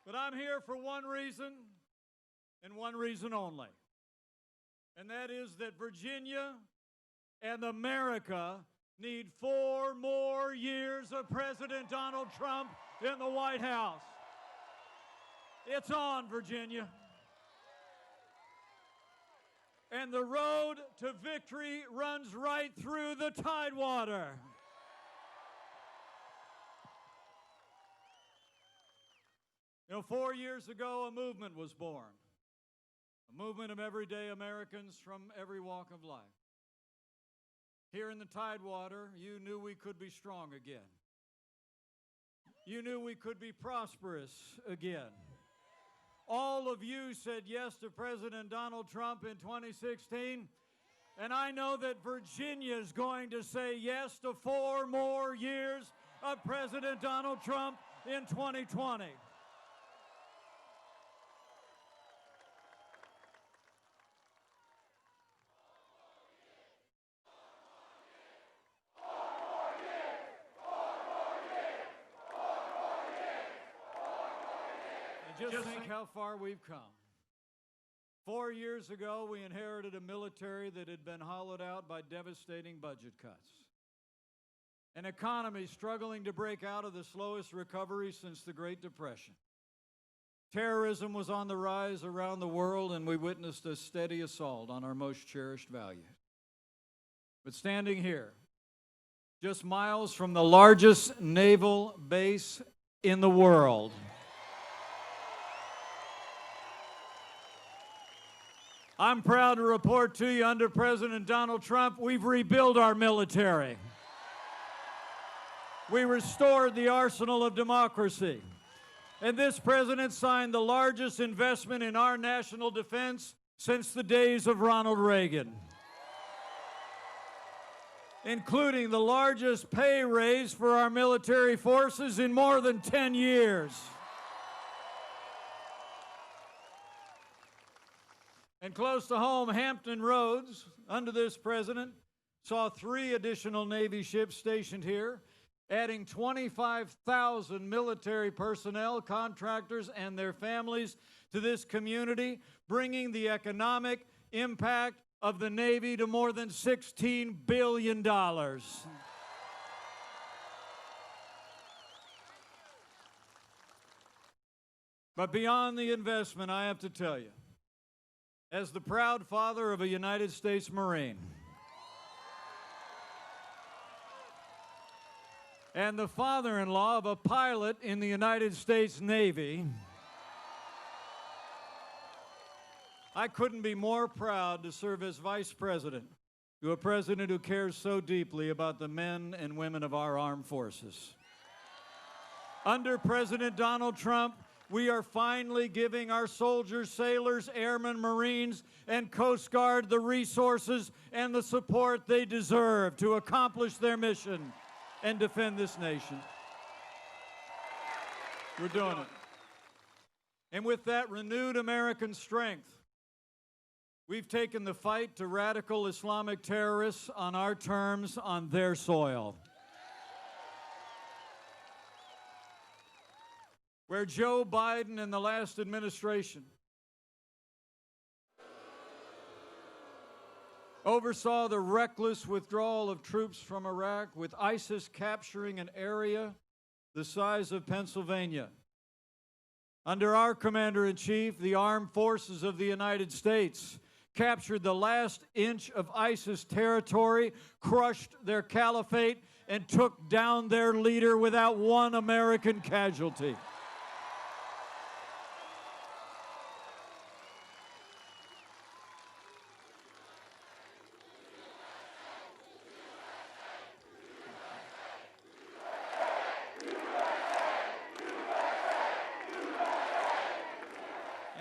But I'm here for one reason and one reason only. And that is that Virginia and America need 4 more years of President Donald Trump in the White House. It's on, Virginia. And the road to victory runs right through the Tidewater. You know, 4 years ago, a movement was born. A movement of everyday Americans from every walk of life. Here in the Tidewater, you knew we could be strong again. You knew we could be prosperous again. All of you said yes to President Donald Trump in 2016, and I know that Virginia is going to say yes to 4 more years of President Donald Trump in 2020. Just think how far we've come. 4 years ago, we inherited a military that had been hollowed out by devastating budget cuts. An economy struggling to break out of the slowest recovery since the Great Depression. Terrorism was on the rise around the world, and we witnessed a steady assault on our most cherished values. But standing here, just miles from the largest naval base in the world, I'm proud to report to you, under President Donald Trump, we've rebuilt our military. We restored the arsenal of democracy. And this president signed the largest investment in our national defense since the days of Ronald Reagan, including the largest pay raise for our military forces in more than 10 years. And close to home, Hampton Roads, under this president, saw 3 additional Navy ships stationed here, adding 25,000 military personnel, contractors, and their families to this community, bringing the economic impact of the Navy to more than $16 billion. But beyond the investment, I have to tell you, as the proud father of a United States Marine and the father-in-law of a pilot in the United States Navy, I couldn't be more proud to serve as vice president to a president who cares so deeply about the men and women of our armed forces. Under President Donald Trump, we are finally giving our soldiers, sailors, airmen, Marines, and Coast Guard the resources and the support they deserve to accomplish their mission and defend this nation. We're doing it. And with that renewed American strength, we've taken the fight to radical Islamic terrorists on our terms, on their soil. Where Joe Biden and the last administration oversaw the reckless withdrawal of troops from Iraq, with ISIS capturing an area the size of Pennsylvania. Under our commander-in-chief, the armed forces of the United States captured the last inch of ISIS territory, crushed their caliphate, and took down their leader without one American casualty.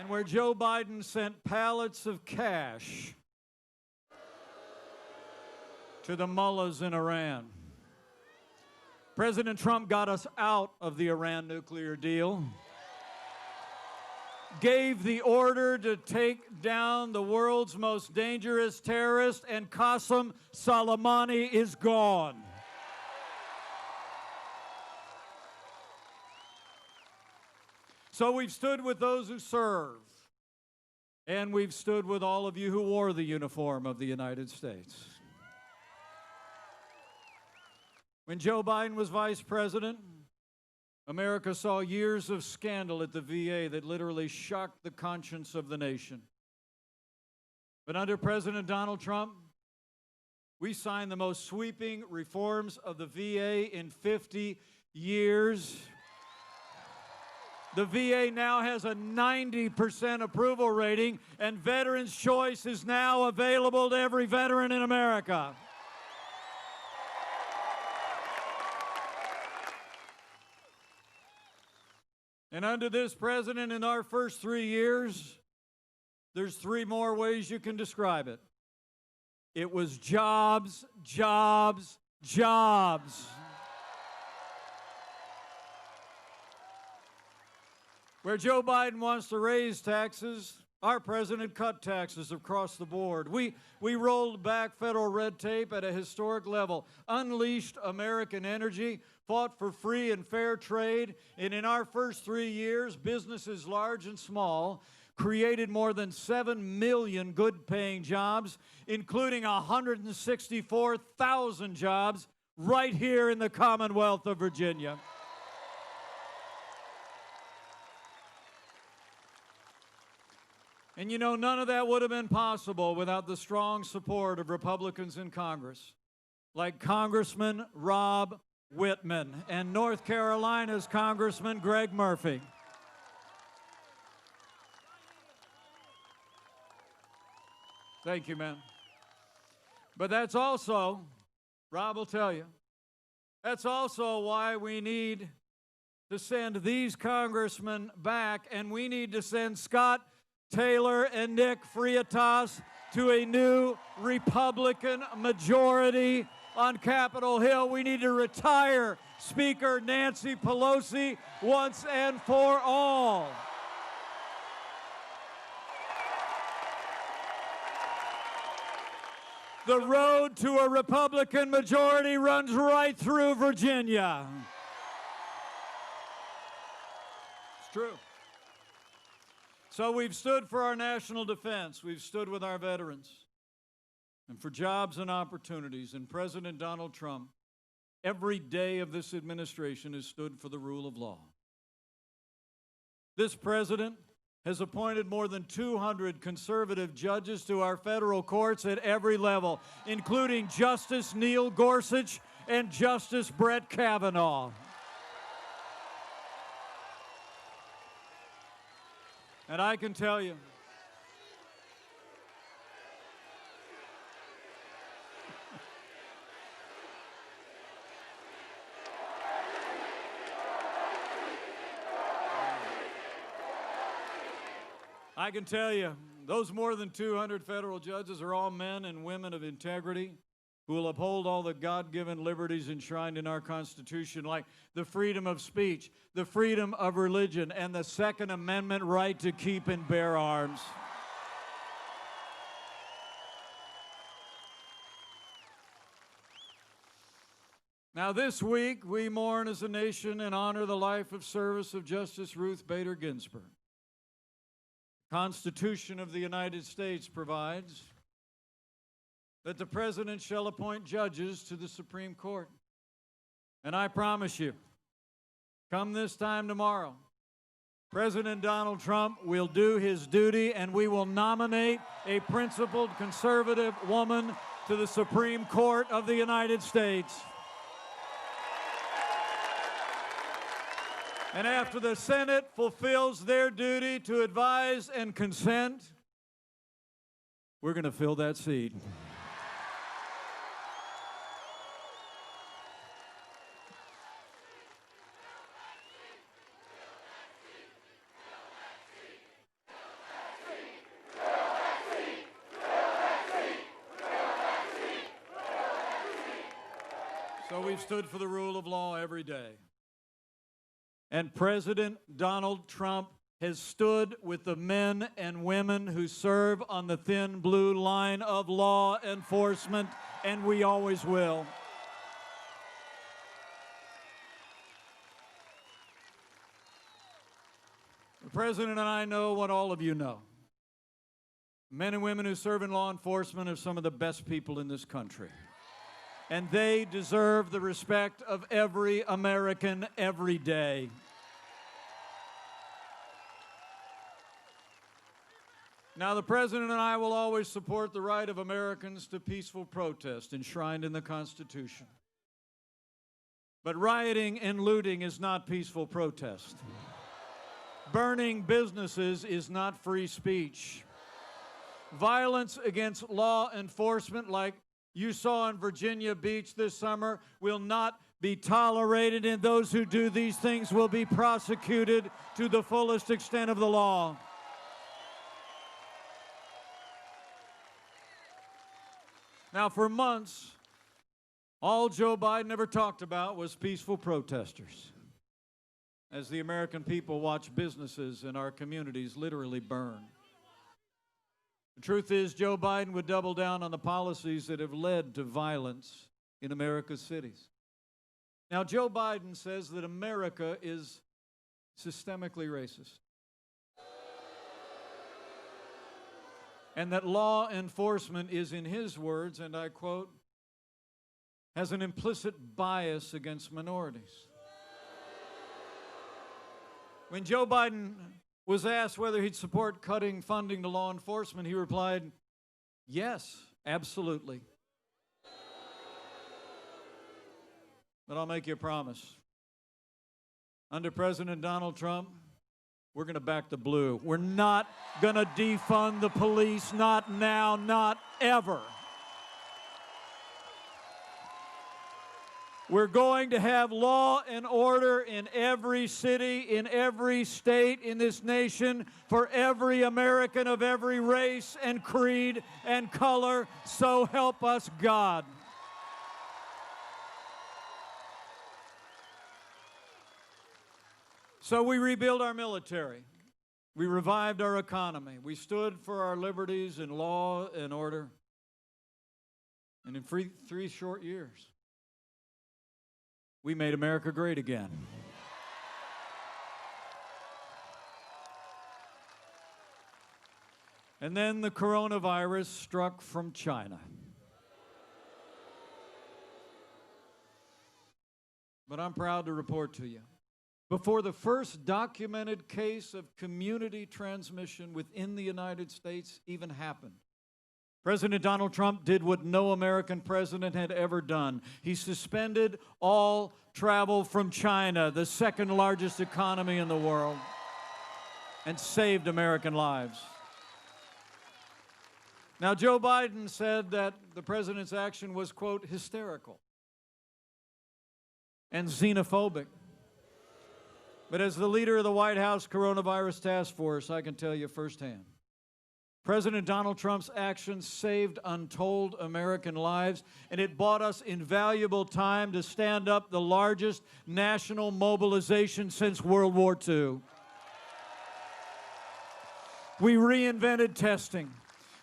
Where Joe Biden sent pallets of cash to the mullahs in Iran. President Trump got us out of the Iran nuclear deal, gave the order to take down the world's most dangerous terrorist, and Qasem Soleimani is gone. So we've stood with those who serve, and we've stood with all of you who wore the uniform of the United States. When Joe Biden was vice president, America saw years of scandal at the VA that literally shocked the conscience of the nation. But under President Donald Trump, we signed the most sweeping reforms of the VA in 50 years. The VA now has a 90% approval rating, and Veterans Choice is now available to every veteran in America. And under this president, in our first 3 years, there's 3 more ways you can describe it. It was jobs, jobs, jobs. Where Joe Biden wants to raise taxes, our president cut taxes across the board. We rolled back federal red tape at a historic level, unleashed American energy, fought for free and fair trade, and in our first 3 years, businesses large and small created more than 7 million good-paying jobs, including 164,000 jobs right here in the Commonwealth of Virginia. And you know, none of that would have been possible without the strong support of Republicans in Congress, like Congressman Rob Wittman and North Carolina's Congressman Greg Murphy. Thank you, man. But that's also, Rob will tell you, that's also why we need to send these congressmen back, and we need to send Scott Taylor and Nick Friatas to a new Republican majority on Capitol Hill. We need to retire Speaker Nancy Pelosi once and for all. The road to a Republican majority runs right through Virginia. It's true. So we've stood for our national defense. We've stood with our veterans and for jobs and opportunities. And President Donald Trump, every day of this administration, has stood for the rule of law. This president has appointed more than 200 conservative judges to our federal courts at every level, including Justice Neil Gorsuch and Justice Brett Kavanaugh. And I can tell you, those more than 200 federal judges are all men and women of integrity who will uphold all the God-given liberties enshrined in our Constitution, like the freedom of speech, the freedom of religion, and the Second Amendment right to keep and bear arms. Now, this week, we mourn as a nation and honor the life of service of Justice Ruth Bader Ginsburg. The Constitution of the United States provides that the President shall appoint judges to the Supreme Court. And I promise you, come this time tomorrow, President Donald Trump will do his duty, and we will nominate a principled conservative woman to the Supreme Court of the United States. And after the Senate fulfills their duty to advise and consent, we're going to fill that seat. So we've stood for the rule of law every day. And President Donald Trump has stood with the men and women who serve on the thin blue line of law enforcement, and we always will. The President and I know what all of you know. Men and women who serve in law enforcement are some of the best people in this country. And they deserve the respect of every American every day. Now, the President and I will always support the right of Americans to peaceful protest enshrined in the Constitution. But rioting and looting is not peaceful protest. Burning businesses is not free speech. Violence against law enforcement, like you saw in Virginia Beach this summer, will not be tolerated, and those who do these things will be prosecuted to the fullest extent of the law. Now, for months, all Joe Biden ever talked about was peaceful protesters, as the American people watch businesses in our communities literally burn. The truth is, Joe Biden would double down on the policies that have led to violence in America's cities. Now, Joe Biden says that America is systemically racist, and that law enforcement is, in his words, and I quote, has an implicit bias against minorities. When Joe Biden was asked whether he'd support cutting funding to law enforcement, he replied, yes, absolutely. But I'll make you a promise. Under President Donald Trump, we're going to back the blue. We're not going to defund the police, not now, not ever. We're going to have law and order in every city, in every state in this nation, for every American of every race and creed and color. So help us God. So we rebuilt our military. We revived our economy. We stood for our liberties in law and order. And in 3 short years, we made America great again. And then the coronavirus struck from China. But I'm proud to report to you, before the first documented case of community transmission within the United States even happened, President Donald Trump did what no American president had ever done. He suspended all travel from China, the second largest economy in the world, and saved American lives. Now, Joe Biden said that the president's action was, quote, hysterical and xenophobic. But as the leader of the White House Coronavirus Task Force, I can tell you firsthand, President Donald Trump's actions saved untold American lives, and it bought us invaluable time to stand up the largest national mobilization since World War II. We reinvented testing.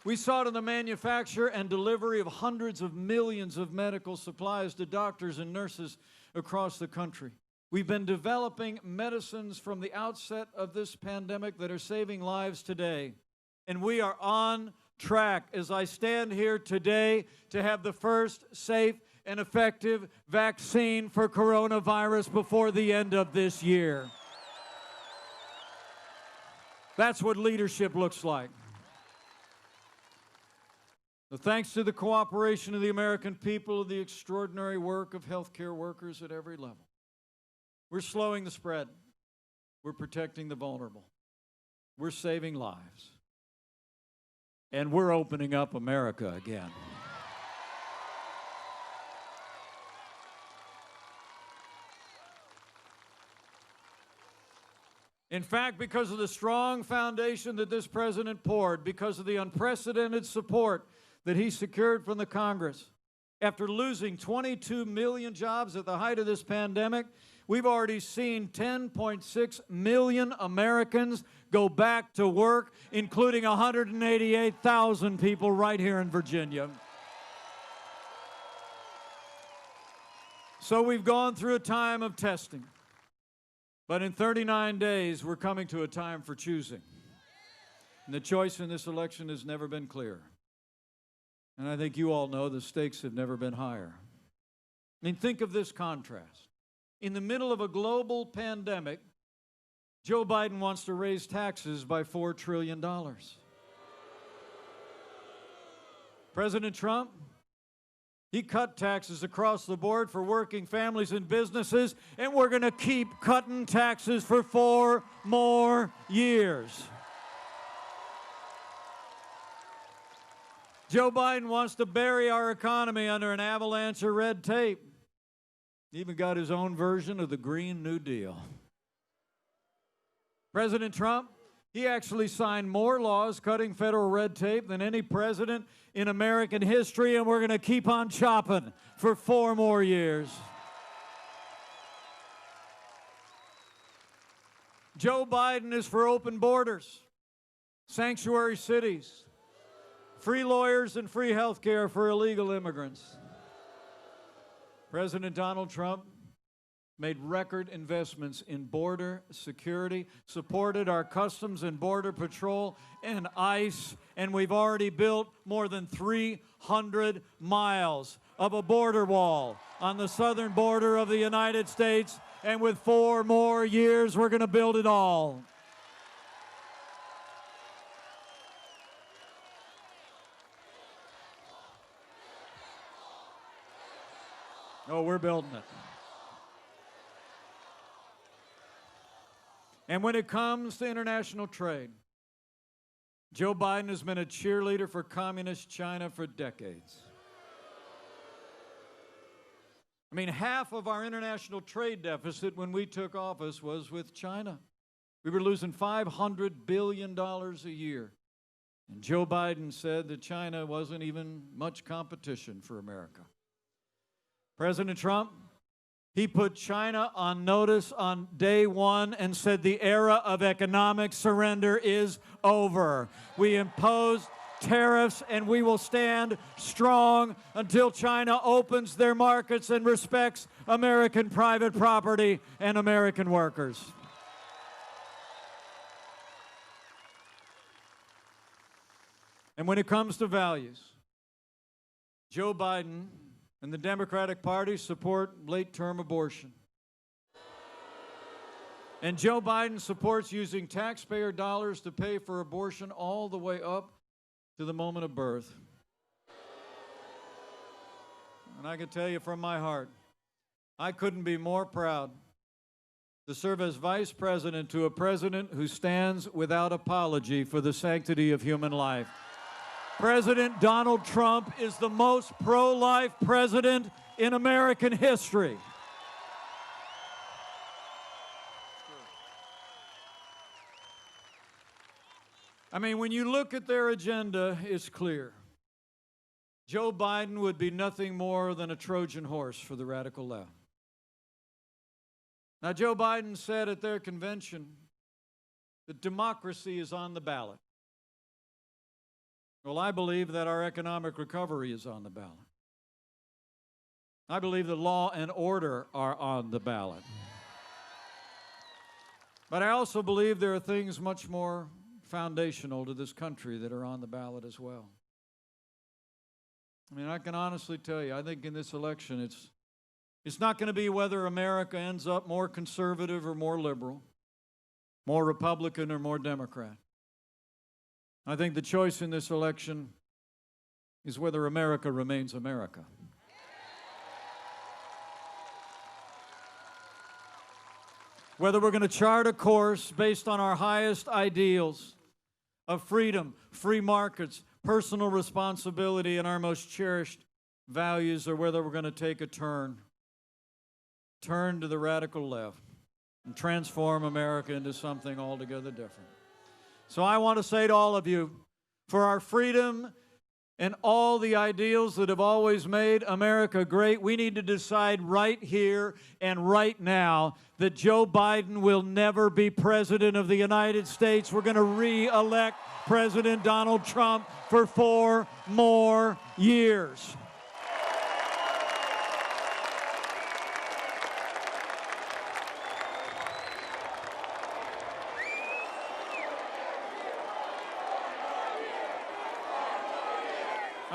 We saw to the manufacture and delivery of hundreds of millions of medical supplies to doctors and nurses across the country. We've been developing medicines from the outset of this pandemic that are saving lives today. And we are on track, as I stand here today, to have the first safe and effective vaccine for coronavirus before the end of this year. That's what leadership looks like. So thanks to the cooperation of the American people, the extraordinary work of healthcare workers at every level, we're slowing the spread. We're protecting the vulnerable. We're saving lives. And we're opening up America again. In fact, because of the strong foundation that this president poured, because of the unprecedented support that he secured from the Congress, after losing 22 million jobs at the height of this pandemic, we've already seen 10.6 million Americans go back to work, including 188,000 people right here in Virginia. So we've gone through a time of testing. But in 39 days, we're coming to a time for choosing. And the choice in this election has never been clearer. And I think you all know the stakes have never been higher. I mean, think of this contrast. In the middle of a global pandemic, Joe Biden wants to raise taxes by $4 trillion. President Trump, he cut taxes across the board for working families and businesses, and we're going to keep cutting taxes for 4 more years. Joe Biden wants to bury our economy under an avalanche of red tape. He even got his own version of the Green New Deal. President Trump, he actually signed more laws cutting federal red tape than any president in American history, and we're going to keep on chopping for 4 more years. Joe Biden is for open borders, sanctuary cities, free lawyers and free health care for illegal immigrants. President Donald Trump made record investments in border security, supported our Customs and Border Patrol and ICE, and we've already built more than 300 miles of a border wall on the southern border of the United States, and with 4 more years, we're going to build it all. Oh, we're building it. And when it comes to international trade, Joe Biden has been a cheerleader for communist China for decades. I mean, half of our international trade deficit when we took office was with China. We were losing $500 billion a year. And Joe Biden said that China wasn't even much competition for America. President Trump, he put China on notice on day 1 and said the era of economic surrender is over. We imposed tariffs and we will stand strong until China opens their markets and respects American private property and American workers. And when it comes to values, Joe Biden and the Democratic Party support late-term abortion. And Joe Biden supports using taxpayer dollars to pay for abortion all the way up to the moment of birth. And I can tell you from my heart, I couldn't be more proud to serve as vice president to a president who stands without apology for the sanctity of human life. President Donald Trump is the most pro-life president in American history. I mean, when you look at their agenda, it's clear. Joe Biden would be nothing more than a Trojan horse for the radical left. Now, Joe Biden said at their convention that democracy is on the ballot. Well, I believe that our economic recovery is on the ballot. I believe that law and order are on the ballot. But I also believe there are things much more foundational to this country that are on the ballot as well. I mean, I can honestly tell you, I think in this election, it's not going to be whether America ends up more conservative or more liberal, more Republican or more Democrat. I think the choice in this election is whether America remains America. Whether we're going to chart a course based on our highest ideals of freedom, free markets, personal responsibility, and our most cherished values, or whether we're going to take a turn to the radical left and transform America into something altogether different. So I want to say to all of you, for our freedom and all the ideals that have always made America great, we need to decide right here and right now that Joe Biden will never be president of the United States. We're going to re-elect President Donald Trump for 4 more years.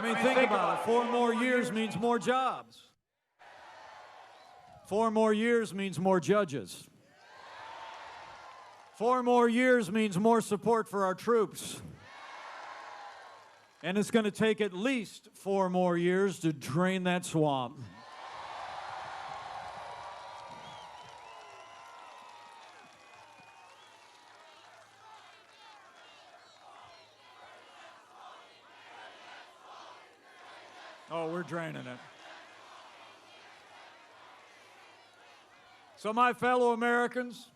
I mean, think about it. 4 more years means more jobs. 4 more years means more judges. 4 more years means more support for our troops. And it's going to take at least 4 more years to drain that swamp. Oh, we're draining it. So, my fellow Americans,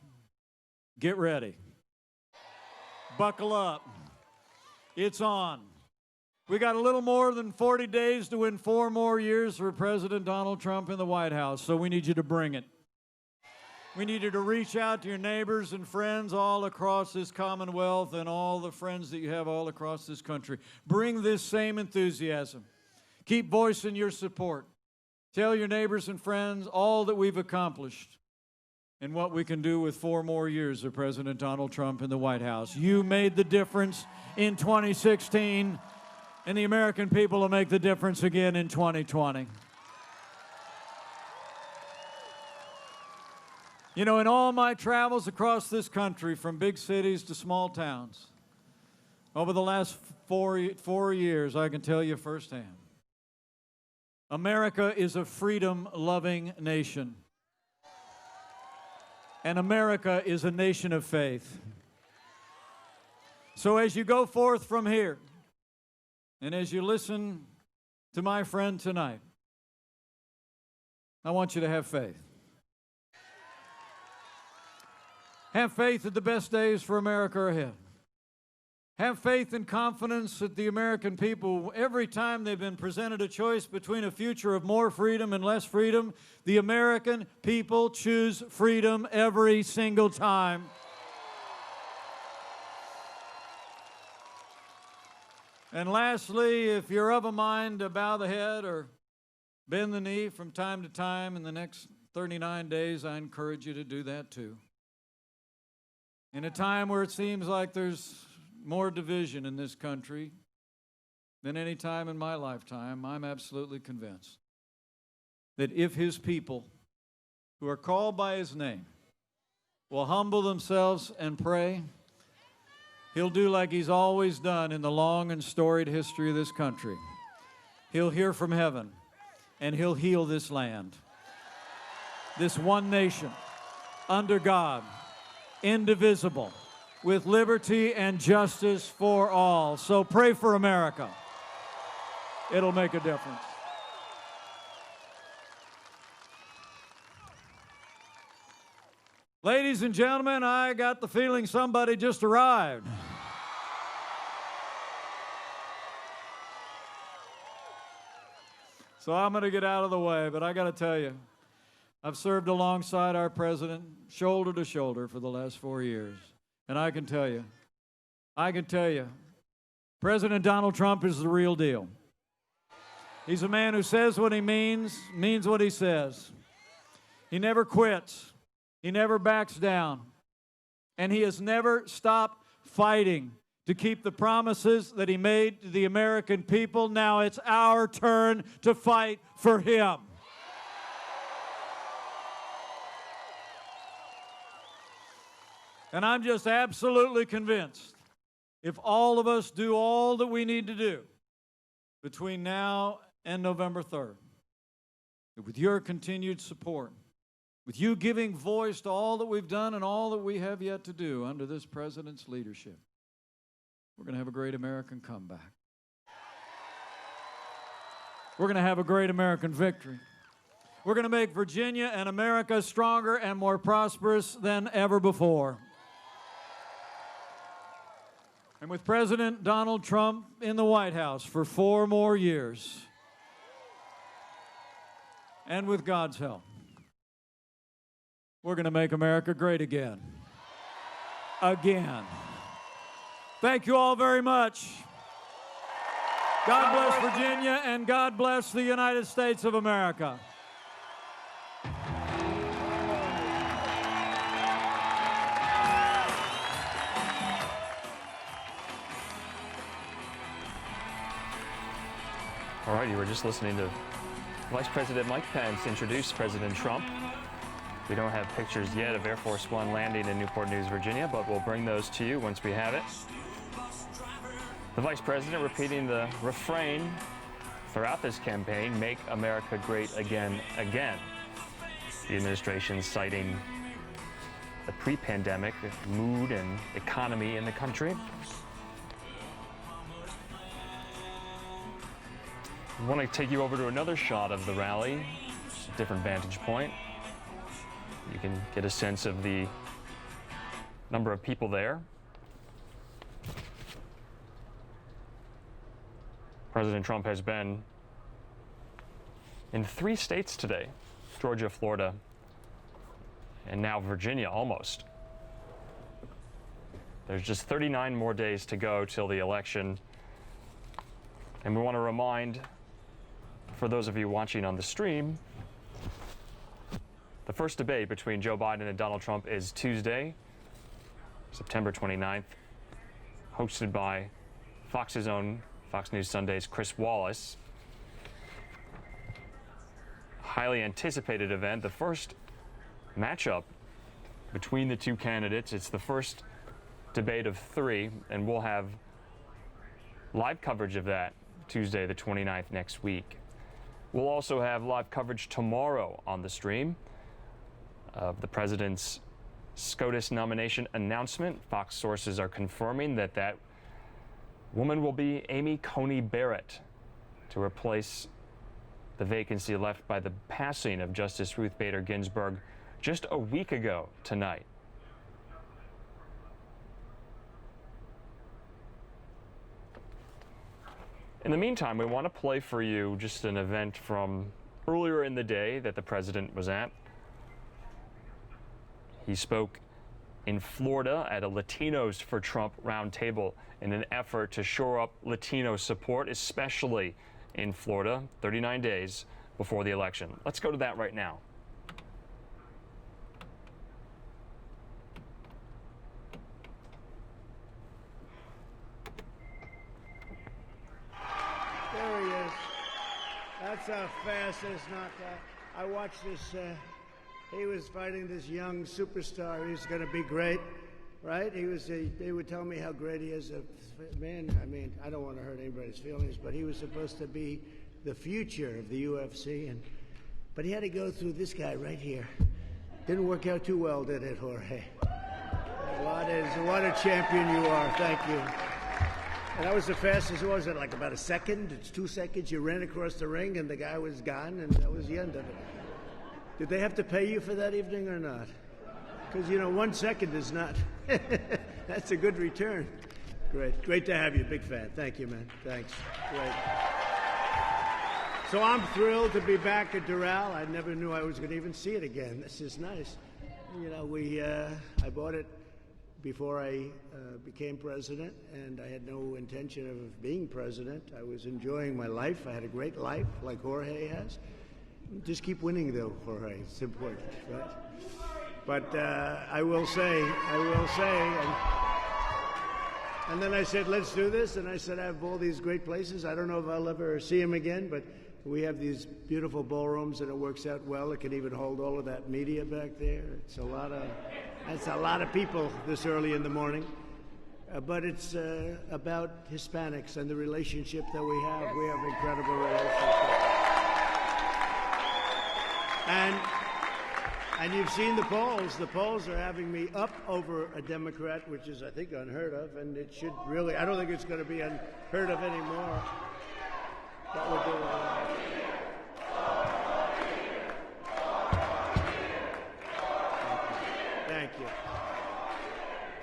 get ready. Buckle up. It's on. We got a little more than 40 days to win 4 more years for President Donald Trump in the White House, so we need you to bring it. We need you to reach out to your neighbors and friends all across this Commonwealth and all the friends that you have all across this country. Bring this same enthusiasm. Keep voicing your support. Tell your neighbors and friends all that we've accomplished and what we can do with 4 more years of President Donald Trump in the White House. You made the difference in 2016, and the American people will make the difference again in 2020. You know, in all my travels across this country, from big cities to small towns, over the last 4 years, I can tell you firsthand, America is a freedom-loving nation. And America is a nation of faith. So as you go forth from here, and as you listen to my friend tonight, I want you to have faith. Have faith that the best days for America are ahead. Have faith and confidence that the American people, every time they've been presented a choice between a future of more freedom and less freedom, the American people choose freedom every single time. And lastly, if you're of a mind to bow the head or bend the knee from time to time in the next 39 days, I encourage you to do that too. In a time where it seems like there's more division in this country than any time in my lifetime, I'm absolutely convinced that if His people who are called by His name will humble themselves and pray, He'll do like He's always done in the long and storied history of this country. He'll hear from heaven, and He'll heal this land. This one nation, under God, indivisible, with liberty and justice for all. So pray for America. It'll make a difference. Ladies and gentlemen, I got the feeling somebody just arrived. So I'm going to get out of the way, but I got to tell you, I've served alongside our president, shoulder to shoulder, for the last 4 years. And I can tell you, President Donald Trump is the real deal. He's a man who says what he means what he says. He never quits. He never backs down. And he has never stopped fighting to keep the promises that he made to the American people. Now it's our turn to fight for him. And I'm just absolutely convinced, if all of us do all that we need to do between now and November 3rd, that with your continued support, with you giving voice to all that we've done and all that we have yet to do under this president's leadership, we're going to have a great American comeback. We're going to have a great American victory. We're going to make Virginia and America stronger and more prosperous than ever before. And with President Donald Trump in the White House for 4 more years, and with God's help, we're going to make America great again. Again. Thank you all very much. God bless Virginia, and God bless the United States of America. right, you were just listening to Vice President Mike Pence introduce President Trump. We don't have pictures yet of Air Force One landing in Newport News, Virginia, but we'll bring those to you once we have it. The Vice President repeating the refrain throughout this campaign, "Make America Great Again, Again." The administration citing the pre-pandemic mood and economy in the country. I want to take you over to another shot of the rally, just a different vantage point. You can get a sense of the number of people there. President Trump has been in 3 states today: Georgia, Florida, and now Virginia, almost. There's just 39 more days to go till the election. And we want to remind, for those of you watching on the stream, the first debate between Joe Biden and Donald Trump is Tuesday, September 29th, hosted by Fox's own Fox News Sunday's Chris Wallace. Highly anticipated event, the first matchup between the two candidates. It's the first debate of 3, and we'll have live coverage of that Tuesday, the 29th, next week. We'll also have live coverage tomorrow on the stream of the president's SCOTUS nomination announcement. Fox sources are confirming that that woman will be Amy Coney Barrett to replace the vacancy left by the passing of Justice Ruth Bader Ginsburg just a week ago tonight. In the meantime, we want to play for you just an event from earlier in the day that the president was at. He spoke in Florida at a Latinos for Trump roundtable in an effort to shore up Latino support, especially in Florida, 39 days before the election. Let's go to that right now. There he is. That's how fast this knocked out. I watched this. He was fighting this young superstar. He's going to be great, right? They would tell me how great he is. Man, I mean, I don't want to hurt anybody's feelings, but he was supposed to be the future of the UFC, but he had to go through this guy right here. Didn't work out too well, did it, Jorge? What a champion you are. Thank you. And that was the fastest. What was it, like about a second? It's 2 seconds. You ran across the ring, and the guy was gone, and that was the end of it. Did they have to pay you for that evening or not? Because, 1 second is not. That's a good return. Great to have you. Big fan. Thank you, man. Thanks. Great. So I'm thrilled to be back at Doral. I never knew I was going to even see it again. This is nice. I bought it before I became president, and I had no intention of being president. I was enjoying my life. I had a great life, like Jorge has. Just keep winning, though, Jorge. It's important, right? But I will say, and then I said, let's do this. And I said, I have all these great places. I don't know if I'll ever see them again, but we have these beautiful ballrooms, and it works out well. It can even hold all of that media back there. That's a lot of people this early in the morning. But it's about Hispanics and the relationship that we have. We have incredible relationships. And you've seen the polls. The polls are having me up over a Democrat, which is, I think, unheard of. And it should really, I don't think it's going to be unheard of anymore. That would do Thank you.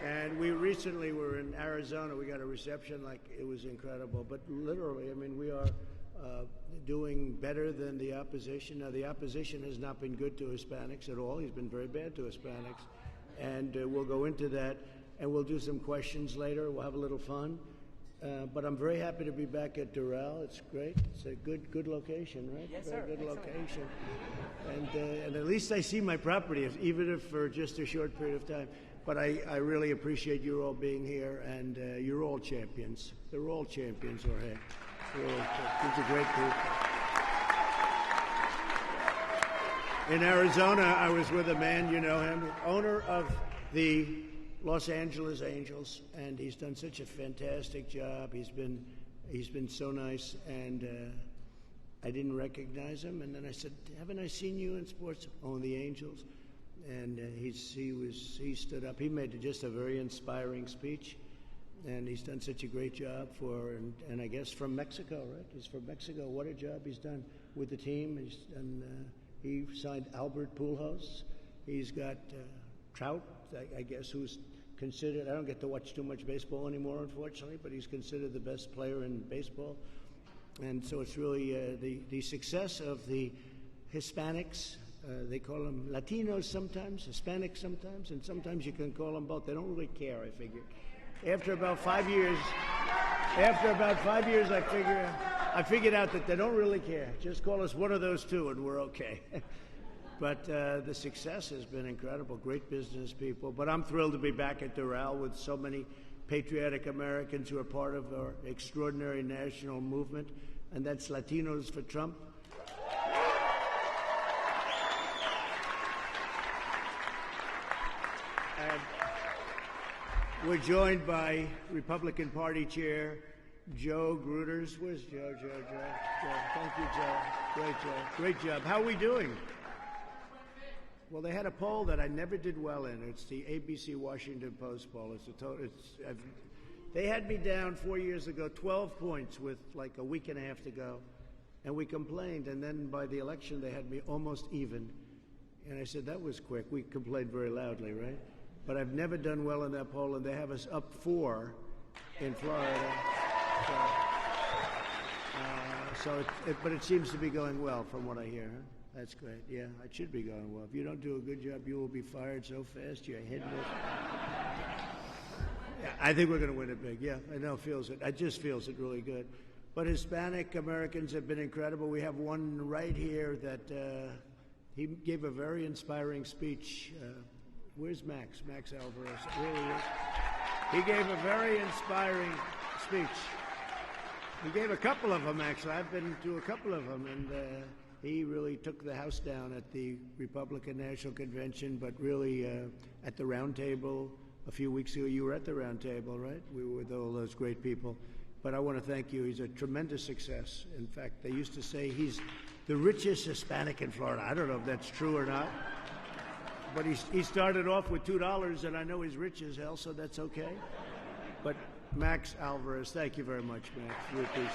And we recently were in Arizona. We got a reception like it was incredible. But literally, I mean, we are doing better than the opposition. Now, the opposition has not been good to Hispanics at all. He's been very bad to Hispanics. And we'll go into that, and we'll do some questions later. We'll have a little fun. But I'm very happy to be back at Doral. It's great. It's a good location, right? Yes, very sir. good Excellent. location. And at least I see my property, even if for just a short period of time. But I really appreciate you all being here, and you're all champions. They're all champions, Jorge. Really cool. These are great people. In Arizona, I was with a man, you know him, owner of the Los Angeles Angels, and he's done such a fantastic job. He's been so nice, and I didn't recognize him. And then I said, "Haven't I seen you in sports?" "Oh, the Angels." And he stood up. He made just a very inspiring speech, and he's done such a great job and I guess from Mexico, right? He's from Mexico. What a job he's done with the team. He signed Albert Pujols. He's got Trout, I guess, who's considered, I don't get to watch too much baseball anymore, unfortunately, but he's considered the best player in baseball. And so it's really the success of the Hispanics. They call them Latinos sometimes, Hispanics sometimes, and sometimes you can call them both. They don't really care, I figure. After about 5 years, I figured out that they don't really care. Just call us one of those two and we're okay. But the success has been incredible. Great business people. But I'm thrilled to be back at Doral with so many patriotic Americans who are part of our extraordinary national movement, and that's Latinos for Trump. And we're joined by Republican Party Chair Joe Gruters. Where's Joe? Joe. Thank you, Joe. Great job. How are we doing? Well, they had a poll that I never did well in. It's the ABC Washington Post poll. They had me down 4 years ago, 12 points with like a week and a half to go, and we complained. And then by the election, they had me almost even. And I said, that was quick. We complained very loudly, right? But I've never done well in that poll, and they have us up 4 in Florida. But it seems to be going well from what I hear. Huh? That's great. Yeah, it should be going well. If you don't do a good job, you will be fired so fast your head will. Yeah, I think we're going to win it big. Yeah, I know. I just feels it really good. But Hispanic Americans have been incredible. We have one right here that he gave a very inspiring speech. Where's Max? Max Alvarez. Really is. He gave a very inspiring speech. He gave a couple of them, actually. I've been to a couple of them, and he really took the house down at the Republican National Convention, but really at the round table a few weeks ago. You were at the round table, right? We were with all those great people. But I want to thank you. He's a tremendous success. In fact, they used to say he's the richest Hispanic in Florida. I don't know if that's true or not. But he started off with $2, and I know he's rich as hell, so that's okay. But Max Alvarez, thank you very much, Max. We appreciate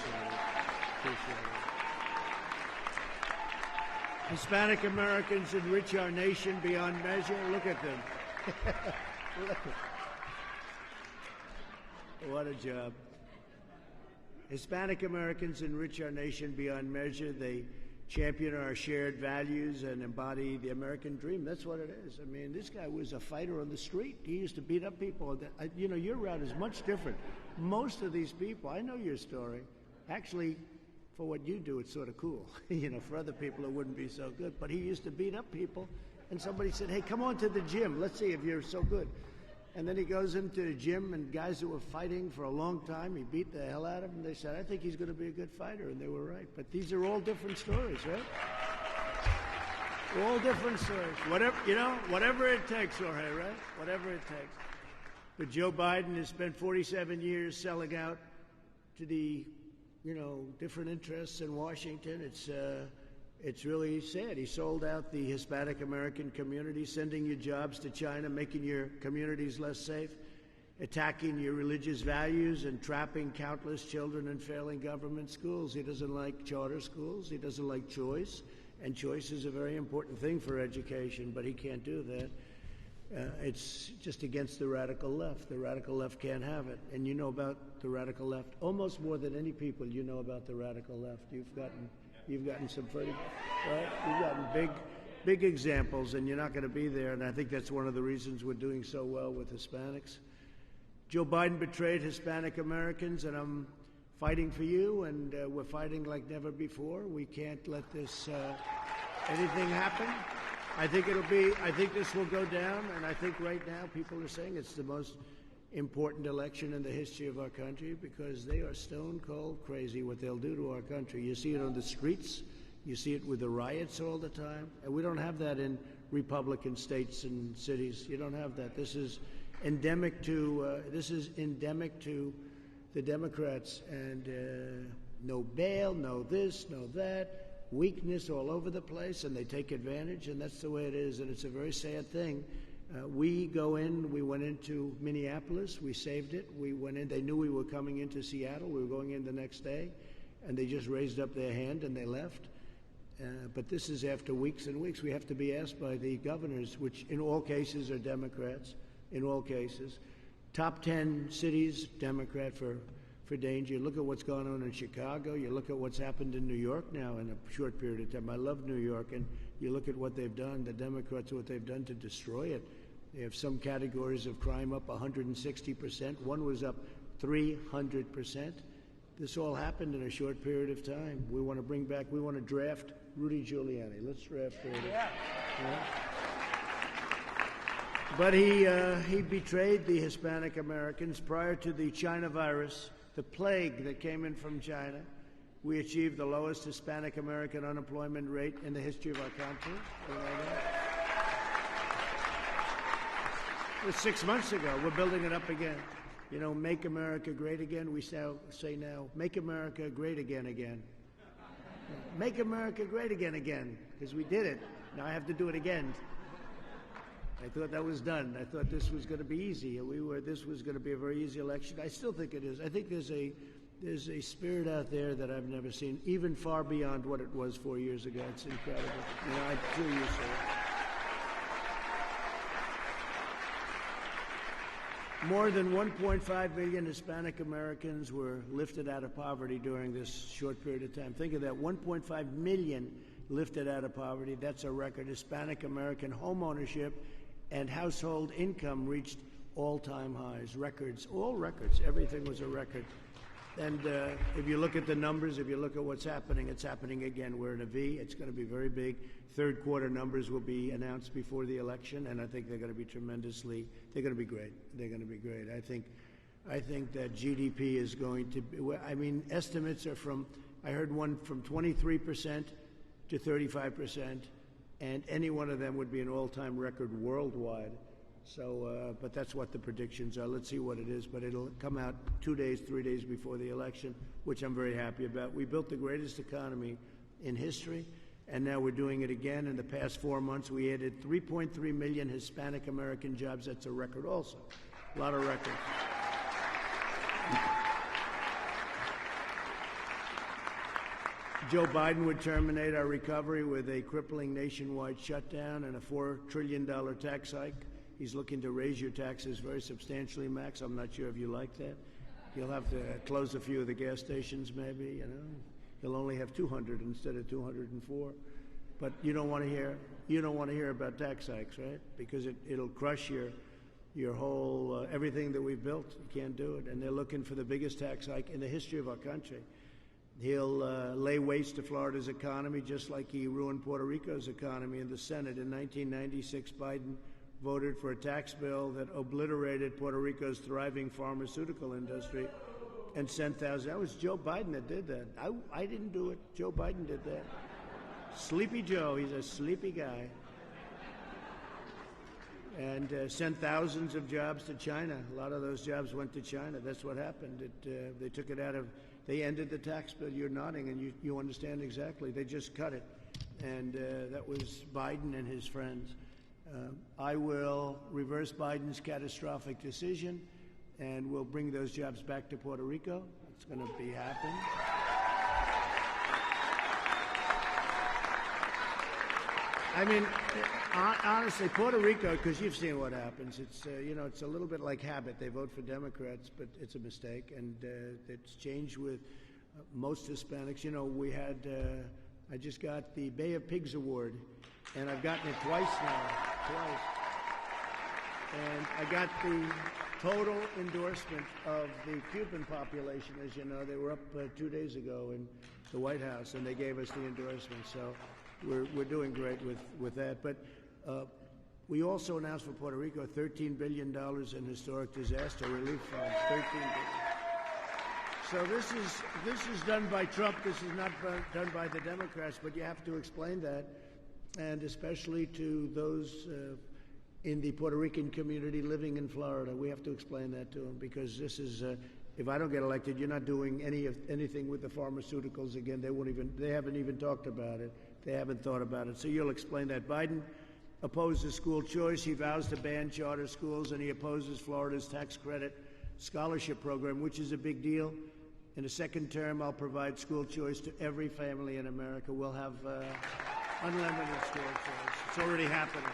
it. Hispanic Americans enrich our nation beyond measure. Look at them. What a job. Hispanic Americans enrich our nation beyond measure. They champion our shared values and embody the American dream. That's what it is. I mean, this guy was a fighter on the street. He used to beat up people. You know, your route is much different. Most of these people, I know your story. Actually, for what you do, it's sort of cool. You know, for other people, it wouldn't be so good. But he used to beat up people, and somebody said, hey, come on to the gym. Let's see if you're so good. And then he goes into the gym, and guys who were fighting for a long time, he beat the hell out of them. They said, I think he's going to be a good fighter, and they were right. But these are all different stories, right? All different stories. Whatever it takes, Jorge, right? Whatever it takes. But Joe Biden has spent 47 years selling out to the, different interests in Washington. It's really sad. He sold out the Hispanic American community, sending your jobs to China, making your communities less safe, attacking your religious values, and trapping countless children in failing government schools. He doesn't like charter schools. He doesn't like choice. And choice is a very important thing for education, but he can't do that. It's just against the radical left. The radical left can't have it. And you know about the radical left almost more than any people you know about the radical left. You've gotten some pretty, right? You've gotten big examples, and you're not going to be there. And I think that's one of the reasons we're doing so well with Hispanics. Joe Biden betrayed Hispanic Americans, and I'm fighting for you, and we're fighting like never before. We can't let this anything happen. I think this will go down, and I think right now people are saying it's the most important election in the history of our country because they are stone cold crazy what they'll do to our country. You see it on the streets. You see it with the riots all the time. And we don't have that in Republican states and cities. You don't have that. This is endemic to the Democrats. And no bail, no this, no that, weakness all over the place, and they take advantage, and that's the way it is. And it's a very sad thing. We went into Minneapolis, we saved it, we went in, they knew we were coming into Seattle, we were going in the next day, and they just raised up their hand and they left. But this is after weeks and weeks. We have to be asked by the governors, which in all cases are Democrats, in all cases. Top 10 cities, Democrat for danger. Look at what's going on in Chicago. You look at what's happened in New York now in a short period of time. I love New York, and you look at what they've done, the Democrats, what they've done to destroy it. They have some categories of crime up 160%. One was up 300%. This all happened in a short period of time. We want to draft Rudy Giuliani. Let's draft Rudy. Yeah. But he betrayed the Hispanic Americans prior to the China virus, the plague that came in from China. We achieved the lowest Hispanic American unemployment rate in the history of our country. It was 6 months ago. We're building it up again. You know, make America great again. We say now, make America great again. Make America great again, because we did it. Now I have to do it again. I thought that was done. I thought this was going to be easy. This was going to be a very easy election. I still think it is. I think there's a spirit out there that I've never seen, even far beyond what it was 4 years ago. It's incredible. You know, I truly say. More than 1.5 million Hispanic Americans were lifted out of poverty during this short period of time. Think of that, 1.5 million lifted out of poverty. That's a record. Hispanic American home ownership and household income reached all-time highs, records, all records. Everything was a record. And if you look at the numbers, if you look at what's happening, it's happening again. We're in a V. It's going to be very big. Third quarter numbers will be announced before the election, and I think they're going to be they're going to be great. They're going to be great. I think that GDP is going to be, I mean, estimates are I heard one from 23% to 35%, and any one of them would be an all-time record worldwide. So, but that's what the predictions are. Let's see what it is, but it'll come out 2 days, 3 days before the election, which I'm very happy about. We built the greatest economy in history, and now we're doing it again. In the past 4 months, we added 3.3 million Hispanic American jobs. That's a record also. A lot of records. Joe Biden would terminate our recovery with a crippling nationwide shutdown and a $4 trillion tax hike. He's looking to raise your taxes very substantially, Max. I'm not sure if you like that. You'll have to close a few of the gas stations, maybe, you know. You'll only have 200 instead of 204. But you don't want to hear about tax hikes, right? Because it'll crush your whole everything that we've built. You can't do it. And they're looking for the biggest tax hike in the history of our country. He'll lay waste to Florida's economy just like he ruined Puerto Rico's economy in the Senate. In 1996, Biden voted for a tax bill that obliterated Puerto Rico's thriving pharmaceutical industry and sent thousands. That was Joe Biden that did that. I didn't do it. Joe Biden did that. Sleepy Joe, he's a sleepy guy. And sent thousands of jobs to China. A lot of those jobs went to China. That's what happened. They took it out of, they ended the tax bill. You're nodding and you understand exactly. They just cut it. And that was Biden and his friends. I will reverse Biden's catastrophic decision, and we'll bring those jobs back to Puerto Rico. It's going to be happening. I mean, honestly, Puerto Rico, because you've seen what happens. It's it's a little bit like habit. They vote for Democrats, but it's a mistake, and it's changed with most Hispanics. You know, we had. I just got the Bay of Pigs Award, and I've gotten it twice now. Twice. And I got the total endorsement of the Cuban population. As you know, they were up 2 days ago in the White House, and they gave us the endorsement. So we're doing great with that. But We also announced for Puerto Rico $13 billion in historic disaster relief funds. $13 billion. So this is done by Trump. This is not done by the Democrats. But you have to explain that, and especially to those in the Puerto Rican community living in Florida. We have to explain that to them, because this is. If I don't get elected, you're not doing anything with the pharmaceuticals again. They haven't even talked about it. They haven't thought about it. So you'll explain that. Biden opposes school choice. He vows to ban charter schools, and he opposes Florida's tax credit scholarship program, which is a big deal. In the second term, I'll provide school choice to every family in America. We'll have unlimited school choice. It's already happening.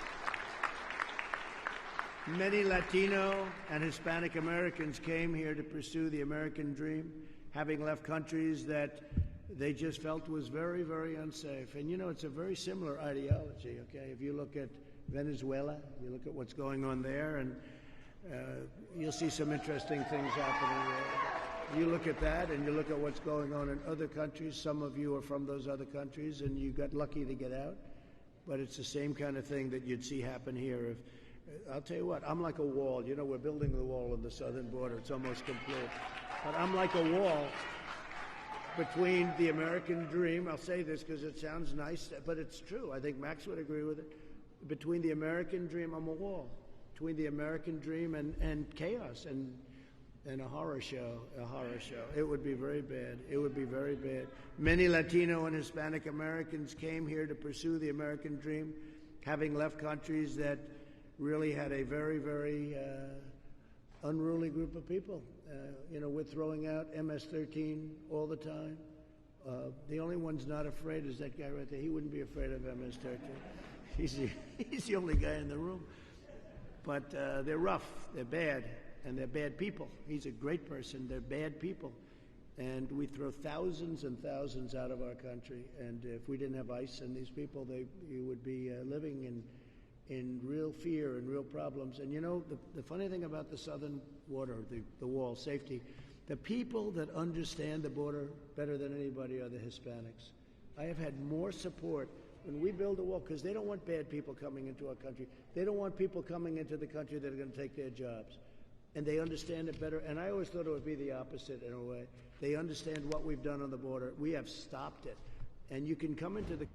Many Latino and Hispanic Americans came here to pursue the American dream, having left countries that they just felt was very, very unsafe. And, you know, it's a very similar ideology, okay? If you look at Venezuela, you look at what's going on there, and you'll see some interesting things happening there. You look at that, and you look at what's going on in other countries. Some of you are from those other countries, and you got lucky to get out. But it's the same kind of thing that you'd see happen here. I'll tell you what, I'm like a wall. You know, we're building the wall on the southern border. It's almost complete. But I'm like a wall between the American dream. I'll say this because it sounds nice, but it's true. I think Max would agree with it. Between the American dream, I'm a wall. Between the American dream and chaos and a horror show. It would be very bad. It would be very bad. Many Latino and Hispanic Americans came here to pursue the American dream, having left countries that really had a very, very unruly group of people. You know, we're throwing out MS-13 all the time. The only one's not afraid is that guy right there. He wouldn't be afraid of MS-13. He's the only guy in the room. But they're rough, they're bad, and they're bad people. He's a great person. They're bad people. And we throw thousands and thousands out of our country. And if we didn't have ICE and these people, you would be living in real fear and real problems. And you know, the funny thing about the southern border, the wall, safety, the people that understand the border better than anybody are the Hispanics. I have had more support when we build a wall, because they don't want bad people coming into our country. They don't want people coming into the country that are going to take their jobs. And they understand it better. And I always thought it would be the opposite in a way. They understand what we've done on the border. We have stopped it. And you can come into the...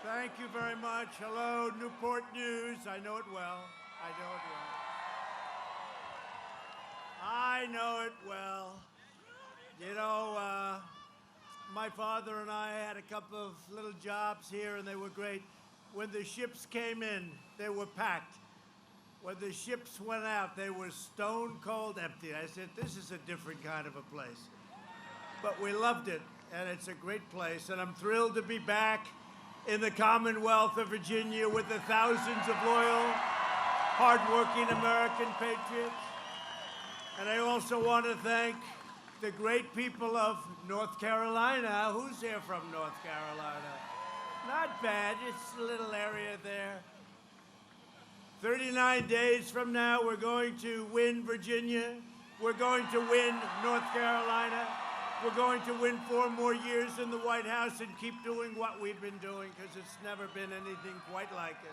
Thank you very much. Hello, Newport News. I know it well. I know it well. You know, my father and I had a couple of little jobs here, and they were great. When the ships came in, they were packed. When the ships went out, they were stone cold empty. I said, this is a different kind of a place. But we loved it, and it's a great place, and I'm thrilled to be back in the Commonwealth of Virginia with the thousands of loyal, hardworking American patriots. And I also want to thank the great people of North Carolina. Who's here from North Carolina? Not bad, it's a little area there. 39 days from now, we're going to win Virginia. We're going to win North Carolina. We're going to win 4 more years in the White House and keep doing what we've been doing, because it's never been anything quite like it.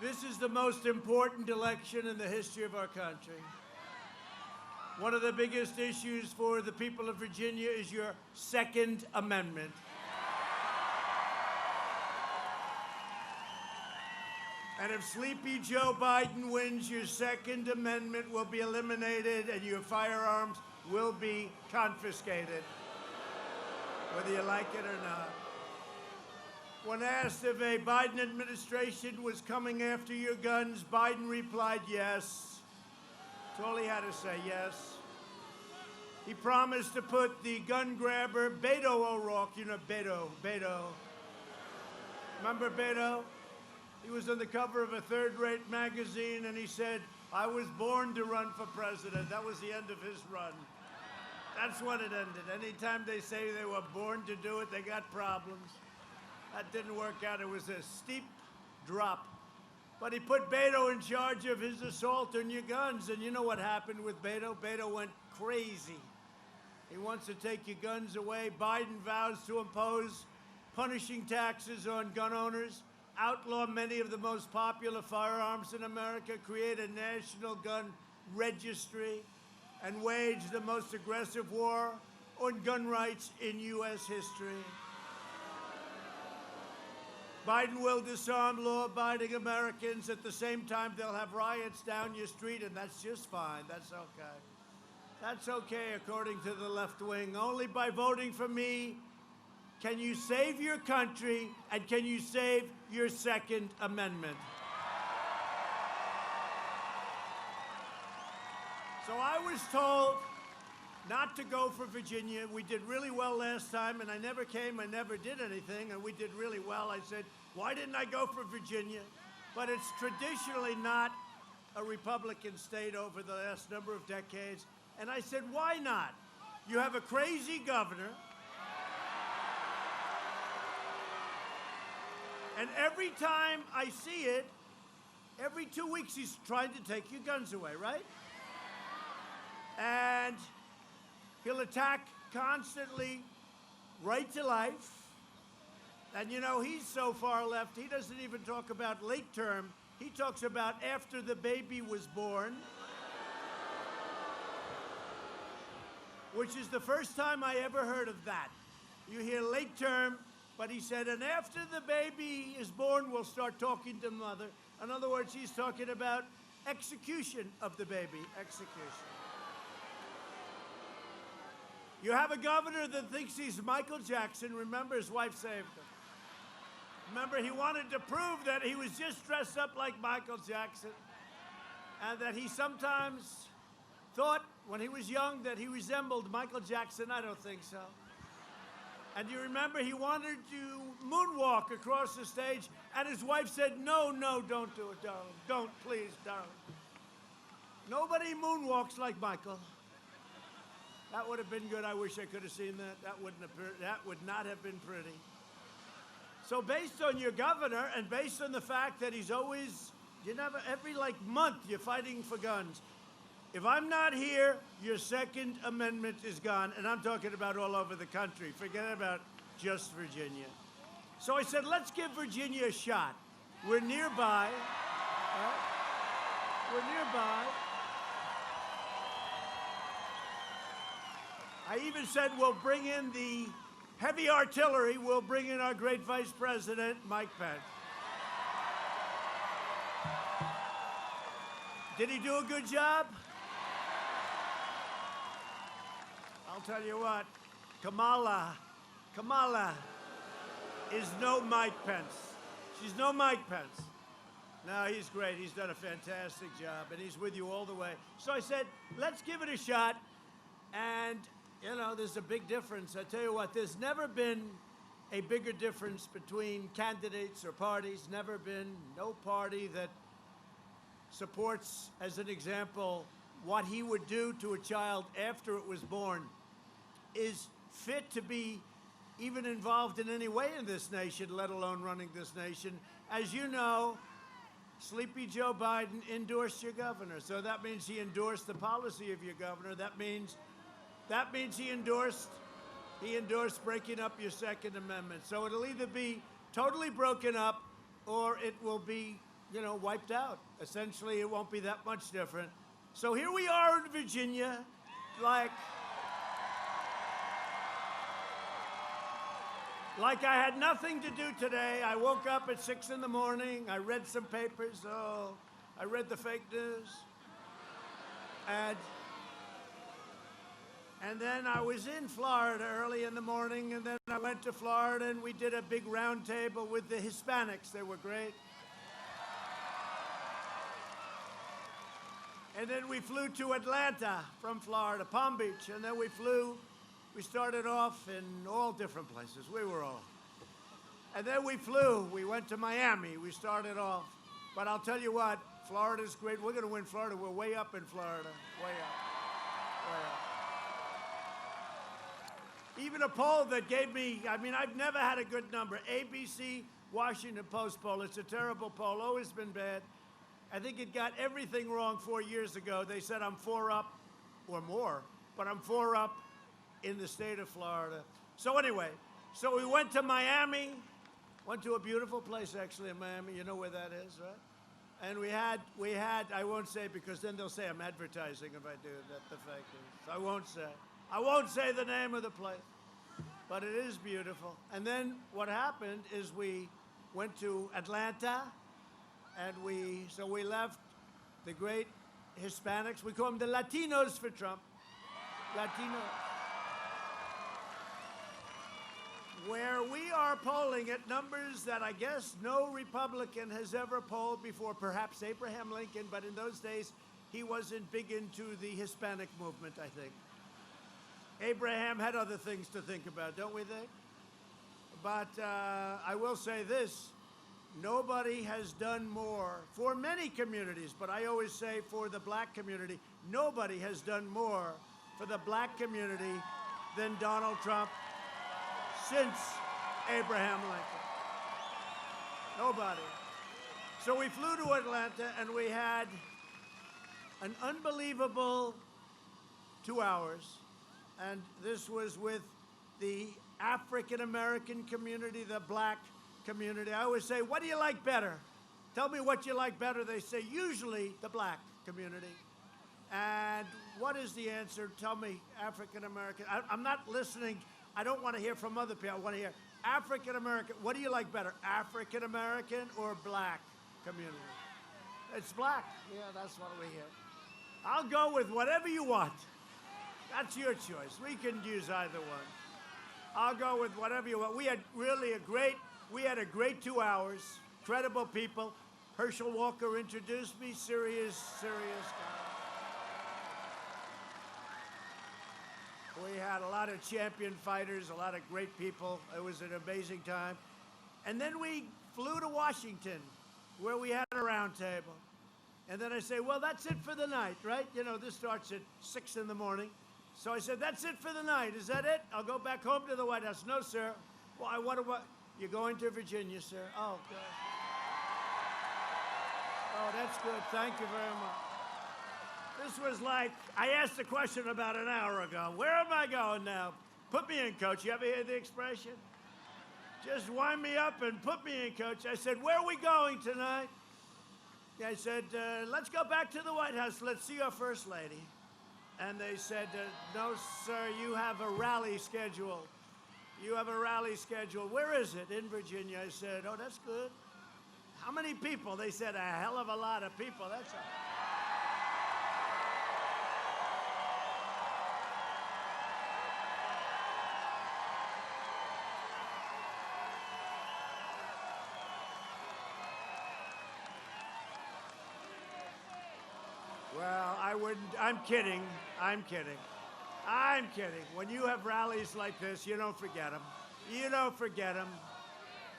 This is the most important election in the history of our country. One of the biggest issues for the people of Virginia is your Second Amendment. And if Sleepy Joe Biden wins, your Second Amendment will be eliminated and your firearms will be confiscated, whether you like it or not. When asked if a Biden administration was coming after your guns, Biden replied yes. That's all he had to say, yes. He promised to put the gun grabber, Beto O'Rourke, you know Beto. Remember Beto? He was on the cover of a third-rate magazine, and he said, I was born to run for president. That was the end of his run. That's when it ended. Anytime they say they were born to do it, they got problems. That didn't work out. It was a steep drop. But he put Beto in charge of his assault on your guns. And you know what happened with Beto? Beto went crazy. He wants to take your guns away. Biden vows to impose punishing taxes on gun owners, outlaw many of the most popular firearms in America, create a national gun registry, and wage the most aggressive war on gun rights in U.S. history. Biden will disarm law-abiding Americans. At the same time, they'll have riots down your street, and that's just fine. That's okay. That's okay, according to the left wing. Only by voting for me can you save your country and can you save your Second Amendment. So I was told not to go for Virginia. We did really well last time, and I never came, I never did anything, and we did really well. I said, why didn't I go for Virginia? But it's traditionally not a Republican state over the last number of decades. And I said, why not? You have a crazy governor, and every time I see it, every 2 weeks he's trying to take your guns away, right? And he'll attack constantly right to life. And you know, he's so far left, he doesn't even talk about late term. He talks about after the baby was born, which is the first time I ever heard of that. You hear late term, but he said, and after the baby is born, we'll start talking to mother. In other words, he's talking about execution of the baby, execution. You have a governor that thinks he's Michael Jackson. Remember, his wife saved him. Remember, he wanted to prove that he was just dressed up like Michael Jackson, and that he sometimes thought when he was young that he resembled Michael Jackson. I don't think so. And you remember he wanted to moonwalk across the stage, and his wife said, no, don't do it, darling. Don't, please, darling. Nobody moonwalks like Michael. That would have been good. I wish I could have seen that. That would not have been pretty. So based on your governor and based on the fact that he's always, every month you're fighting for guns. If I'm not here, your Second Amendment is gone. And I'm talking about all over the country. Forget about just Virginia. So I said, let's give Virginia a shot. We're nearby. Right? We're nearby. I even said we'll bring in the heavy artillery. We'll bring in our great Vice President, Mike Pence. Did he do a good job? I'll tell you what, Kamala is no Mike Pence. She's no Mike Pence. No, he's great. He's done a fantastic job, and he's with you all the way. So I said, let's give it a shot. And, there's a big difference. I tell you what, there's never been a bigger difference between candidates or parties. Never been. No party that supports, as an example, what he would do to a child after it was born is fit to be even involved in any way in this nation, let alone running this nation. As you know, Sleepy Joe Biden endorsed your governor. So that means he endorsed the policy of your governor. That means he endorsed breaking up your Second Amendment. So it'll either be totally broken up or it will be wiped out. Essentially, it won't be that much different. So here we are in Virginia, like I had nothing to do today. I woke up at 6 in the morning. I read some papers. Oh, I read the fake news. And then I was in Florida early in the morning, and then I went to Florida, and we did a big round table with the Hispanics. They were great. And then we flew to Atlanta from Florida, Palm Beach, and then we started off in all different places. And then we went to Miami. We started off. But I'll tell you what, Florida's great. We're going to win Florida. We're way up in Florida, way up, way up. Even a poll that gave me, I've never had a good number. ABC, Washington Post poll. It's a terrible poll, always been bad. I think it got everything wrong 4 years ago. They said I'm 4 up or more, but I'm 4 up in the state of Florida. So anyway, so we went to Miami, went to a beautiful place actually in Miami. You know where that is, right? And we had, I won't say because then they'll say I'm advertising if I do that, the fake news. So I won't say the name of the place, but it is beautiful. And then what happened is we went to Atlanta, and we left the great Hispanics. We call them the Latinos for Trump. Latinos. Where we are polling at numbers that I guess no Republican has ever polled before, perhaps Abraham Lincoln, but in those days, he wasn't big into the Hispanic movement, I think. Abraham had other things to think about, don't we think? But I will say this, nobody has done more for many communities, but I always say for the black community, nobody has done more for the black community than Donald Trump since Abraham Lincoln. Nobody. So we flew to Atlanta and we had an unbelievable 2 hours. And this was with the African-American community, the black community. I always say, what do you like better? Tell me what you like better. They say, usually the black community. And what is the answer? Tell me, African-American. I'm not listening. I don't want to hear from other people. I want to hear African-American. What do you like better, African-American or black community? It's black. Yeah, that's what we hear. I'll go with whatever you want. That's your choice. We can use either one. I'll go with whatever you want. We had really a great 2 hours. Credible people. Herschel Walker introduced me. Serious guy. We had a lot of champion fighters, a lot of great people. It was an amazing time. And then we flew to Washington, where we had a round table. And then I say, well, that's it for the night, right? You know, this starts at 6 in the morning. So I said, that's it for the night. Is that it? I'll go back home to the White House. No, sir. Well, you're going to Virginia, sir. Oh, good. Oh, that's good. Thank you very much. This was like, I asked the question about an hour ago. Where am I going now? Put me in, coach. You ever hear the expression? Just wind me up and put me in, coach. I said, where are we going tonight? I said, let's go back to the White House. Let's see our first lady. And they said, no, sir, you have a rally scheduled. You have a rally scheduled. Where is it? In Virginia. I said, oh, that's good. How many people? They said, a hell of a lot of people. That's all. Well, I wouldn't. I'm kidding. When you have rallies like this, you don't forget them.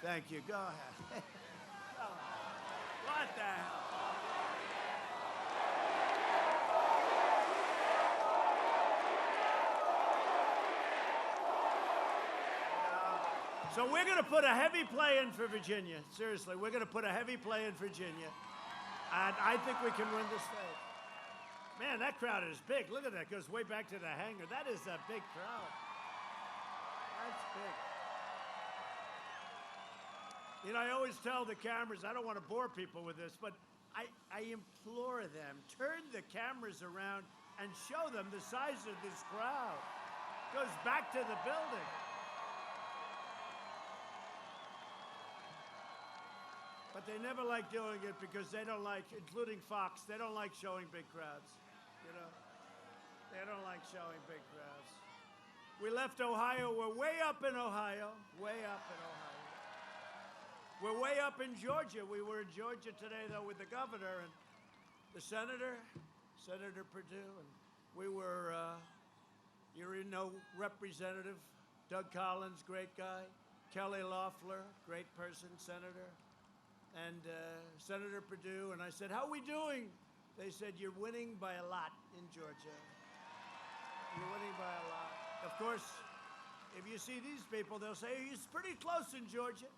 Thank you. Go ahead. What the hell? So we're going to put a heavy play in for Virginia. Seriously, we're going to put a heavy play in Virginia. And I think we can win the state. Man, that crowd is big. Look at that. It goes way back to the hangar. That is a big crowd. That's You know, I always tell the cameras, I don't want to bore people with this, but I implore them, turn the cameras around and show them the size of this crowd. Goes back to the building. But they never like doing it because they don't like, including Fox, they don't like showing big crowds. You know, they don't like showing big crowds. We left Ohio. We're way up in Ohio. Way up in Ohio. We're way up in Georgia. We were in Georgia today, though, with the governor and the senator, Senator Perdue. And we were, Representative Doug Collins, great guy. Kelly Loeffler, great person, senator. And Senator Perdue. And I said, how are we doing? They said, you're winning by a lot in Georgia. You're winning by a lot. Of course, if you see these people, they'll say, it's pretty close in Georgia.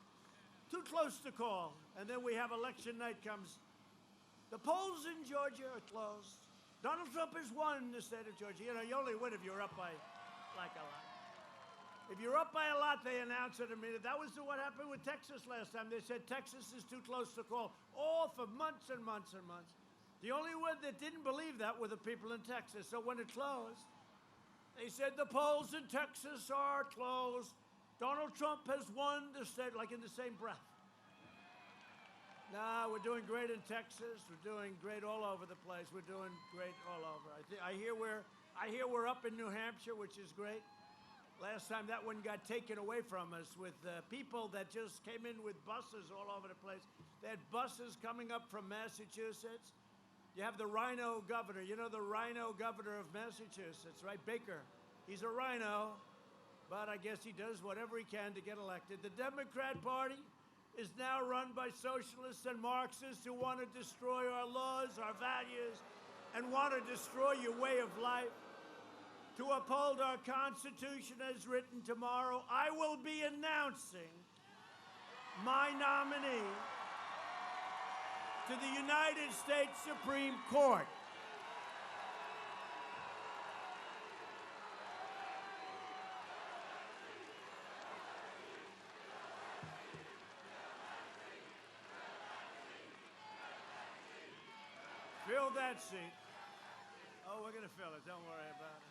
Too close to call. And then we have election night comes. The polls in Georgia are closed. Donald Trump has won the state of Georgia. You know, you only win if you're up by, like, a lot. If you're up by a lot, they announce it immediately. That was what happened with Texas last time. They said Texas is too close to call. All for months and months and months. The only one that didn't believe that were the people in Texas. So when it closed, they said the polls in Texas are closed. Donald Trump has won the state, like in the same breath. Nah, we're doing great in Texas. We're doing great all over the place. We're doing great all over. I hear we're up in New Hampshire, which is great. Last time that one got taken away from us with people that just came in with buses all over the place. They had buses coming up from Massachusetts. You have the rhino governor. You know the rhino governor of Massachusetts, right? Baker. He's a rhino. But I guess he does whatever he can to get elected. The Democrat Party is now run by socialists and Marxists who want to destroy our laws, our values, and want to destroy your way of life. To uphold our Constitution as written tomorrow, I will be announcing my nominee to the United States Supreme Court. Fill that seat. Oh, we're going to fill it. Don't worry about it.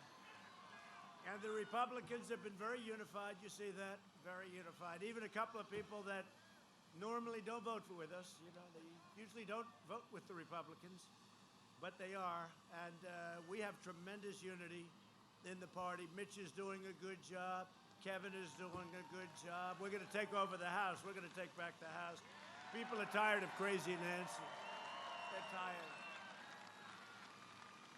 And the Republicans have been very unified. You see that? Very unified. Even a couple of people that normally don't vote with us, you know, they usually don't vote with the Republicans, but they are. And we have tremendous unity in the party. Mitch is doing a good job. Kevin is doing a good job. We're going to take over the House. We're going to take back the House. People are tired of crazy Nancy. They're tired.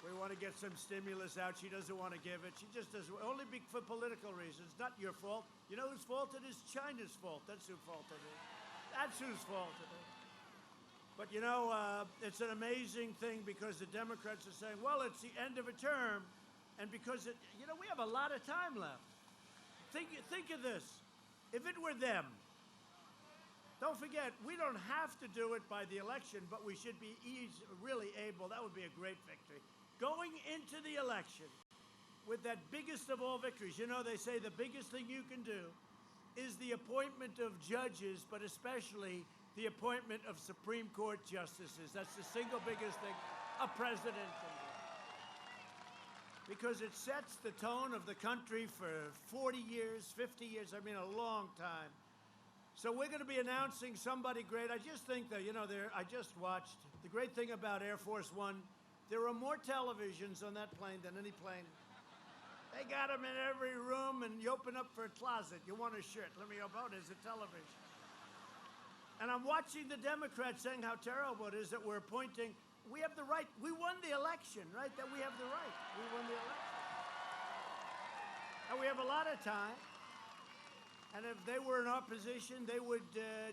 We want to get some stimulus out. She doesn't want to give it. She just doesn't. Only for political reasons. Not your fault. You know whose fault it is? China's fault. That's whose fault it is. That's whose fault it is. But, you know, it's an amazing thing because the Democrats are saying, well, it's the end of a term. And because, we have a lot of time left. Think of this. If it were them, don't forget, we don't have to do it by the election, but we should be really able. That would be a great victory. Going into the election with that biggest of all victories. You know, they say the biggest thing you can do is the appointment of judges, but especially the appointment of Supreme Court justices. That's the single biggest thing a president can do. Because it sets the tone of the country for 40 years, 50 years, I mean a long time. So we're going to be announcing somebody great. I just think that, I just watched. The great thing about Air Force One, there are more televisions on that plane than any plane. They got them in every room, and you open up for a closet. You want a shirt. Let me open. Oh, there's a television. And I'm watching the Democrats saying how terrible it is that we're appointing. We have the right. We won the election, right? That we have the right. We won the election. And we have a lot of time. And if they were in opposition, they would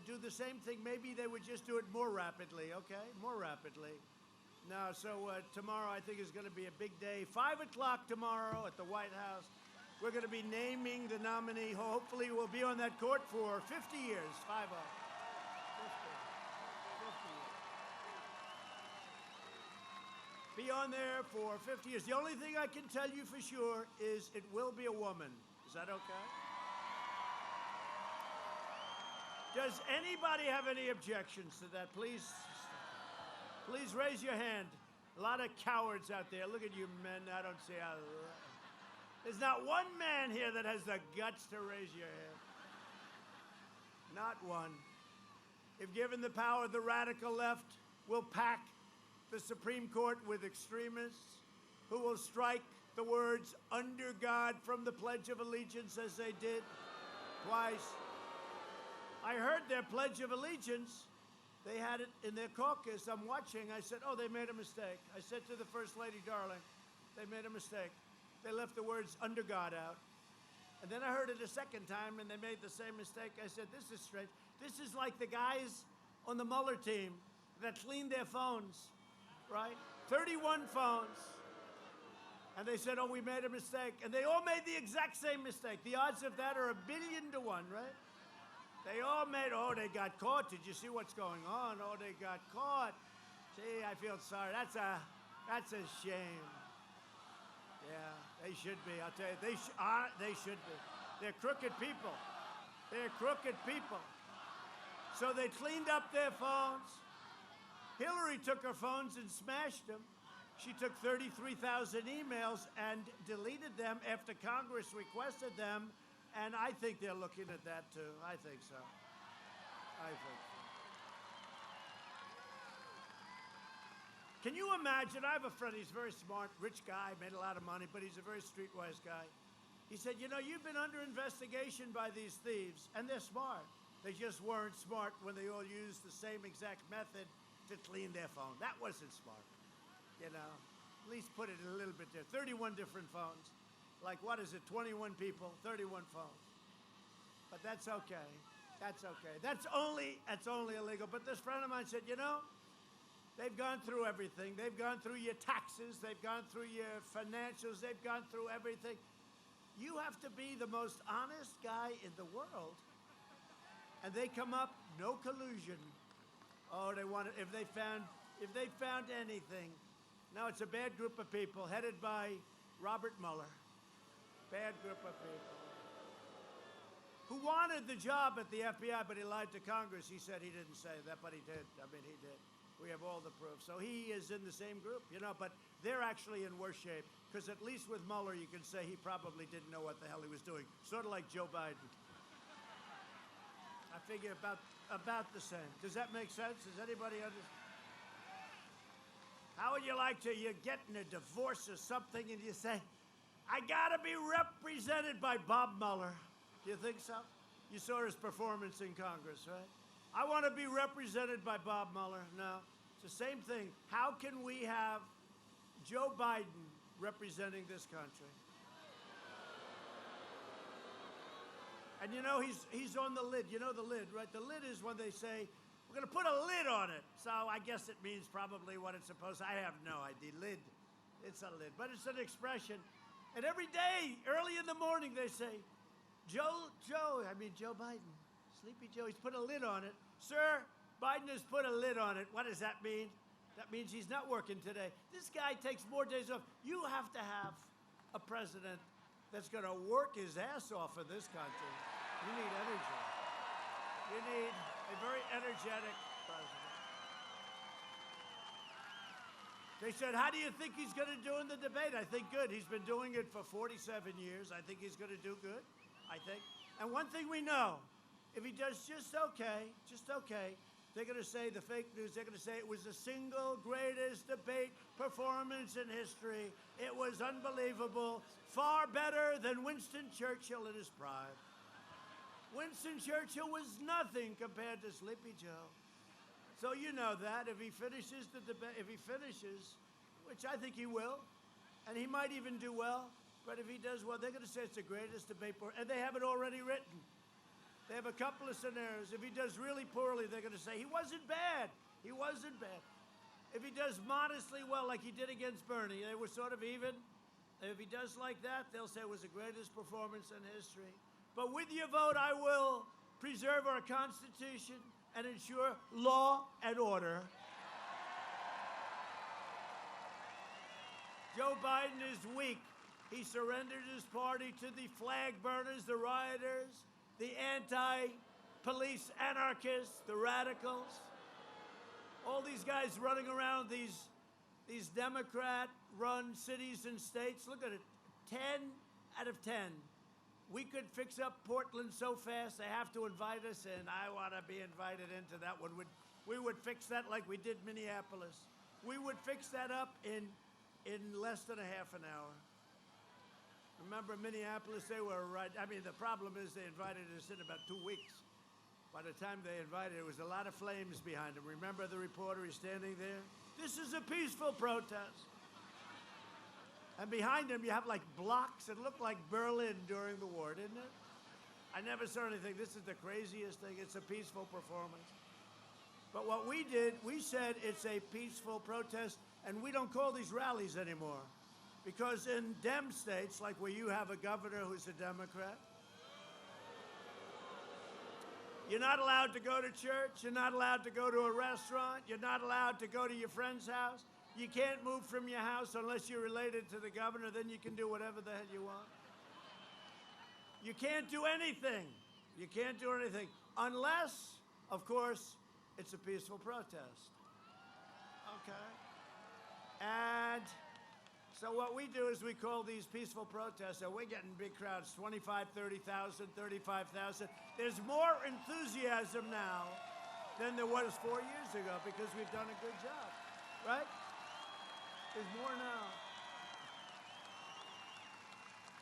do the same thing. Maybe they would just do it more rapidly, okay? More rapidly. No, so tomorrow I think is going to be a big day. 5 o'clock tomorrow at the White House. We're going to be naming the nominee. Hopefully we'll be on that court for 50 years. 50. 50 years. Be on there for 50 years. The only thing I can tell you for sure is it will be a woman. Is that okay? Does anybody have any objections to that? Please raise your hand. A lot of cowards out there. Look at you men. I don't see how. There's not one man here that has the guts to raise your hand. Not one. If given the power, the radical left will pack the Supreme Court with extremists who will strike the words "under God" from the Pledge of Allegiance as they did twice. I heard their Pledge of Allegiance. They had it in their caucus. I'm watching. I said, oh, they made a mistake. I said to the First Lady, darling, they made a mistake. They left the words "under God" out. And then I heard it a second time, and they made the same mistake. I said, this is strange. This is like the guys on the Mueller team that cleaned their phones, right? 31 phones. And they said, oh, we made a mistake. And they all made the exact same mistake. The odds of that are 1,000,000,000 to 1, right? They all made, oh, they got caught. Did you see what's going on? Oh, they got caught. Gee, I feel sorry. That's a shame. Yeah, they should be. I'll tell you, they should be. They're crooked people. They're crooked people. So they cleaned up their phones. Hillary took her phones and smashed them. She took 33,000 emails and deleted them after Congress requested them. And I think they're looking at that, too. I think so. I think so. Can you imagine? I have a friend. He's a very smart, rich guy, made a lot of money, but he's a very streetwise guy. He said, you know, you've been under investigation by these thieves, and they're smart. They just weren't smart when they all used the same exact method to clean their phone. That wasn't smart. You know, at least put it a little bit there. 31 different phones. Like, what is it, 21 people, 31 phones. But that's okay. That's okay. That's only illegal. But this friend of mine said, you know, they've gone through everything. They've gone through your taxes. They've gone through your financials. They've gone through everything. You have to be the most honest guy in the world. And they come up, no collusion. Oh, they want it, if they found anything. No, it's a bad group of people headed by Robert Mueller. Bad group of people. Who wanted the job at the FBI, but he lied to Congress. He said he didn't say that, but he did. I mean, he did. We have all the proof. So he is in the same group, you know, but they're actually in worse shape. Because at least with Mueller, you can say he probably didn't know what the hell he was doing. Sort of like Joe Biden. I figure about the same. Does that make sense? Does anybody understand? How would you like to, you're getting a divorce or something, and you say, I gotta be represented by Bob Mueller. Do you think so? You saw his performance in Congress, right? I want to be represented by Bob Mueller. No, it's the same thing. How can we have Joe Biden representing this country? And you know, he's on the lid. You know the lid, right? The lid is when they say, we're going to put a lid on it. So I guess it means probably what it's supposed to. I have no idea. Lid. It's a lid. But it's an expression. And every day, early in the morning, they say, Joe Biden, Sleepy Joe, he's put a lid on it. Sir, Biden has put a lid on it. What does that mean? That means he's not working today. This guy takes more days off. You have to have a president that's going to work his ass off in this country. You need energy. You need a very energetic president. They said, how do you think he's going to do in the debate? I think good. He's been doing it for 47 years. I think he's going to do good, I think. And one thing we know, if he does just okay, they're going to say, the fake news, they're going to say it was the single greatest debate performance in history. It was unbelievable. Far better than Winston Churchill in his prime. Winston Churchill was nothing compared to Sleepy Joe. So you know that if he finishes the debate, which I think he will, and he might even do well, but if he does well, they're going to say it's the greatest debate, and they have it already written. They have a couple of scenarios. If he does really poorly, they're going to say he wasn't bad. He wasn't bad. If he does modestly well, like he did against Bernie, they were sort of even. If he does like that, they'll say it was the greatest performance in history. But with your vote, I will preserve our Constitution and ensure law and order. Joe Biden is weak. He surrendered his party to the flag burners, the rioters, the anti police anarchists, the radicals, all these guys running around these Democrat-run cities and states. Look at it, 10 out of 10. We could fix up Portland so fast, they have to invite us in. I want to be invited into that one. We would fix that like we did Minneapolis. We would fix that up in less than a half an hour. Remember Minneapolis, they were right. I mean, the problem is they invited us in about 2 weeks. By the time they invited, there was a lot of flames behind them. Remember the reporter is standing there? This is a peaceful protest. And behind him, you have like blocks that look like Berlin during the war, didn't it? I never saw anything. This is the craziest thing. It's a peaceful performance. But what we did, we said it's a peaceful protest, and we don't call these rallies anymore. Because in Dem states, like where you have a governor who's a Democrat, you're not allowed to go to church. You're not allowed to go to a restaurant. You're not allowed to go to your friend's house. You can't move from your house unless you're related to the governor. Then you can do whatever the hell you want. You can't do anything. You can't do anything unless, of course, it's a peaceful protest. Okay? And so what we do is we call these peaceful protests, and we're getting big crowds, 25, 30,000, 35,000. There's more enthusiasm now than there was 4 years ago because we've done a good job, right? There's more now.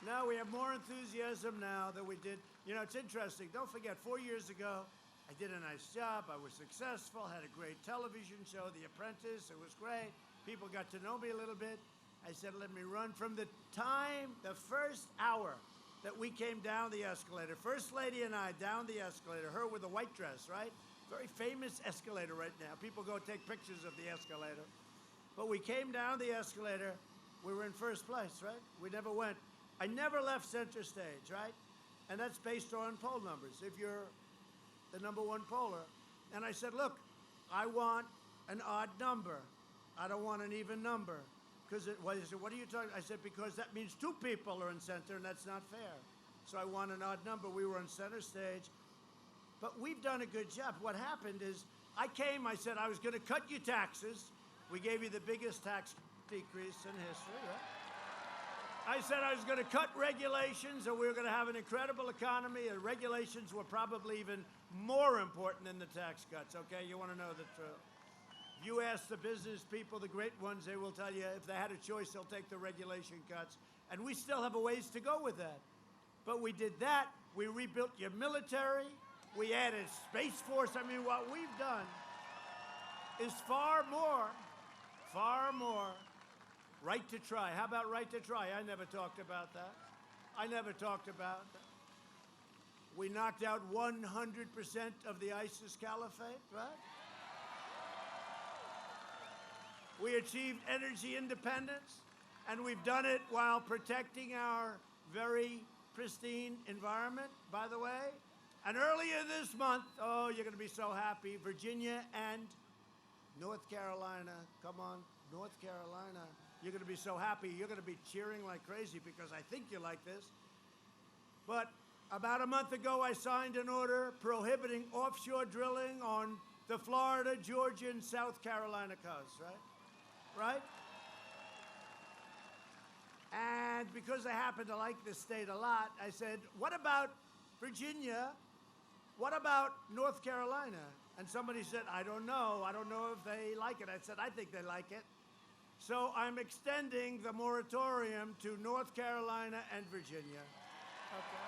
Now we have more enthusiasm now than we did. You know, it's interesting. Don't forget, 4 years ago, I did a nice job. I was successful, had a great television show, The Apprentice. It was great. People got to know me a little bit. I said, let me run. From the time, the first hour that we came down the escalator, First Lady and I down the escalator, her with a white dress, right? Very famous escalator right now. People go take pictures of the escalator. But we came down the escalator. We were in first place, right? We never went. I never left center stage, right? And that's based on poll numbers. If you're the number one poller. And I said, look, I want an odd number. I don't want an even number. Because he said, what are you talking about? I said, because that means two people are in center, and that's not fair. So I want an odd number. We were on center stage. But we've done a good job. What happened is, I said I was going to cut you taxes. We gave you the biggest tax decrease in history, right? I said I was going to cut regulations, and we were going to have an incredible economy, and regulations were probably even more important than the tax cuts, okay? You want to know the truth. If you ask the business people, the great ones, they will tell you if they had a choice, they'll take the regulation cuts. And we still have a ways to go with that. But we did that. We rebuilt your military. We added Space Force. I mean, what we've done is far more. Right to try. How about right to try? I never talked about that. We knocked out 100% of the ISIS caliphate, right? We achieved energy independence, and we've done it while protecting our very pristine environment, by the way. And earlier this month, oh, you're going to be so happy, Virginia and North Carolina, come on, North Carolina. You're going to be so happy. You're going to be cheering like crazy because I think you like this. But about a month ago, I signed an order prohibiting offshore drilling on the Florida, Georgia, and South Carolina coast, right? And because I happen to like this state a lot, I said, what about Virginia? What about North Carolina? And somebody said, I don't know. I don't know if they like it. I said, I think they like it. So I'm extending the moratorium to North Carolina and Virginia. Okay.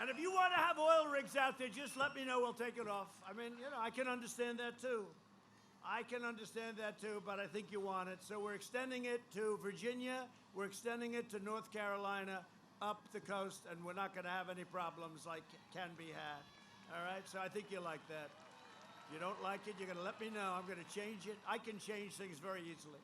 And if you want to have oil rigs out there, just let me know. We'll take it off. I mean, you know, I can understand that too. But I think you want it. So we're extending it to Virginia. We're extending it to North Carolina, up the coast, and we're not going to have any problems like can be had. All right? So I think you like that. You don't like it, you're going to let me know. I'm going to change it. I can change things very easily.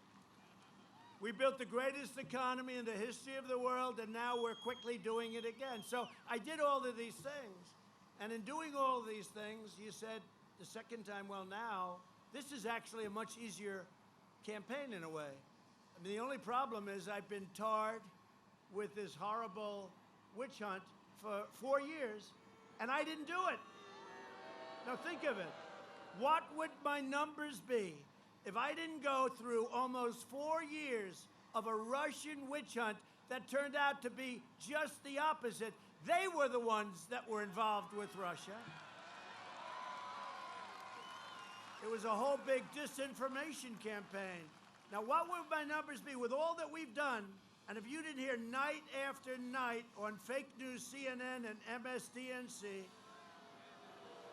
We built the greatest economy in the history of the world, and now we're quickly doing it again. So I did all of these things. And in doing all of these things, you said the second time, well, now, this is actually a much easier campaign in a way. I mean, the only problem is I've been tarred with this horrible witch hunt for 4 years, and I didn't do it. Now think of it. What would my numbers be if I didn't go through almost 4 years of a Russian witch hunt that turned out to be just the opposite? They were the ones that were involved with Russia. It was a whole big disinformation campaign. Now, what would my numbers be with all that we've done? And if you didn't hear night after night on fake news, CNN and MSDNC,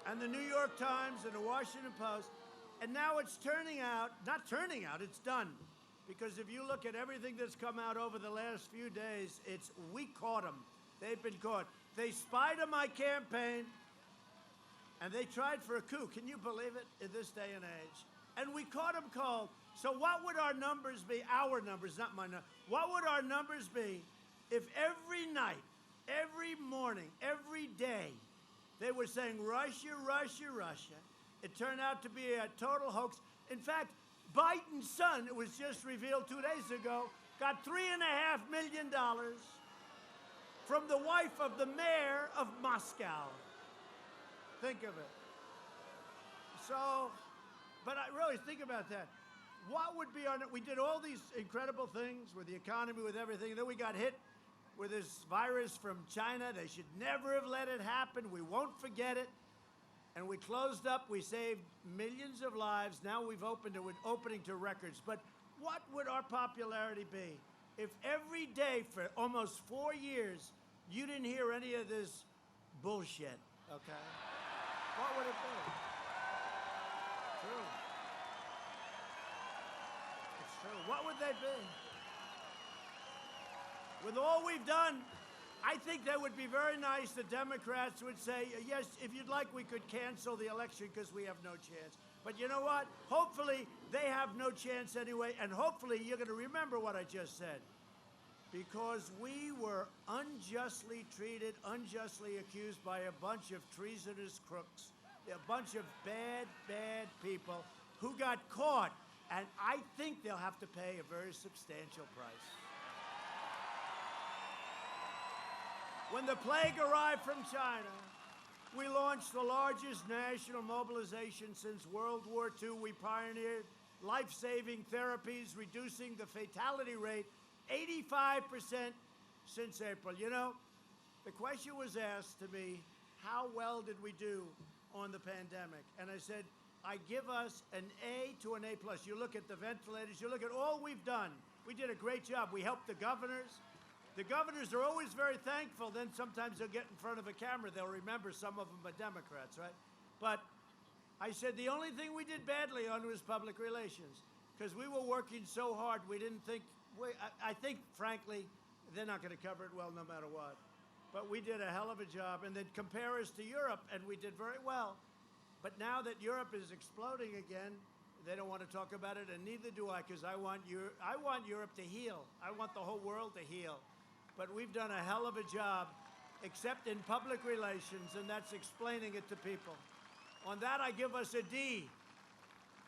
and the New York Times and the Washington Post, and now it's turning out, not turning out, it's done. Because if you look at everything that's come out over the last few days, it's we caught them. They've been caught. They spied on my campaign, and they tried for a coup. Can you believe it in this day and age? And we caught them cold. So what would our numbers be? Our numbers, not my numbers. What would our numbers be if every night, every morning, every day, they were saying Russia, Russia, Russia? It turned out to be a total hoax. In fact, Biden's son, it was just revealed 2 days ago, got $3.5 million from the wife of the mayor of Moscow. Think of it. So, but I really think about that. What would be on it? We did all these incredible things with the economy, with everything. Then we got hit with this virus from China. They should never have let it happen. We won't forget it. And we closed up. We saved millions of lives. Now we've opened it with opening to records. But what would our popularity be if every day for almost 4 years you didn't hear any of this bullshit? Okay. What would it be? True. It's true. What would they be? With all we've done, I think that would be very nice. The Democrats would say, yes, if you'd like, we could cancel the election because we have no chance. But you know what? Hopefully, they have no chance anyway, and hopefully you're going to remember what I just said. Because we were unjustly treated, unjustly accused by a bunch of treasonous crooks, a bunch of bad, bad people who got caught. And I think they'll have to pay a very substantial price. When the plague arrived from China, we launched the largest national mobilization since World War II. We pioneered life-saving therapies, reducing the fatality rate 85% since April. You know, the question was asked to me, how well did we do on the pandemic? And I said, I give us an A to an A+. You look at the ventilators, you look at all we've done. We did a great job. We helped the governors. The governors are always very thankful. Then sometimes they'll get in front of a camera. They'll remember some of them are Democrats, right? But I said the only thing we did badly on was public relations because we were working so hard. We didn't think, I think, frankly, they're not going to cover it well no matter what. But we did a hell of a job. And then compare us to Europe, and we did very well. But now that Europe is exploding again, they don't want to talk about it, and neither do I, because I want Europe to heal. I want the whole world to heal. But we've done a hell of a job, except in public relations, and that's explaining it to people. On that, I give us a D.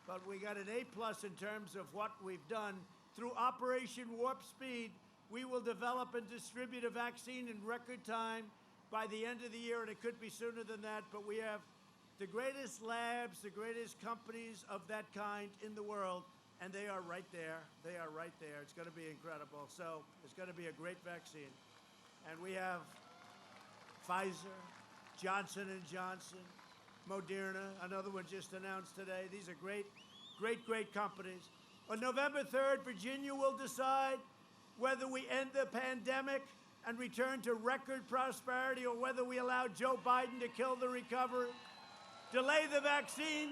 But we got an A+ in terms of what we've done. Through Operation Warp Speed, we will develop and distribute a vaccine in record time by the end of the year, and it could be sooner than that, but we have the greatest labs, the greatest companies of that kind in the world, and they are right there. They are right there. It's going to be incredible. So it's going to be a great vaccine. And we have Pfizer, Johnson & Johnson, Moderna, another one just announced today. These are great, great, great companies. On November 3rd, Virginia will decide whether we end the pandemic and return to record prosperity or whether we allow Joe Biden to kill the recovery, delay the vaccine,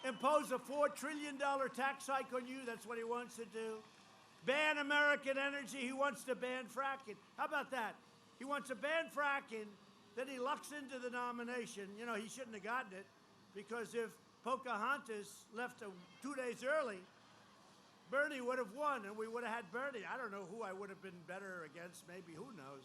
impose a $4 trillion tax hike on you. That's what he wants to do. Ban American energy. He wants to ban fracking. How about that? He wants to ban fracking. Then he lucks into the nomination. You know, he shouldn't have gotten it because if Pocahontas left 2 days early, Bernie would have won, and we would have had Bernie. I don't know who I would have been better against. Maybe, who knows?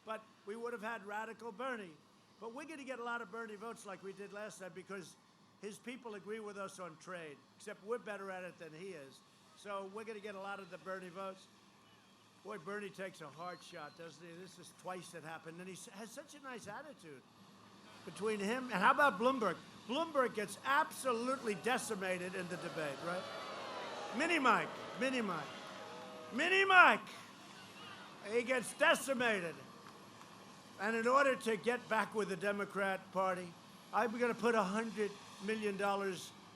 But we would have had radical Bernie. But we're going to get a lot of Bernie votes like we did last time because his people agree with us on trade, except we're better at it than he is. So we're going to get a lot of the Bernie votes. Boy, Bernie takes a hard shot, doesn't he? This is twice it happened, and he has such a nice attitude between him. And how about Bloomberg? Bloomberg gets absolutely decimated in the debate, right? Mini Mike. He gets decimated. And in order to get back with the Democrat Party, I'm going to put $100 million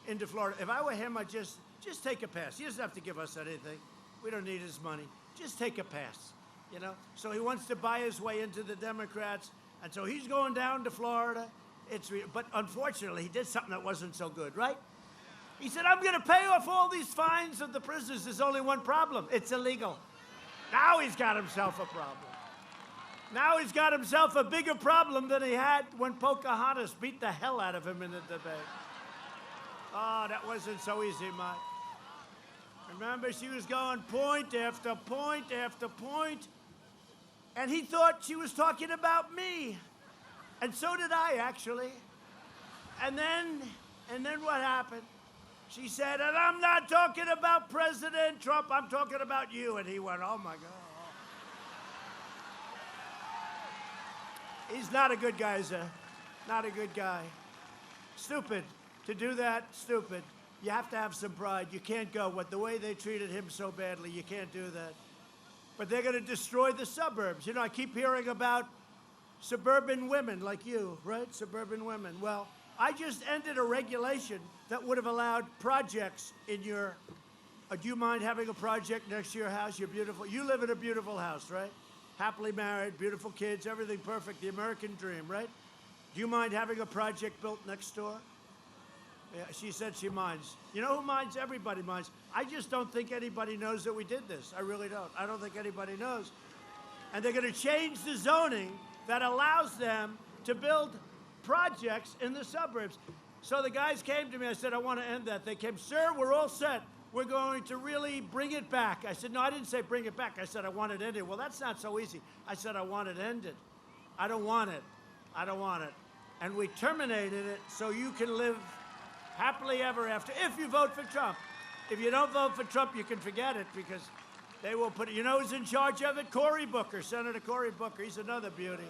into Florida. If I were him, I'd just take a pass. He doesn't have to give us anything. We don't need his money. Just take a pass, you know? So he wants to buy his way into the Democrats, and so he's going down to Florida. But unfortunately, he did something that wasn't so good, right? He said, I'm going to pay off all these fines of the prisoners. There's only one problem. It's illegal. Now he's got himself a problem. Now he's got himself a bigger problem than he had when Pocahontas beat the hell out of him in the debate. Oh, that wasn't so easy, Mike. Remember, she was going point after point after point, and he thought she was talking about me. And so did I, actually. And then what happened? She said, and I'm not talking about President Trump, I'm talking about you. And he went, oh, my God. He's not a good guy, sir. Not a good guy. Stupid. To do that, stupid. You have to have some pride. You can't go. The way they treated him so badly, you can't do that. But they're going to destroy the suburbs. You know, I keep hearing about suburban women like you, right? Suburban women. Well, I just ended a regulation that would have allowed projects in your... do you mind having a project next to your house? You're beautiful. You live in a beautiful house, right? Happily married, beautiful kids, everything perfect, the American dream, right? Do you mind having a project built next door? Yeah, she said she minds. You know who minds? Everybody minds. I just don't think anybody knows that we did this. I really don't. I don't think anybody knows. And they're going to change the zoning that allows them to build projects in the suburbs. So the guys came to me. I said, I want to end that. They came, sir, we're all set. We're going to really bring it back. I said, no, I didn't say bring it back. I said, I want it ended. Well, that's not so easy. I said, I want it ended. I don't want it. I don't want it. And we terminated it so you can live happily ever after if you vote for Trump. If you don't vote for Trump, you can forget it because they will put it. You know who's in charge of it? Cory Booker, Senator Cory Booker. He's another beauty.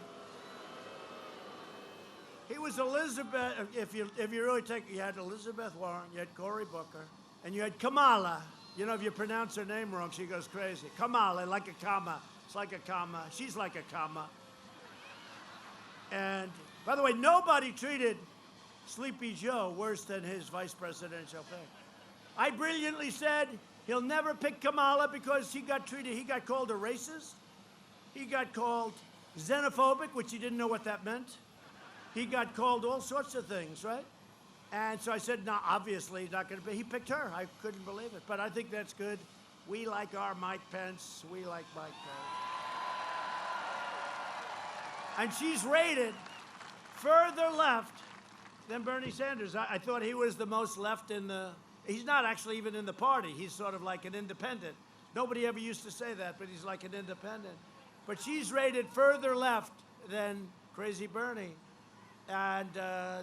He was Elizabeth. If you really take, you had Elizabeth Warren, you had Cory Booker, and you had Kamala. You know, if you pronounce her name wrong, she goes crazy. Kamala, like a comma. It's like a comma. She's like a comma. And by the way, nobody treated Sleepy Joe worse than his vice presidential pick. I brilliantly said he'll never pick Kamala because he got called a racist. He got called xenophobic, which he didn't know what that meant. He got called all sorts of things, right? And so I said, no, obviously he's not going to be. He picked her. I couldn't believe it. But I think that's good. We like our Mike Pence. We like Mike Pence. And she's rated further left than Bernie Sanders. I thought he was the most left in the... He's not actually even in the party. He's sort of like an independent. Nobody ever used to say that, but he's like an independent. But she's rated further left than Crazy Bernie. And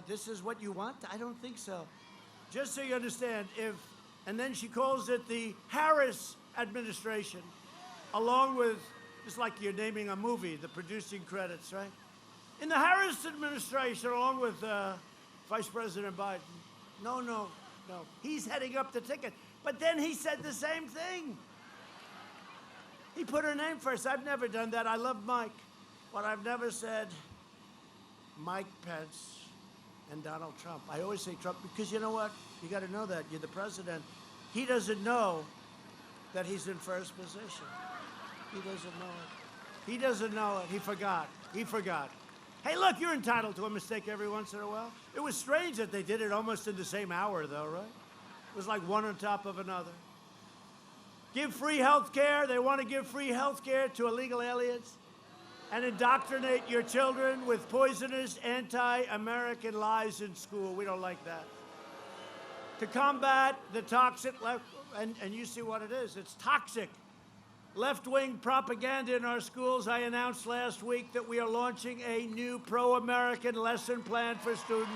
this is what you want? I don't think so. Just so you understand, and then she calls it the Harris administration, along with, it's like you're naming a movie, the producing credits, right? In the Harris administration, along with Vice President Biden. No. He's heading up the ticket. But then he said the same thing. He put her name first. I've never done that. I love Mike. But I've never said Mike Pence and Donald Trump. I always say Trump because you know what? You got to know that. You're the president. He doesn't know that he's in first position. He doesn't know it. He doesn't know it. He forgot. Hey, look, you're entitled to a mistake every once in a while. It was strange that they did it almost in the same hour, though, right? It was like one on top of another. Give free health care. They want to give free health care to illegal aliens and indoctrinate your children with poisonous anti-American lies in school. We don't like that. To combat the toxic left, and you see what it is. It's toxic. Left-wing propaganda in our schools. I announced last week that we are launching a new pro-American lesson plan for students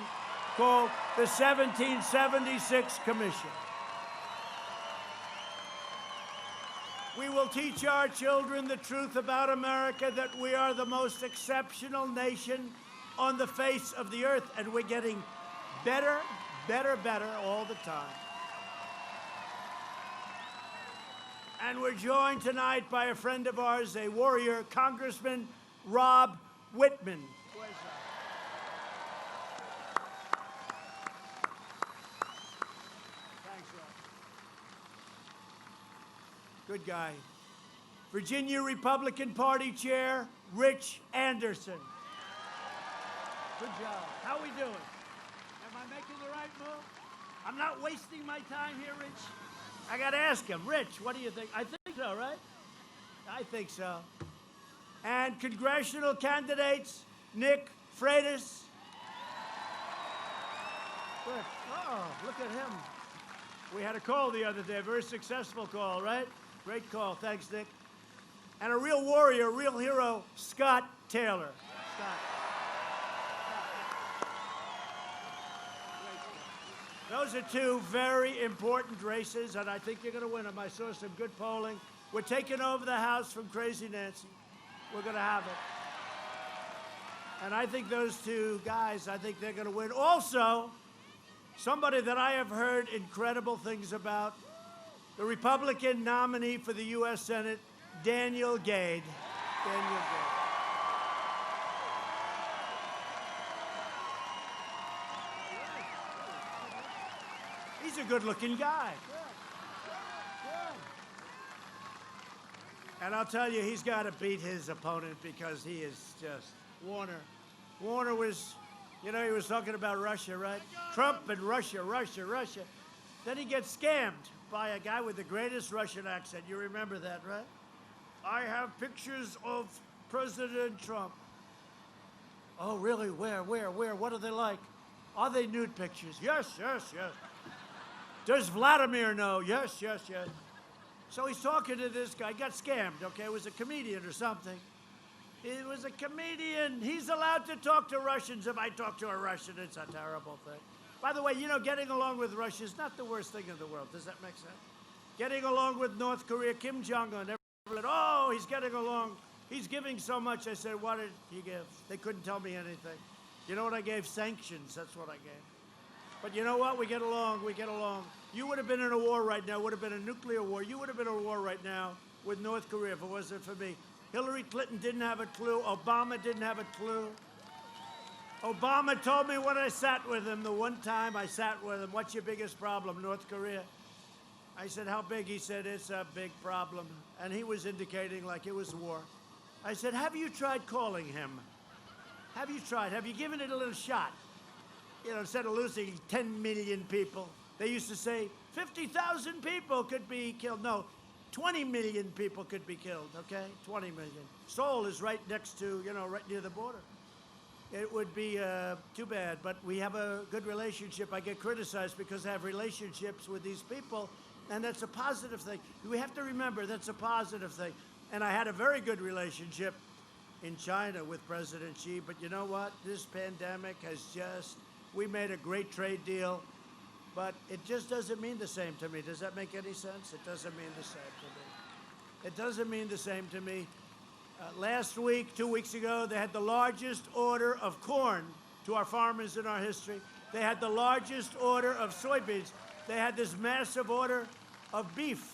called the 1776 Commission. We will teach our children the truth about America, that we are the most exceptional nation on the face of the earth, and we're getting better, better, better all the time. And we're joined tonight by a friend of ours, a warrior, Congressman Rob Whitman. Thanks, Rob. Good guy. Virginia Republican Party Chair, Rich Anderson. Good job. How we doing? Am I making the right move? I'm not wasting my time here, Rich. I got to ask him. Rich, what do you think? I think so, right? I think so. And congressional candidates, Nick Freitas. Good. Oh, look at him. We had a call the other day, a very successful call, right? Great call. Thanks, Nick. And a real warrior, a real hero, Scott Taylor. Scott. Those are two very important races, and I think you're going to win them. I saw some good polling. We're taking over the House from Crazy Nancy. We're going to have it. And I think those two guys, I think they're going to win. Also, somebody that I have heard incredible things about, the Republican nominee for the U.S. Senate, Daniel Gade. Daniel Gade. He's a good-looking guy. And I'll tell you, he's got to beat his opponent because he is just Warner. Warner was, you know, he was talking about Russia, right? Trump and Russia, Russia, Russia. Then he gets scammed by a guy with the greatest Russian accent. You remember that, right? I have pictures of President Trump. Oh, really? Where? What are they like? Are they nude pictures? Yes, yes, yes. Does Vladimir know? Yes, yes, yes. So he's talking to this guy. Got scammed, okay? It was a comedian or something. It was a comedian. He's allowed to talk to Russians. If I talk to a Russian, it's a terrible thing. By the way, you know, getting along with Russia is not the worst thing in the world. Does that make sense? Getting along with North Korea, Kim Jong-un, oh, he's getting along. He's giving so much. I said, what did he give? They couldn't tell me anything. You know what I gave? Sanctions. That's what I gave. But you know what? We get along. We get along. You would have been in a war right now. Would have been a nuclear war. You would have been in a war right now with North Korea if it wasn't for me. Hillary Clinton didn't have a clue. Obama didn't have a clue. Obama told me when I sat with him, the one time I sat with him, what's your biggest problem, North Korea? I said, how big? He said, it's a big problem. And he was indicating like it was war. I said, have you tried calling him? Have you tried? Have you given it a little shot? You know, instead of losing 10 million people, they used to say 50,000 people could be killed. No, 20 million people could be killed, okay? 20 million. Seoul is right next to, you know, right near the border. It would be too bad, but we have a good relationship. I get criticized because I have relationships with these people, and that's a positive thing. We have to remember that's a positive thing. And I had a very good relationship in China with President Xi, but you know what? This pandemic has just, we made a great trade deal, but it just doesn't mean the same to me. Does that make any sense? It doesn't mean the same to me. It doesn't mean the same to me. Last week, 2 weeks ago, they had the largest order of corn to our farmers in our history. They had the largest order of soybeans. They had this massive order of beef.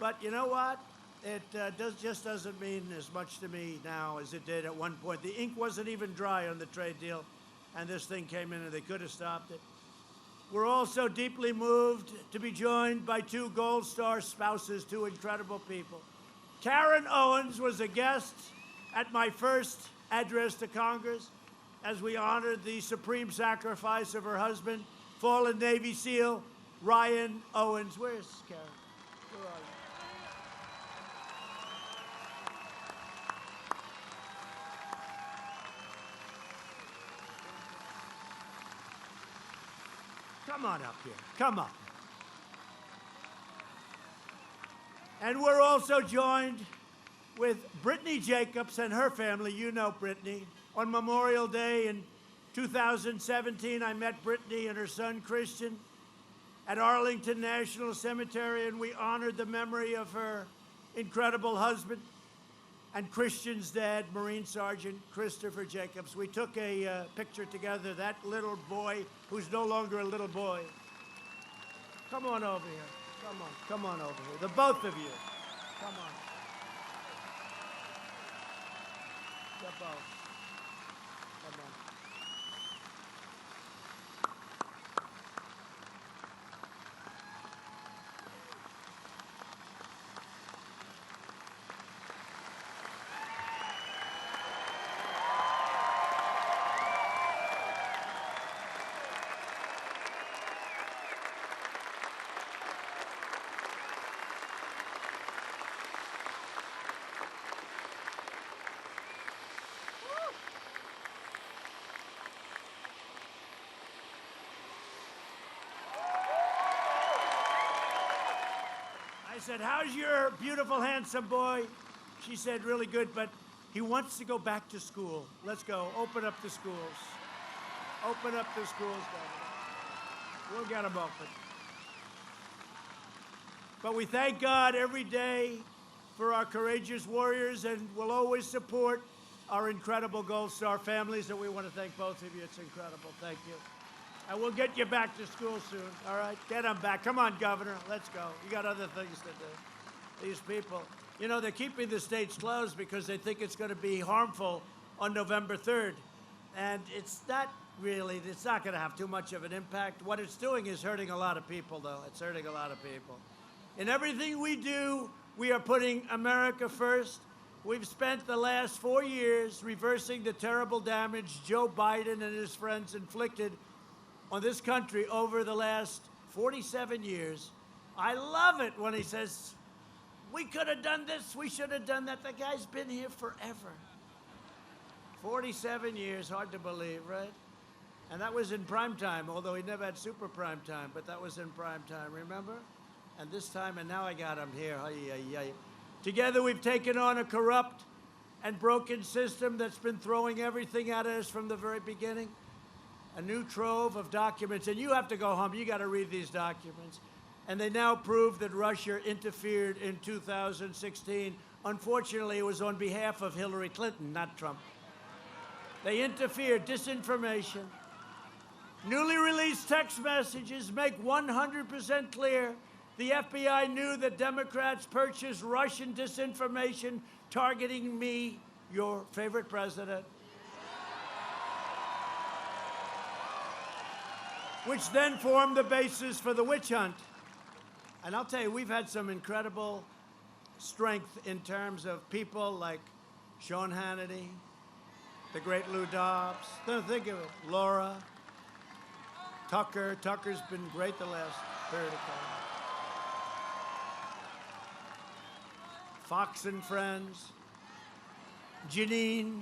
But you know what? It just doesn't mean as much to me now as it did at one point. The ink wasn't even dry on the trade deal, and this thing came in and they could have stopped it. We're also deeply moved to be joined by two Gold Star spouses, two incredible people. Karen Owens was a guest at my first address to Congress as we honored the supreme sacrifice of her husband, fallen Navy SEAL Ryan Owens. Where's Karen? Where are you? Come on up here. Come up. And we're also joined with Brittany Jacobs and her family. You know Brittany. On Memorial Day in 2017, I met Brittany and her son, Christian, at Arlington National Cemetery, and we honored the memory of her incredible husband, and Christian's dad, Marine Sergeant Christopher Jacobs. We took a picture together, that little boy who's no longer a little boy. Come on over here. Come on over here. The both of you. Come on. The both. Come on. I said, how's your beautiful, handsome boy? She said, really good, but he wants to go back to school. Let's go. Open up the schools. Open up the schools, Governor. We'll get them open. But we thank God every day for our courageous warriors, and we'll always support our incredible Gold Star families, and we want to thank both of you. It's incredible. Thank you. And we'll get you back to school soon, all right? Get them back. Come on, Governor. Let's go. You got other things to do. These people, you know, they're keeping the states closed because they think it's going to be harmful on November 3rd. And it's not going to have too much of an impact. What it's doing is hurting a lot of people, though. It's hurting a lot of people. In everything we do, we are putting America first. We've spent the last 4 years reversing the terrible damage Joe Biden and his friends inflicted on this country over the last 47 years. I love it when he says, we could have done this, we should have done that. The guy's been here forever. 47 years, hard to believe, right? And that was in prime time, although he never had super prime time, but that was in prime time, remember? And this time, and now I got him here. Together we've taken on a corrupt and broken system that's been throwing everything at us from the very beginning. A new trove of documents, and you have to go home. You got to read these documents. And they now prove that Russia interfered in 2016. Unfortunately, it was on behalf of Hillary Clinton, not Trump. They interfered, disinformation. Newly released text messages make 100% clear the FBI knew that Democrats purchased Russian disinformation targeting me, your favorite president, which then formed the basis for the witch hunt. And I'll tell you, we've had some incredible strength in terms of people like Sean Hannity, the great Lou Dobbs. Don't think of it. Laura, Tucker. Tucker's been great the last period of time. Fox and Friends. Janine.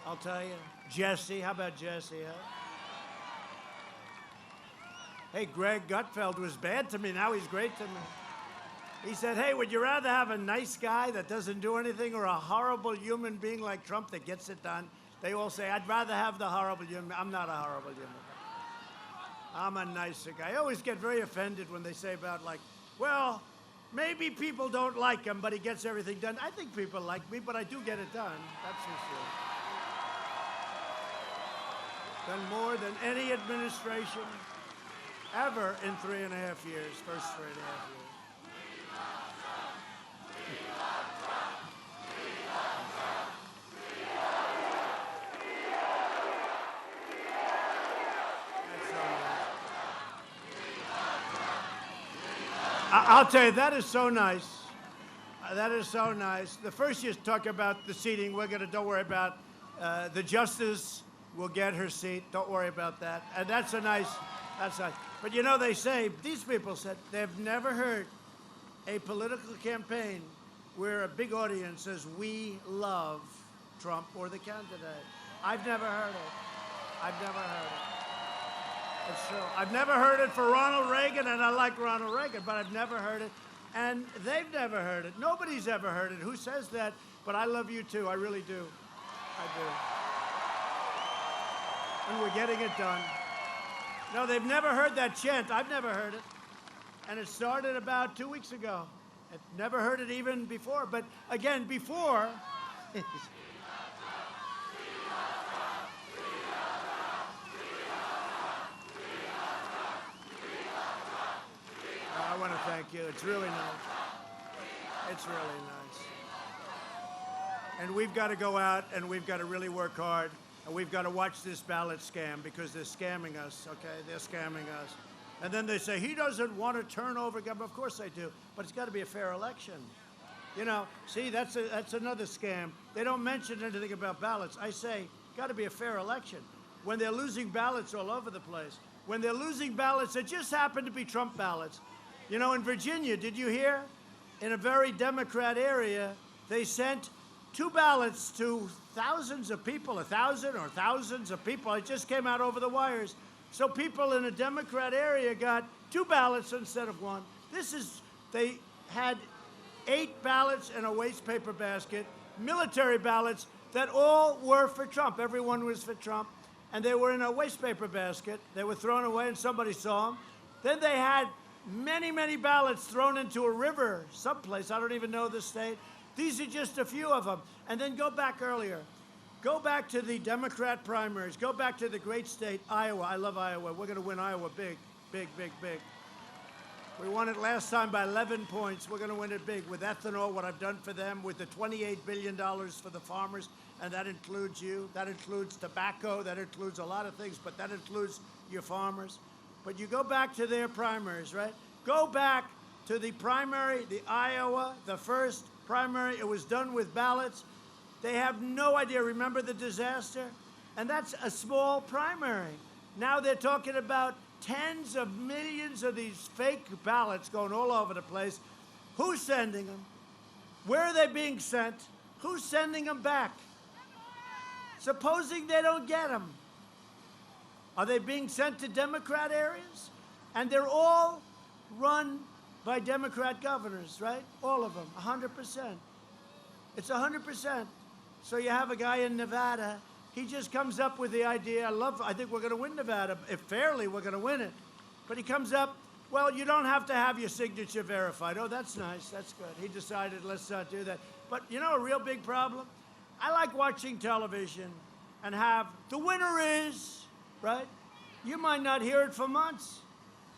I'll tell you. Jesse. How about Jesse, huh? Hey, Greg Gutfeld was bad to me. Now he's great to me. He said, hey, would you rather have a nice guy that doesn't do anything or a horrible human being like Trump that gets it done? They all say, I'd rather have the horrible human. I'm not a horrible human being. I'm a nicer guy. I always get very offended when they say about, like, well, maybe people don't like him, but he gets everything done. I think people like me, but I do get it done. That's for sure. Done more than any administration ever in 3.5 years, first 3.5 years. I'll tell you, that is so nice. That is so nice. The first you talk about the seating, don't worry about the justice will get her seat. Don't worry about that. And that's nice. But you know, they say, these people said, they've never heard a political campaign where a big audience says, we love Trump or the candidate. I've never heard it. It's true. I've never heard it for Ronald Reagan, and I like Ronald Reagan, but I've never heard it. And they've never heard it. Nobody's ever heard it. Who says that? But I love you too. I really do. I do. And we're getting it done. No, they've never heard that chant. I've never heard it. And it started about 2 weeks ago. I've never heard it even before. But again, before... I want to thank you. It's really nice. It's really nice. And we've got to go out and we've got to really work hard. And we've got to watch this ballot scam because they're scamming us, okay? They're scamming us. And then they say, he doesn't want to turn over government. Of course they do. But it's got to be a fair election. You know, see, that's another scam. They don't mention anything about ballots. I say, got to be a fair election. When they're losing ballots all over the place. When they're losing ballots that just happen to be Trump ballots. You know, in Virginia, did you hear? In a very Democrat area, they sent 2 ballots to thousands of people, 1,000 or thousands of people. It just came out over the wires. So people in a Democrat area got 2 ballots instead of 1. They had 8 ballots in a waste paper basket, military ballots that all were for Trump. Everyone was for Trump. And they were in a waste paper basket. They were thrown away and somebody saw them. Then they had many, many ballots thrown into a river someplace. I don't even know the state. These are just a few of them. And then go back earlier. Go back to the Democrat primaries. Go back to the great state, Iowa. I love Iowa. We're going to win Iowa big, big, big, big. We won it last time by 11 points. We're going to win it big with ethanol, what I've done for them, with the $28 billion for the farmers, and that includes you. That includes tobacco. That includes a lot of things, but that includes your farmers. But you go back to their primaries, right? Go back to the primary, the Iowa, the first primary. It was done with ballots. They have no idea. Remember the disaster? And that's a small primary. Now they're talking about tens of millions of these fake ballots going all over the place. Who's sending them? Where are they being sent? Who's sending them back? Supposing they don't get them. Are they being sent to Democrat areas? And they're all run by Democrat governors, right? All of them, 100%. It's 100%. So you have a guy in Nevada. He just comes up with the idea. I think we're going to win Nevada. If fairly, we're going to win it. But he comes up, well, you don't have to have your signature verified. Oh, that's nice. That's good. He decided, let's not do that. But you know a real big problem? I like watching television and have, the winner is, right? You might not hear it for months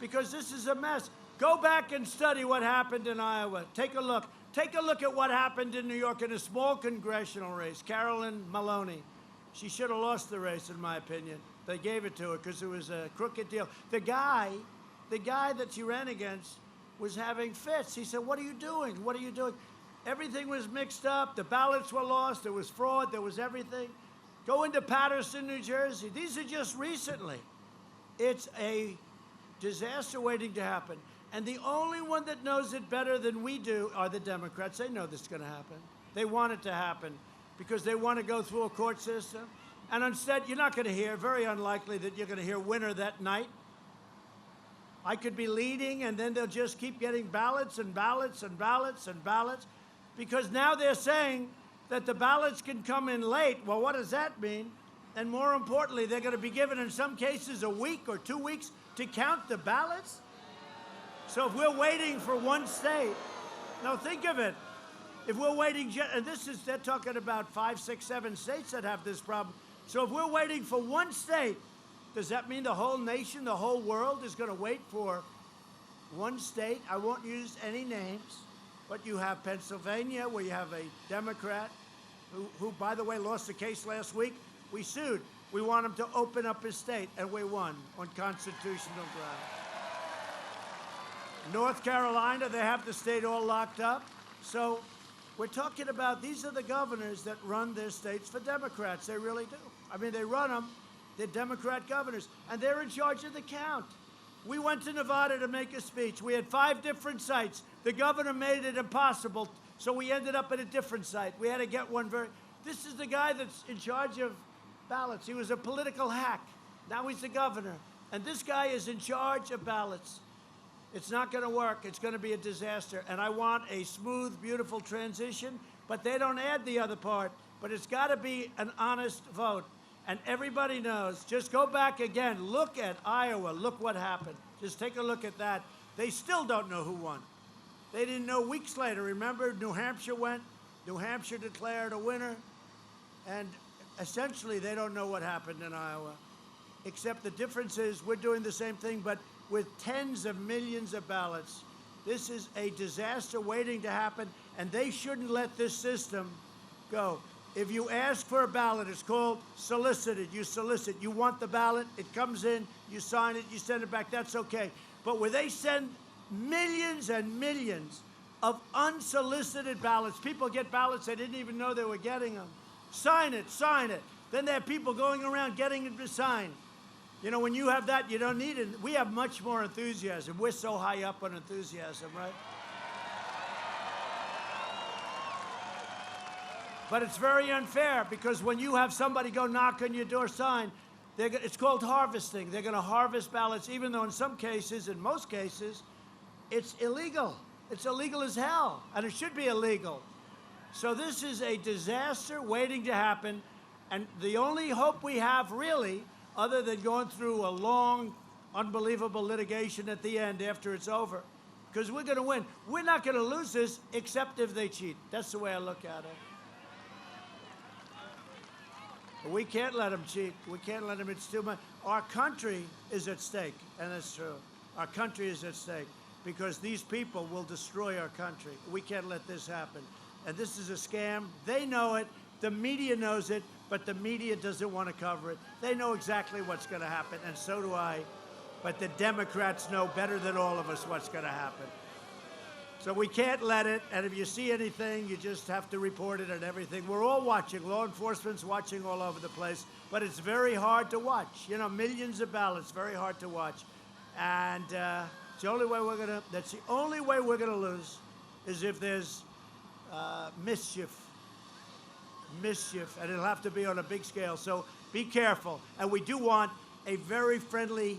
because this is a mess. Go back and study what happened in Iowa. Take a look. Take a look at what happened in New York in a small congressional race. Carolyn Maloney. She should have lost the race, in my opinion. They gave it to her because it was a crooked deal. The guy that she ran against was having fits. He said, what are you doing? What are you doing? Everything was mixed up. The ballots were lost. There was fraud. There was everything. Go into Paterson, New Jersey. These are just recently. It's a disaster waiting to happen. And the only one that knows it better than we do are the Democrats. They know this is going to happen. They want it to happen because they want to go through a court system. And instead, you're not going to hear, very unlikely that you're going to hear winner that night. I could be leading, and then they'll just keep getting ballots and ballots and ballots and ballots because now they're saying that the ballots can come in late. Well, what does that mean? And more importantly, they're going to be given, in some cases, a week or 2 weeks to count the ballots. So if we're waiting for one state, now think of it. If we're waiting, and they're talking about 5, 6, 7 states that have this problem. So if we're waiting for one state, does that mean the whole nation, the whole world is going to wait for one state? I won't use any names, but you have Pennsylvania, where you have a Democrat who, by the way, lost the case last week. We sued. We want him to open up his state, and we won on constitutional grounds. North Carolina, they have the state all locked up. So we're talking about these are the governors that run their states for Democrats. They really do. I mean, they run them. They're Democrat governors, and they're in charge of the count. We went to Nevada to make a speech. We had 5 different sites. The governor made it impossible, so we ended up at a different site. We had to get one This is the guy that's in charge of ballots. He was a political hack. Now he's the governor. And this guy is in charge of ballots. It's not going to work. It's going to be a disaster. And I want a smooth, beautiful transition, but they don't add the other part. But it's got to be an honest vote. And everybody knows. Just go back again. Look at Iowa. Look what happened. Just take a look at that. They still don't know who won. They didn't know weeks later. Remember, New Hampshire went. New Hampshire declared a winner. And essentially, they don't know what happened in Iowa. Except the difference is we're doing the same thing, but with tens of millions of ballots. This is a disaster waiting to happen, and they shouldn't let this system go. If you ask for a ballot, it's called solicited. You solicit. You want the ballot. It comes in. You sign it. You send it back. That's okay. But where they send millions and millions of unsolicited ballots, people get ballots they didn't even know they were getting them. Sign it. Sign it. Then there are people going around getting it signed. You know, when you have that, you don't need it. We have much more enthusiasm. We're so high up on enthusiasm, right? But it's very unfair because when you have somebody go knock on your door, sign, it's called harvesting. They're going to harvest ballots, even though in some cases, in most cases, it's illegal. It's illegal as hell, and it should be illegal. So this is a disaster waiting to happen, and the only hope we have, really, other than going through a long, unbelievable litigation at the end after it's over, because we're going to win. We're not going to lose this except if they cheat. That's the way I look at it. We can't let them cheat. We can't let them. It's too much. Our country is at stake, and that's true. Our country is at stake because these people will destroy our country. We can't let this happen. And this is a scam. They know it. The media knows it, but the media doesn't want to cover it. They know exactly what's going to happen, and so do I. But the Democrats know better than all of us what's going to happen. So we can't let it, and if you see anything, you just have to report it and everything. We're all watching. Law enforcement's watching all over the place, but it's very hard to watch. You know, millions of ballots, very hard to watch. And it's the only way that's the only way we're going to lose is if there's mischief, and it'll have to be on a big scale. So be careful. And we do want a very friendly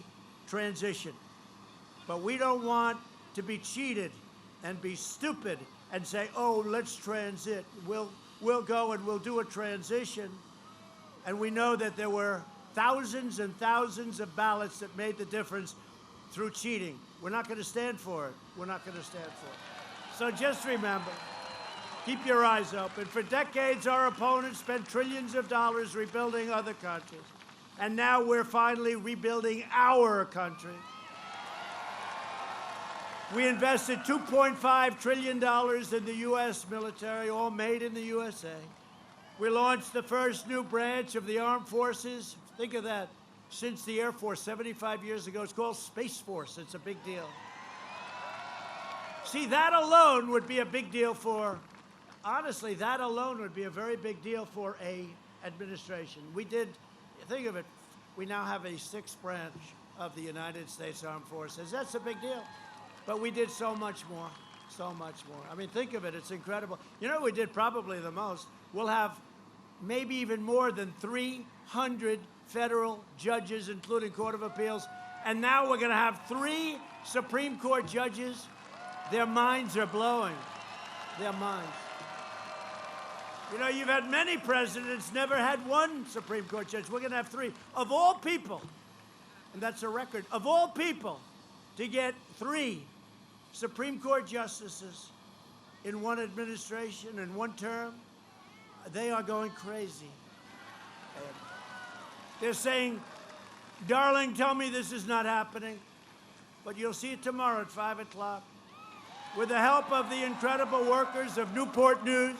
transition, but we don't want to be cheated and be stupid and say, oh, let's transit. We'll go and we'll do a transition. And we know that there were thousands and thousands of ballots that made the difference through cheating. We're not going to stand for it. We're not going to stand for it. So just remember, keep your eyes open. For decades, our opponents spent trillions of dollars rebuilding other countries. And now we're finally rebuilding our country. We invested $2.5 trillion in the U.S. military, all made in the USA. We launched the first new branch of the armed forces. Think of that. Since the Air Force 75 years ago, it's called Space Force. It's a big deal. See, that alone would be a big deal for, honestly, that alone would be a very big deal for a administration. We did, think of it, we now have a sixth branch of the United States Armed Forces. That's a big deal. But we did so much more, so much more. I mean, think of it, it's incredible. You know, we did probably the most. We'll have maybe even more than 300 federal judges, including Court of Appeals. And now we're going to have 3 Supreme Court judges. Their minds are blowing. Their minds. You know, you've had many presidents, never had 1 Supreme Court judge. We're going to have 3. Of all people, and that's a record, of all people, to get 3 Supreme Court justices in one administration, in one term, they are going crazy. They're saying, darling, tell me this is not happening. But you'll see it tomorrow at 5 o'clock. With the help of the incredible workers of Newport News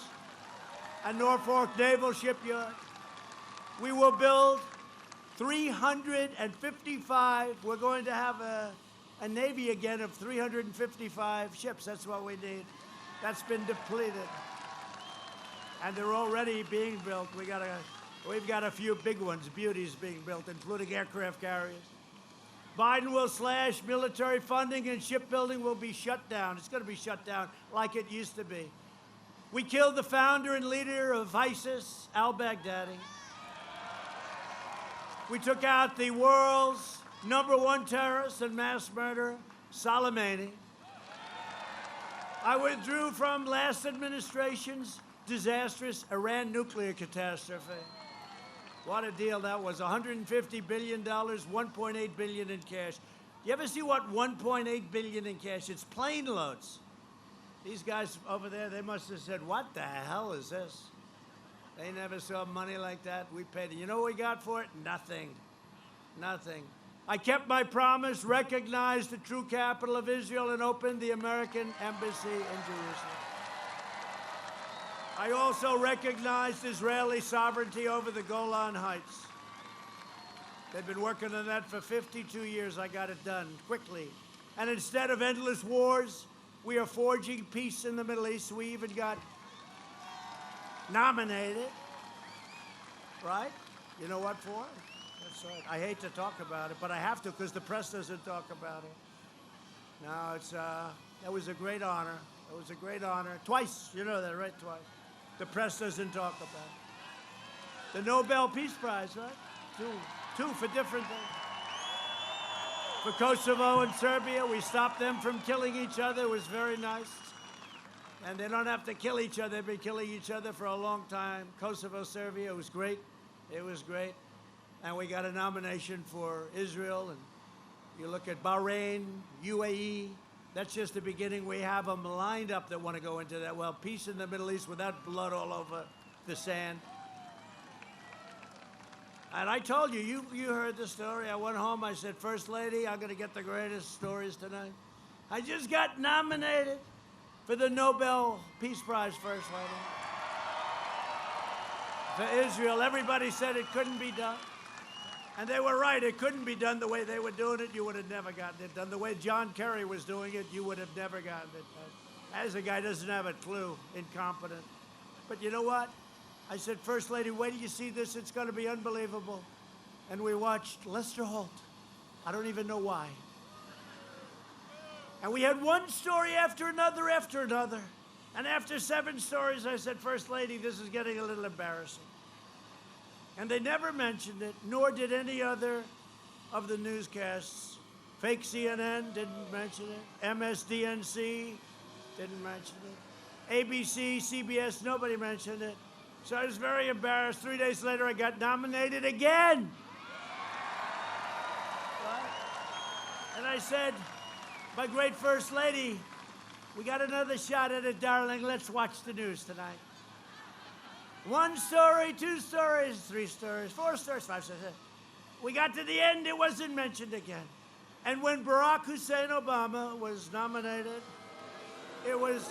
and Norfolk Naval Shipyard, we will build 355. We're going to have a Navy again of 355 ships. That's what we need. That's been depleted. And they're already being built. We've got a few big ones, beauties being built, including aircraft carriers. Biden will slash military funding and shipbuilding will be shut down. It's going to be shut down like it used to be. We killed the founder and leader of ISIS, al-Baghdadi. We took out the world's #1 terrorist and mass murderer, Soleimani. I withdrew from last administration's disastrous Iran nuclear catastrophe. What a deal that was. $150 billion, $1.8 billion in cash. You ever see what 1.8 billion in cash? It's plane loads. These guys over there, they must have said, what the hell is this? They never saw money like that. We paid it. You know what we got for it? Nothing. Nothing. I kept my promise, recognized the true capital of Israel, and opened the American embassy in Jerusalem. I also recognized Israeli sovereignty over the Golan Heights. They've been working on that for 52 years. I got it done quickly. And instead of endless wars, we are forging peace in the Middle East. We even got nominated, right? You know what for? That's right. I hate to talk about it, but I have to because the press doesn't talk about it. No, that was a great honor. It was a great honor. Twice, you know that, right? Twice. The press doesn't talk about it. The Nobel Peace Prize, right? Two for different things. For Kosovo and Serbia, we stopped them from killing each other. It was very nice. And they don't have to kill each other. They've been killing each other for a long time. Kosovo, Serbia, it was great. It was great. And we got a nomination for Israel. And you look at Bahrain, UAE. That's just the beginning. We have them lined up that want to go into that. Well, peace in the Middle East without blood all over the sand. And I told you, you heard the story. I went home, I said, First Lady, I'm going to get the greatest stories tonight. I just got nominated for the Nobel Peace Prize, First Lady. For Israel, everybody said it couldn't be done. And they were right, it couldn't be done the way they were doing it. You would have never gotten it done. The way John Kerry was doing it, you would have never gotten it done. As a guy doesn't have a clue, incompetent. But you know what? I said, First Lady, wait till you see this. It's going to be unbelievable. And we watched Lester Holt. I don't even know why. And we had one story after another after another. And after 7 stories, I said, First Lady, this is getting a little embarrassing. And they never mentioned it, nor did any other of the newscasts. Fake CNN didn't mention it. MSDNC didn't mention it. ABC, CBS, nobody mentioned it. So I was very embarrassed. 3 days later, I got nominated again. Right? And I said, my great First Lady, we got another shot at it, darling. Let's watch the news tonight. 1 story, 2 stories, 3 stories, 4 stories, 5 stories. We got to the end, it wasn't mentioned again. And when Barack Hussein Obama was nominated, it was...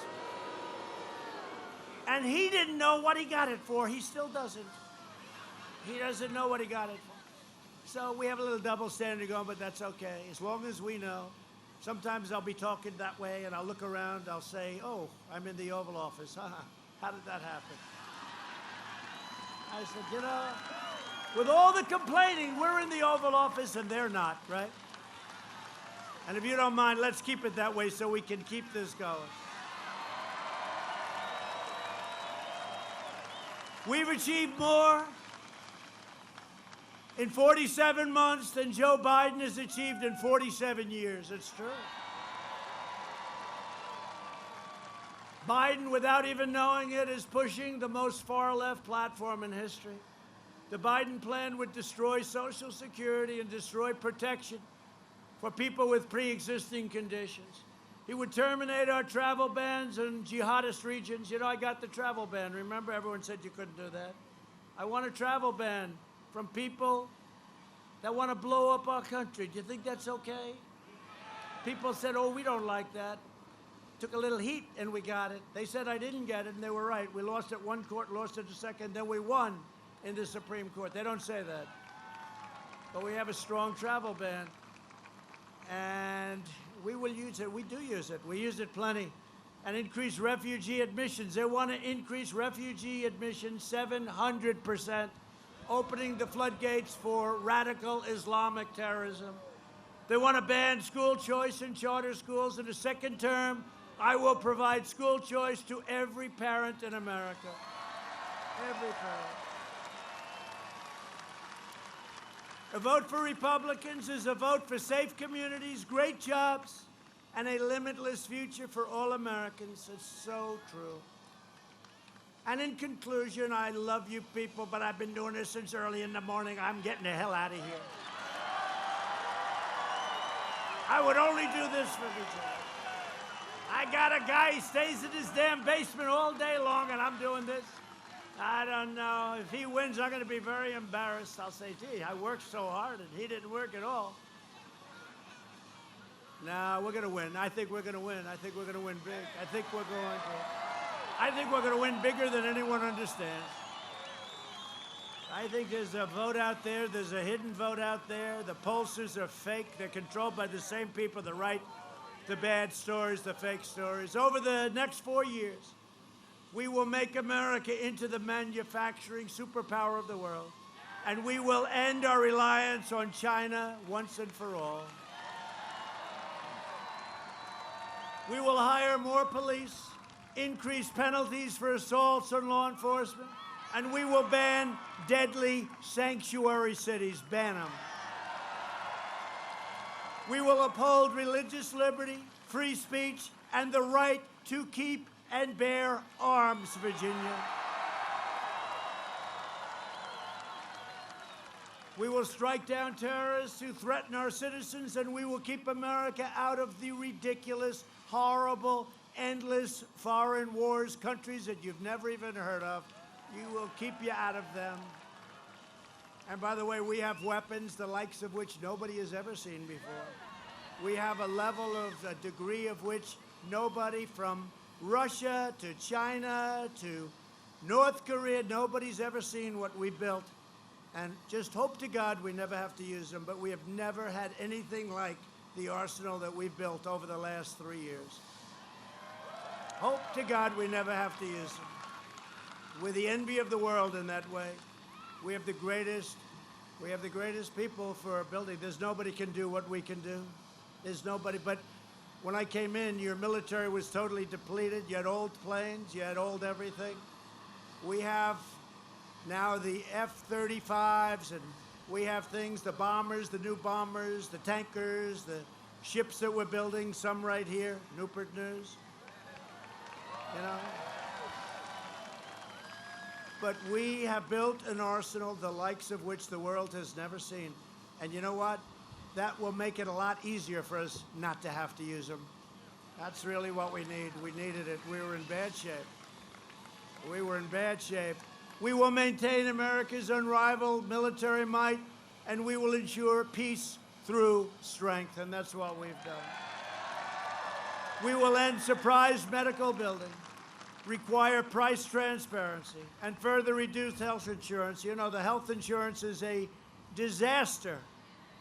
And he didn't know what he got it for. He still doesn't. He doesn't know what he got it for. So we have a little double standard going, but that's okay. As long as we know. Sometimes I'll be talking that way, and I'll look around. I'll say, oh, I'm in the Oval Office. How did that happen? I said, you know, with all the complaining, we're in the Oval Office, and they're not, right? And if you don't mind, let's keep it that way so we can keep this going. We've achieved more in 47 months than Joe Biden has achieved in 47 years. It's true. Biden, without even knowing it, is pushing the most far-left platform in history. The Biden plan would destroy Social Security and destroy protection for people with pre-existing conditions. He would terminate our travel bans in jihadist regions. You know, I got the travel ban. Remember, everyone said you couldn't do that. I want a travel ban from people that want to blow up our country. Do you think that's okay? People said, oh, we don't like that. Took a little heat, and we got it. They said I didn't get it, and they were right. We lost at one court, lost at the second, then we won in the Supreme Court. They don't say that. But we have a strong travel ban. And we will use it. We do use it. We use it plenty. And increase refugee admissions. They want to increase refugee admissions 700%, opening the floodgates for radical Islamic terrorism. They want to ban school choice in charter schools. In the second term, I will provide school choice to every parent in America. Every parent. A vote for Republicans is a vote for safe communities, great jobs, and a limitless future for all Americans. It's so true. And in conclusion, I love you people, but I've been doing this since early in the morning. I'm getting the hell out of here. I would only do this for Virginia. I got a guy, he stays in his damn basement all day long, and I'm doing this. I don't know. If he wins, I'm going to be very embarrassed. I'll say, gee, I worked so hard, and he didn't work at all. No, we're going to win. I think we're going to win. I think we're going to win big. I think we're going to win bigger than anyone understands. I think there's a vote out there. There's a hidden vote out there. The pollsters are fake. They're controlled by the same people that write the bad stories, the fake stories. Over the next 4 years, we will make America into the manufacturing superpower of the world, and we will end our reliance on China once and for all. We will hire more police, increase penalties for assaults on law enforcement, and we will ban deadly sanctuary cities, ban them. We will uphold religious liberty, free speech, and the right to keep and bear arms, Virginia. We will strike down terrorists who threaten our citizens, and we will keep America out of the ridiculous, horrible, endless foreign wars, countries that you've never even heard of. You will keep you out of them. And by the way, we have weapons, the likes of which nobody has ever seen before. We have a level of a degree of which nobody from Russia to China to North Korea, nobody's ever seen what we built. And just hope to God we never have to use them, but we have never had anything like the arsenal that we've built over the last 3 years. Hope to God we never have to use them. We're the envy of the world in that way. We have the greatest people for building. There's nobody can do what we can do. There's nobody. But when I came in, your military was totally depleted. You had old planes. You had old everything. We have now the F-35s, and we have things, the bombers, the new bombers, the tankers, the ships that we're building, some right here, Newport News. You know? But we have built an arsenal the likes of which the world has never seen. And you know what? That will make it a lot easier for us not to have to use them. That's really what we need. We needed it. We were in bad shape. We were in bad shape. We will maintain America's unrivaled military might, and we will ensure peace through strength, and that's what we've done. We will end surprise medical billing, require price transparency, and further reduce health insurance. You know, the health insurance is a disaster,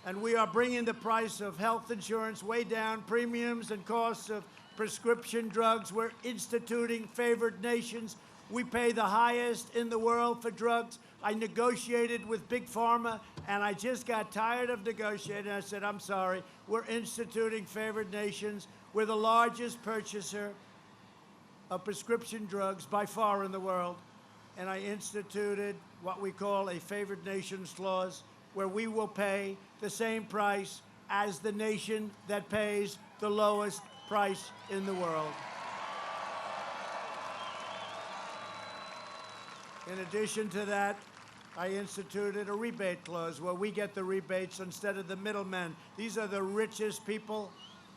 and we are bringing the price of health insurance way down, premiums and costs of prescription drugs. We're instituting favored nations. We pay the highest in the world for drugs. I negotiated with Big Pharma, and I just got tired of negotiating. I said, I'm sorry, we're instituting favored nations. We're the largest purchaser of prescription drugs by far in the world. And I instituted what we call a favored nations clause, where we will pay the same price as the nation that pays the lowest price in the world. In addition to that, I instituted a rebate clause where we get the rebates instead of the middlemen. These are the richest people.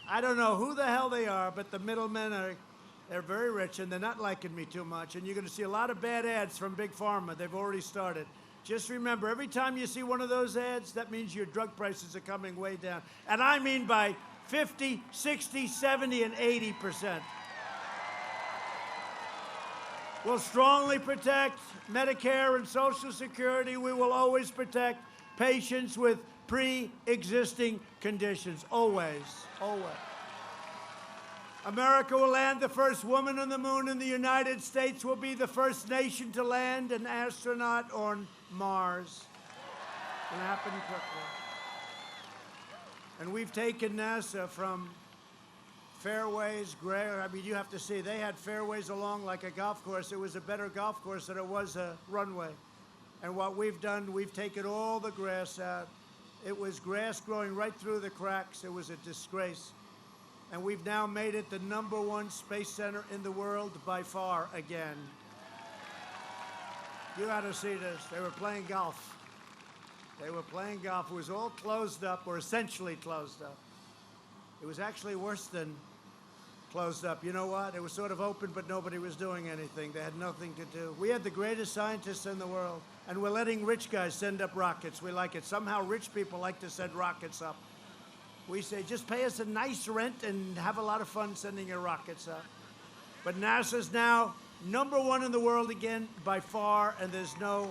I don't know who the hell they are, but the middlemen they're very rich, and they're not liking me too much. And you're going to see a lot of bad ads from Big Pharma. They've already started. Just remember, every time you see one of those ads, that means your drug prices are coming way down. And I mean by 50, 60, 70, and 80%. We'll strongly protect Medicare and Social Security. We will always protect patients with pre-existing conditions. Always, always. America will land the first woman on the moon, and the United States will be the first nation to land an astronaut on Mars. It's going to happen quickly. And we've taken NASA from fairways, I mean, you have to see, they had fairways along like a golf course. It was a better golf course than it was a runway. And what we've done, we've taken all the grass out. It was grass growing right through the cracks. It was a disgrace. And we've now made it the #1 space center in the world by far again. You ought to see this. They were playing golf. They were playing golf. It was all closed up, or essentially closed up. It was actually worse than closed up. You know what? It was sort of open, but nobody was doing anything. They had nothing to do. We had the greatest scientists in the world, and we're letting rich guys send up rockets. We like it. Somehow rich people like to send rockets up. We say, just pay us a nice rent and have a lot of fun sending your rockets up. But NASA's now #1 in the world again by far, and there's no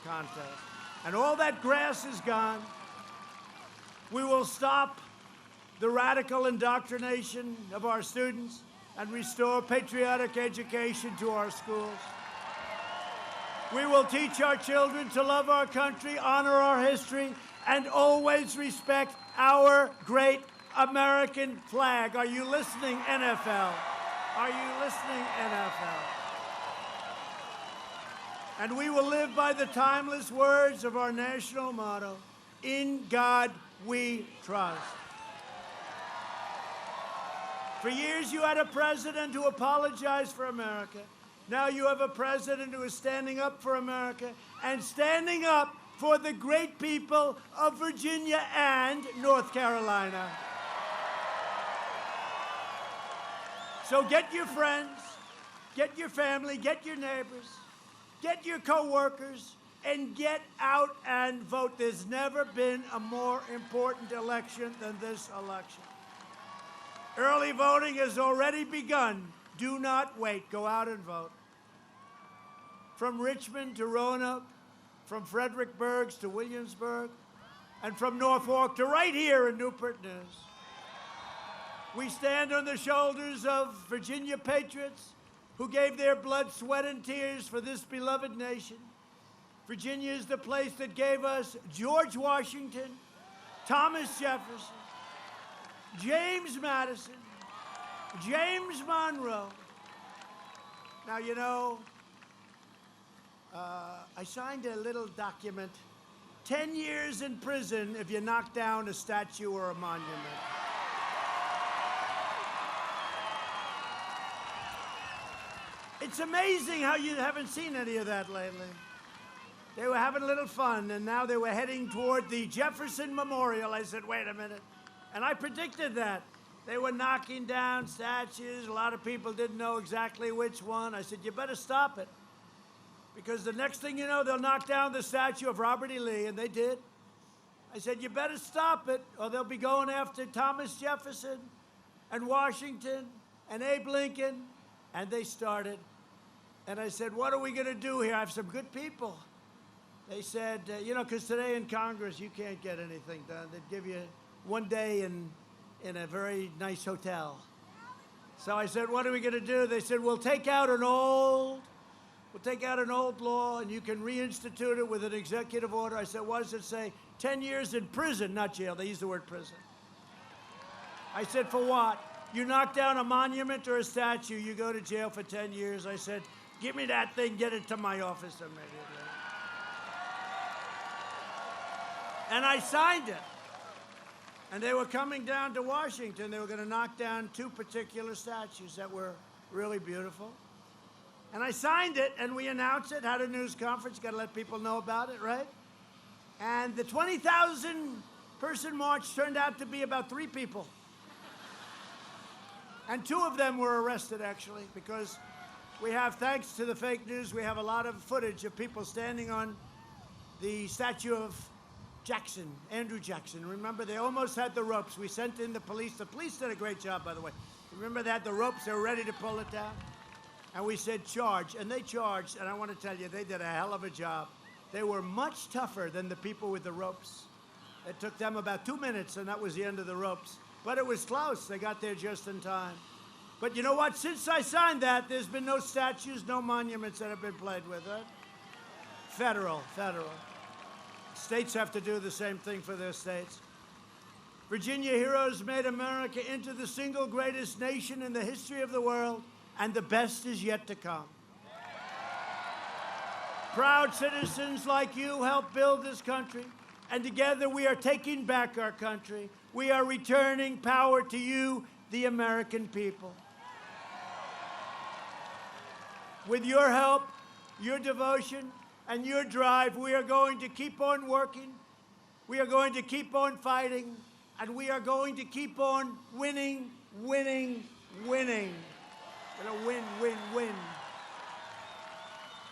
contest. And all that grass is gone. We will stop the radical indoctrination of our students and restore patriotic education to our schools. We will teach our children to love our country, honor our history, and always respect our great American flag. Are you listening, NFL? Are you listening, NFL? And we will live by the timeless words of our national motto, "In God we trust." For years, you had a president who apologized for America. Now you have a president who is standing up for America and standing up for the great people of Virginia and North Carolina. So get your friends, get your family, get your neighbors, get your co-workers, and get out and vote. There's never been a more important election than this election. Early voting has already begun. Do not wait. Go out and vote. From Richmond to Roanoke, from Fredericksburg to Williamsburg, and from Norfolk to right here in Newport News. We stand on the shoulders of Virginia patriots who gave their blood, sweat, and tears for this beloved nation. Virginia is the place that gave us George Washington, Thomas Jefferson, James Madison, James Monroe. Now, you know, I signed a little document, 10 years in prison if you knock down a statue or a monument. It's amazing how you haven't seen any of that lately. They were having a little fun, and now they were heading toward the Jefferson Memorial. I said, wait a minute. And I predicted that. They were knocking down statues. A lot of people didn't know exactly which one. I said, you better stop it. Because the next thing you know, they'll knock down the statue of Robert E. Lee, and they did. I said, you better stop it, or they'll be going after Thomas Jefferson and Washington and Abe Lincoln. And they started. And I said, what are we going to do here? I have some good people. They said, you know, because today in Congress, you can't get anything done. They'd give you one day in a very nice hotel. So I said, what are we going to do? They said, we'll take out an old law, and you can reinstitute it with an executive order. I said, what does it say? 10 years in prison, not jail. They used the word prison. I said, for what? You knock down a monument or a statue, you go to jail for 10 years. I said, give me that thing, get it to my office immediately. And I signed it. And they were coming down to Washington. They were going to knock down 2 particular statues that were really beautiful. And I signed it, and we announced it, had a news conference, got to let people know about it, right? And the 20,000-person march turned out to be about 3 people. And 2 of them were arrested, actually, because we have, thanks to the fake news, we have a lot of footage of people standing on the statue of Jackson, Andrew Jackson. Remember, they almost had the ropes. We sent in the police. The police did a great job, by the way. Remember, they had the ropes. They were ready to pull it down. And we said, charge. And they charged. And I want to tell you, they did a hell of a job. They were much tougher than the people with the ropes. It took them about 2 minutes, and that was the end of the ropes. But it was close. They got there just in time. But you know what? Since I signed that, there's been no statues, no monuments that have been played with. Right? Federal. States have to do the same thing for their states. Virginia heroes made America into the single greatest nation in the history of the world, and the best is yet to come. Proud citizens like you helped build this country, and together we are taking back our country. We are returning power to you, the American people. With your help, your devotion, and your drive, we are going to keep on working. We are going to keep on fighting, And we are going to keep on winning, winning, winning. We're going to win, win, win.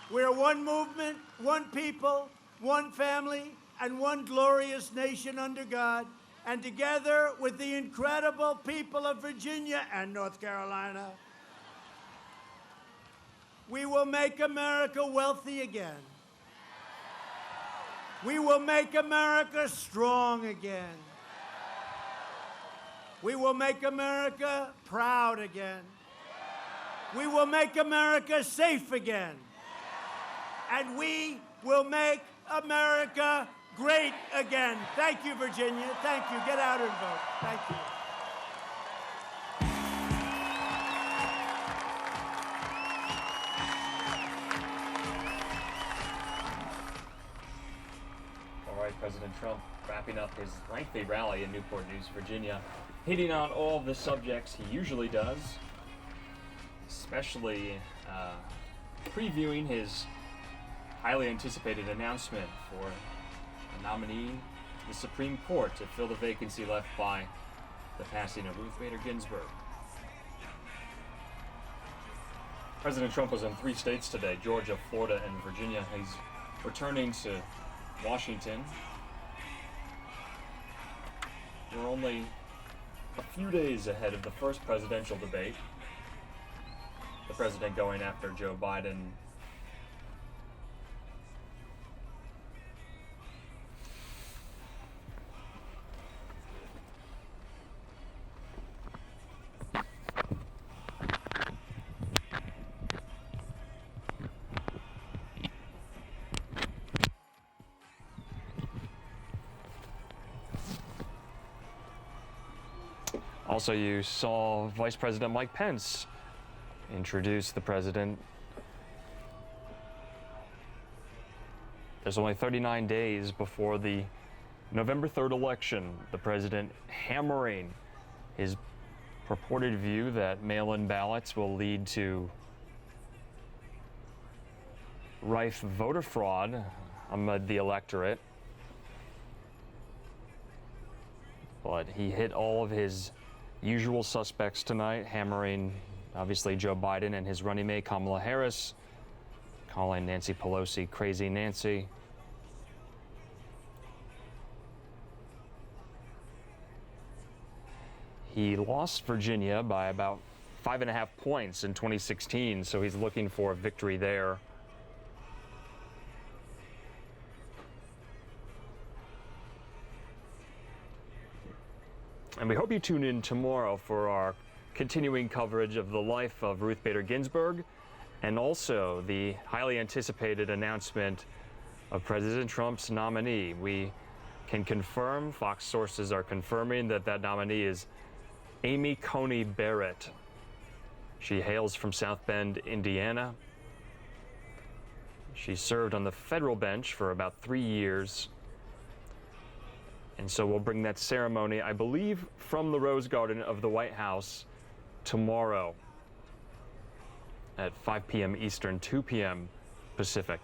We're one movement, one people, one family, and one glorious nation under God. And together with the incredible people of Virginia and North Carolina, we will make America wealthy again. We will make America strong again. We will make America proud again. We will make America safe again. And we will make America great again. Thank you, Virginia. Thank you. Get out and vote. Thank you. All right, President Trump wrapping up his lengthy rally in Newport News, Virginia, hitting on all of the subjects he usually does, especially previewing his highly anticipated announcement for a nominee to the Supreme Court to fill the vacancy left by the passing of Ruth Bader Ginsburg. President Trump was in 3 states today, Georgia, Florida, and Virginia. He's returning to Washington. We're only a few days ahead of the first presidential debate. The president going after Joe Biden. Also, you saw Vice President Mike Pence introduce the president. There's only 39 days before the November 3rd election. The president hammering his purported view that mail-in ballots will lead to rife voter fraud amid the electorate. But he hit all of his usual suspects tonight, hammering obviously Joe Biden and his running mate Kamala Harris, calling Nancy Pelosi crazy Nancy. He lost Virginia by about 5.5 points in 2016, so he's looking for a victory there. And we hope you tune in tomorrow for our continuing coverage of the life of Ruth Bader Ginsburg and also the highly anticipated announcement of President Trump's nominee. We can confirm, Fox sources are confirming that that nominee is Amy Coney Barrett. She hails from South Bend, Indiana. She served on the federal bench for about 3 years. And so we'll bring that ceremony, I believe, from the Rose Garden of the White House tomorrow at 5 p.m. Eastern, 2 p.m. Pacific.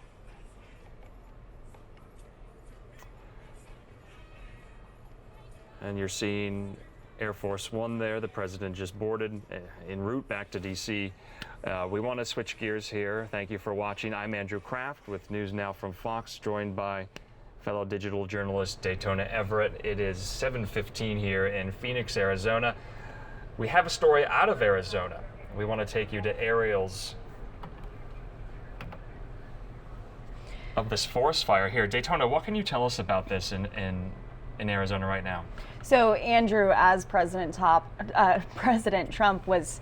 And you're seeing Air Force One there. The president just boarded en route back to D.C. We want to switch gears here. Thank you for watching. I'm Andrew Kraft with NewsNOW from Fox, joined by fellow digital journalist Daytona Everett. It is 7:15 here in Phoenix, Arizona. We have a story out of Arizona. We want to take you to aerials of this forest fire here. Daytona, what can you tell us about this in Arizona right now? So, Andrew, as President Trump was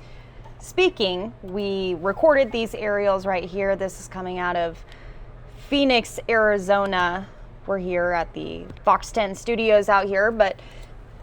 speaking, we recorded these aerials right here. This is coming out of Phoenix, Arizona. We're here at the Fox 10 studios out here, but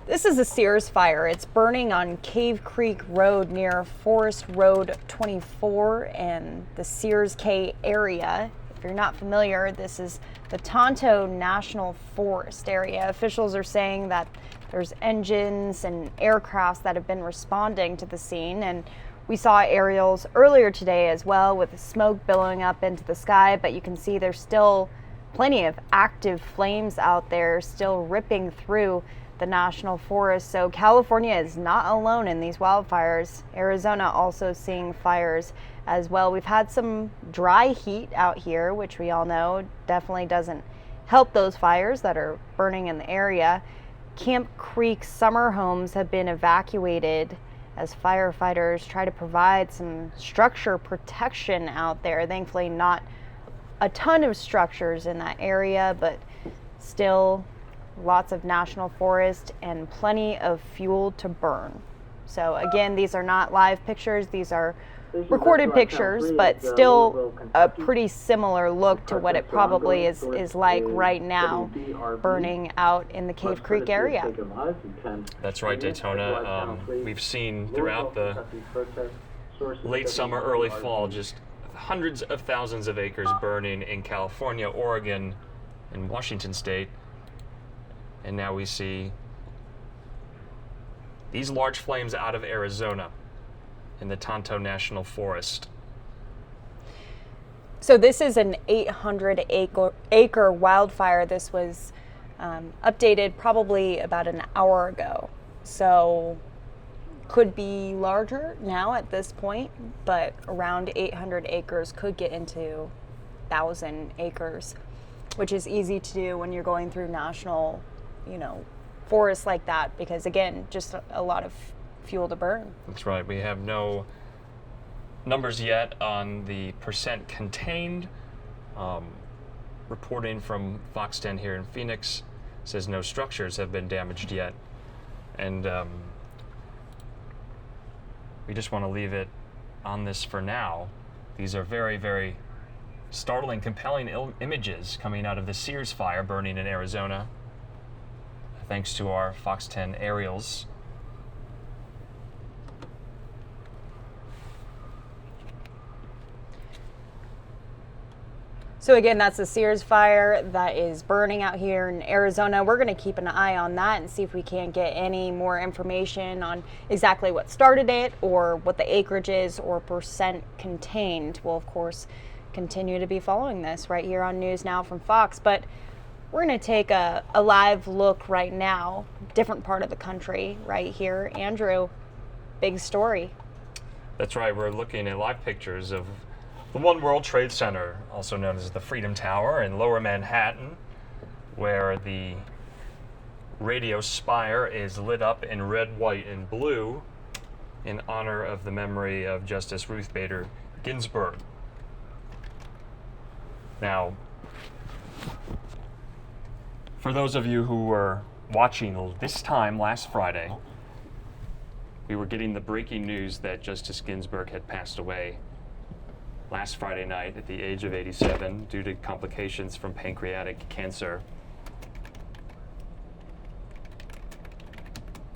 this is a Sears fire. It's burning on Cave Creek Road near Forest Road 24 and the Sears K area. If you're not familiar, this is the Tonto National Forest area. Officials are saying that there's engines and aircrafts that have been responding to the scene, and we saw aerials earlier today as well with smoke billowing up into the sky, but you can see there's still plenty of active flames out there still ripping through the national forest. So California is not alone in these wildfires. Arizona also seeing fires as well. We've had some dry heat out here, which we all know definitely doesn't help those fires that are burning in the area. Camp Creek summer homes have been evacuated as firefighters try to provide some structure protection out there. Thankfully, not a ton of structures in that area, but still lots of national forest and plenty of fuel to burn. So again, these are not live pictures, these are recorded pictures, but still a pretty similar look to what it probably is like right now, burning out in the Cave Creek area. That's right, Daytona. We've seen throughout the late summer, early fall, just hundreds of thousands of acres burning in California, Oregon, and Washington State. And now we see these large flames out of Arizona in the Tonto National Forest. So this is an 800-acre wildfire. This was updated probably about an hour ago. So could be larger now at this point, but around 800 acres could get into 1,000 acres, which is easy to do when you're going through national, forests like that, because again, just a lot of fuel to burn. That's right. We have no numbers yet on the percent contained. Reporting from Fox 10 here in Phoenix says no structures have been damaged yet. And we just want to leave it on this for now. These are very, very startling, compelling images coming out of the Sears fire burning in Arizona, thanks to our Fox 10 aerials. So again, that's the Sears fire that is burning out here in Arizona. We're going to keep an eye on that and see if we can get any more information on exactly what started it or what the acreage is or percent contained. We'll, of course, continue to be following this right here on NewsNOW from Fox. But we're going to take a live look right now, different part of the country right here. Andrew, big story. That's right. We're looking at live pictures of the One World Trade Center, also known as the Freedom Tower in Lower Manhattan, where the radio spire is lit up in red, white, and blue in honor of the memory of Justice Ruth Bader Ginsburg. Now, for those of you who were watching this time last Friday, we were getting the breaking news that Justice Ginsburg had passed away last Friday night at the age of 87 due to complications from pancreatic cancer.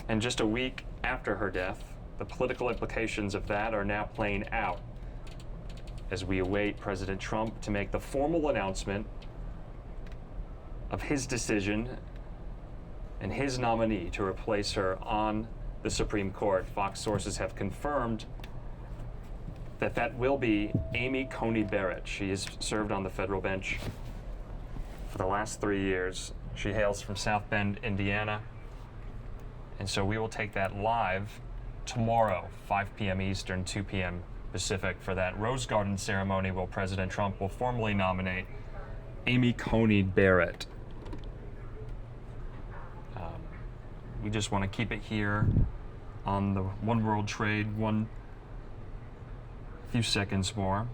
And just a week after her death, the political implications of that are now playing out as we await President Trump to make the formal announcement of his decision and his nominee to replace her on the Supreme Court. Fox sources have confirmed that will be Amy Coney Barrett. She has served on the federal bench for the last 3 years. She hails from South Bend, Indiana. And so we will take that live tomorrow, 5 p.m. Eastern, 2 p.m. Pacific, for that Rose Garden ceremony where President Trump will formally nominate Amy Coney Barrett. We just want to keep it here on the One World Trade, few seconds more.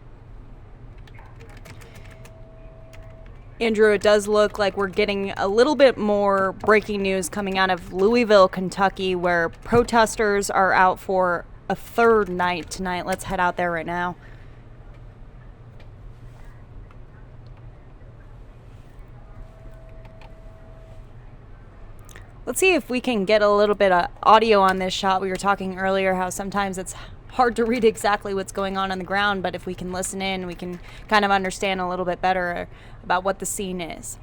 Andrew, it does look like we're getting a little bit more breaking news coming out of Louisville, Kentucky, where protesters are out for a third night tonight. Let's head out there right now. Let's see if we can get a little bit of audio on this shot. We were talking earlier how sometimes it's hard to read exactly what's going on the ground, but if we can listen in, we can kind of understand a little bit better about what the scene is.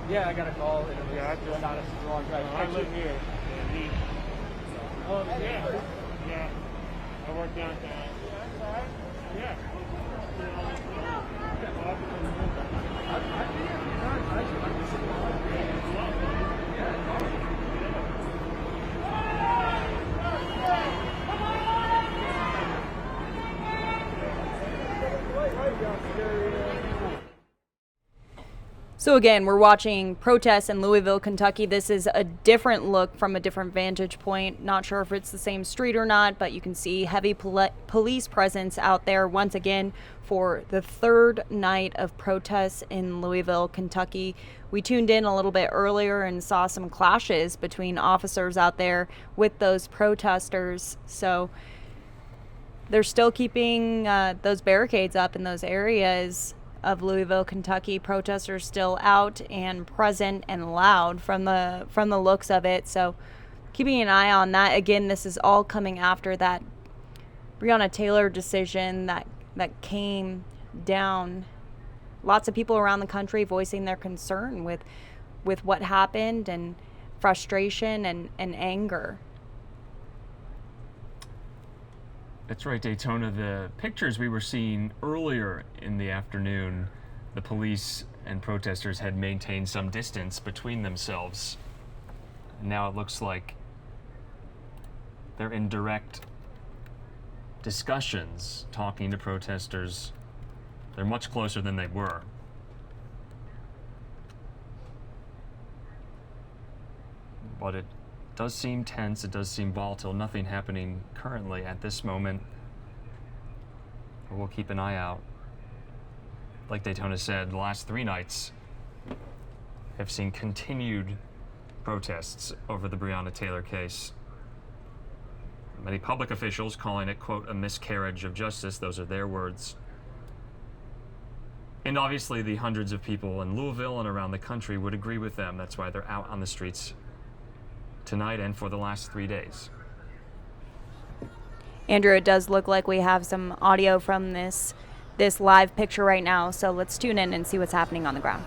Yeah, I got a call. Yeah, I live here. Oh, yeah. Yeah. I work downtown. Yeah. So again, we're watching protests in Louisville, Kentucky. This is a different look from a different vantage point. Not sure if it's the same street or not, but you can see heavy police presence out there once again for the third night of protests in Louisville, Kentucky. We tuned in a little bit earlier and saw some clashes between officers out there with those protesters. So they're still keeping those barricades up in those areas of Louisville, Kentucky. Protesters still out and present and loud from the looks of it. So keeping an eye on that. Again, this is all coming after that Breonna Taylor decision that came down. Lots of people around the country voicing their concern with what happened, and frustration and anger. That's right, Daytona. The pictures we were seeing earlier in the afternoon, the police and protesters had maintained some distance between themselves. Now it looks like they're in direct discussions, talking to protesters. They're much closer than they were. But it does seem tense, it does seem volatile. Nothing happening currently at this moment. But we'll keep an eye out. Like Daytona said, the last 3 nights have seen continued protests over the Breonna Taylor case. Many public officials calling it, quote, a miscarriage of justice. Those are their words. And obviously the hundreds of people in Louisville and around the country would agree with them. That's why they're out on the streets tonight and for the last 3 days. Andrew, it does look like we have some audio from this live picture right now, so let's tune in and see what's happening on the ground.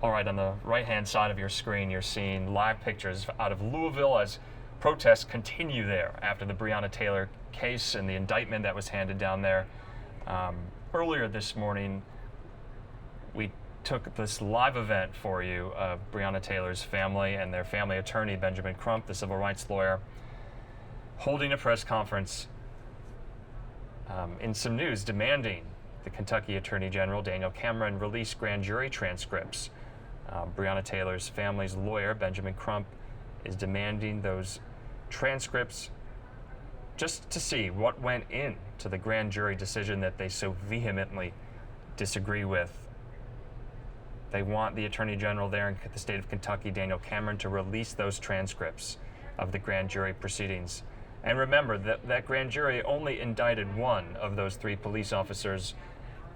All right, on the right-hand side of your screen, you're seeing live pictures out of Louisville as protests continue there after the Breonna Taylor case and the indictment that was handed down there. Earlier this morning, we took this live event for you of Breonna Taylor's family and their family attorney, Benjamin Crump, the civil rights lawyer, holding a press conference in some news demanding the Kentucky Attorney General, Daniel Cameron, release grand jury transcripts. Breonna Taylor's family's lawyer, Benjamin Crump, is demanding those transcripts just to see what went into the grand jury decision that they so vehemently disagree with. They want the Attorney General there in the state of Kentucky, Daniel Cameron, to release those transcripts of the grand jury proceedings. And remember that that grand jury only indicted one of those 3 police officers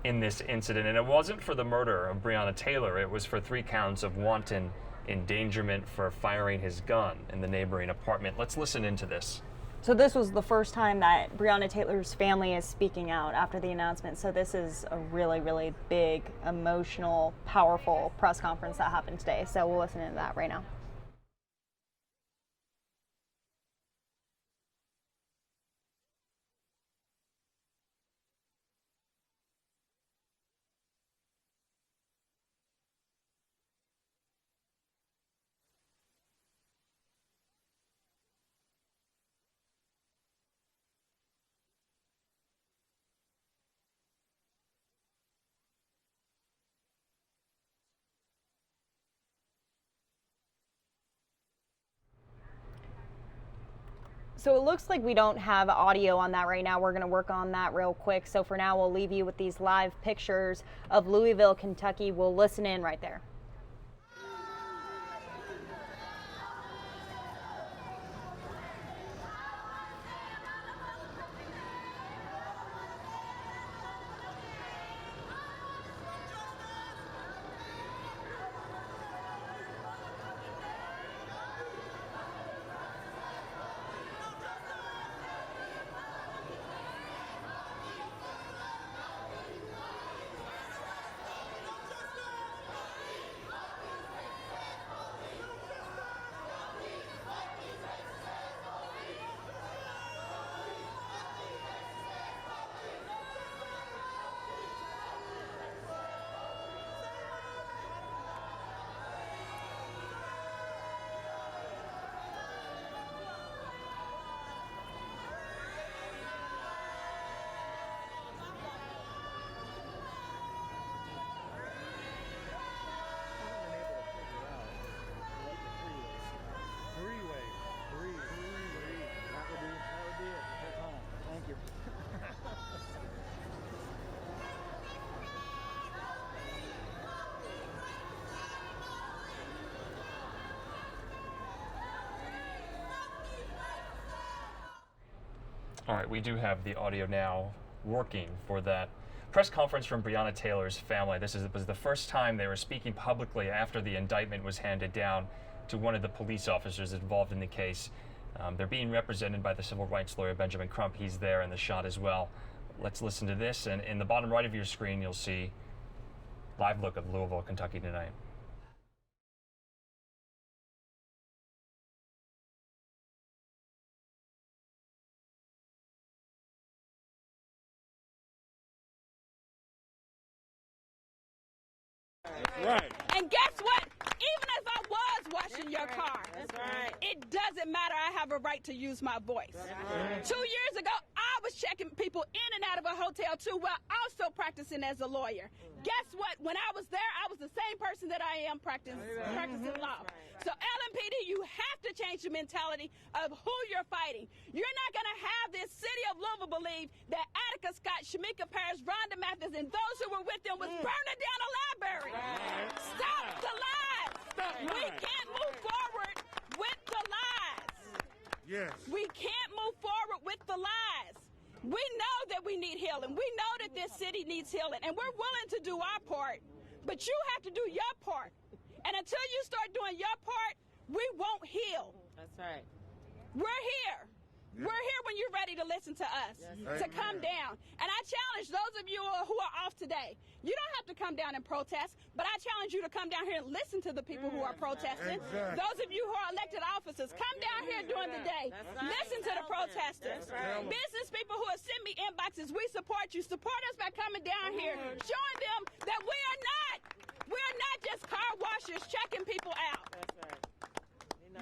in this incident, and it wasn't for the murder of Breonna Taylor. It was for 3 counts of wanton endangerment for firing his gun in the neighboring apartment. Let's listen into this. So this was the first time that Breonna Taylor's family is speaking out after the announcement. So this is a really, really big, emotional, powerful press conference that happened today. So we'll listen to that right now. So it looks like we don't have audio on that right now. We're going to work on that real quick. So for now, we'll leave you with these live pictures of Louisville, Kentucky. We'll listen in right there. All right, we do have the audio now working for that press conference from Breonna Taylor's family. This was the first time they were speaking publicly after the indictment was handed down to one of the police officers involved in the case. They're being represented by the civil rights lawyer Benjamin Crump. He's there in the shot as well. Let's listen to this, and in the bottom right of your screen, you'll see live look of Louisville, Kentucky tonight. Right. And guess what? Even if I was washing your car, it doesn't matter. I have a right to use my voice. 2 years ago, I was checking people in and out of a hotel too, while also practicing as a lawyer. Guess what? When I was there, I was the same person that I am practicing law. So LMPD, you have to change the mentality of who you're fighting. You're not going to have this city of Louisville believe that Attica Scott, Shamika Parrish, Rhonda Mathis, and those who were with them was burning down a library. Stop the lies. We can't move forward with the lies. Yes. We can't move forward with the lies. We know that we need healing. We know that this city needs healing, and we're willing to do our part, but you have to do your part. And until you start doing your part, we won't heal. That's right. We're here. Yeah. We're here when you're ready to listen to us, to come down. And I challenge those of you who are off today, you don't have to come down and protest, but I challenge you to come down here and listen to the people who are protesting. Exactly. Those of you who are elected officers, come down here during the day. Listen to the protesters. Business people who have sent me inboxes, we support you. Support us by coming down here, showing them that we're not just car washers checking people out.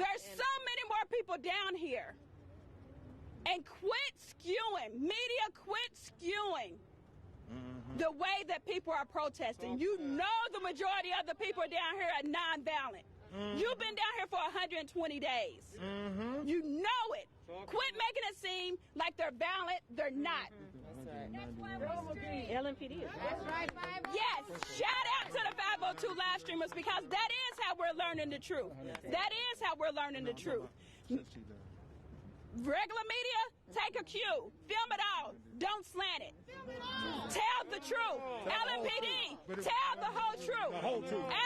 There's so many more people down here. And quit skewing. Media, quit skewing the way that people are protesting. You know the majority of the people down here are nonviolent. You've been down here for 120 days. You know it. Quit making it seem like they're violent. They're not. That's why we're LMPD. That's right. Yes, shout out to the 502 live streamers, because that is how we're learning the truth. That is how we're learning the truth. Regular media, take a cue. Film it all. Don't slant it. Tell the truth. LMPD, tell the whole truth.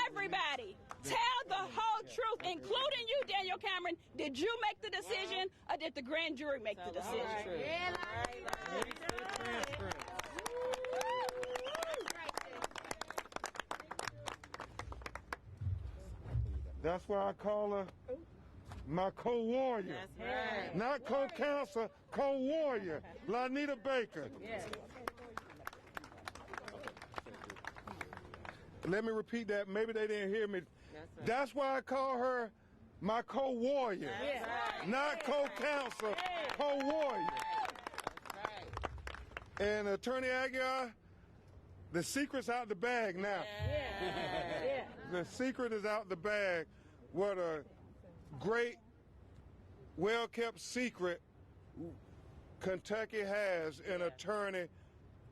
Everybody, tell the whole truth, including you, Daniel Cameron. Did you make the decision, or did the grand jury make the decision? That's why I call her my co-warrior. That's right. Not co-counselor, co-warrior. Lanita Baker. Let me repeat that. Maybe they didn't hear me. That's why I call her my co-warrior. Not co-counselor, co-warrior. And Attorney Aguiar, the secret's out the bag now. The secret is out the bag. What a great, well-kept secret Kentucky has in attorney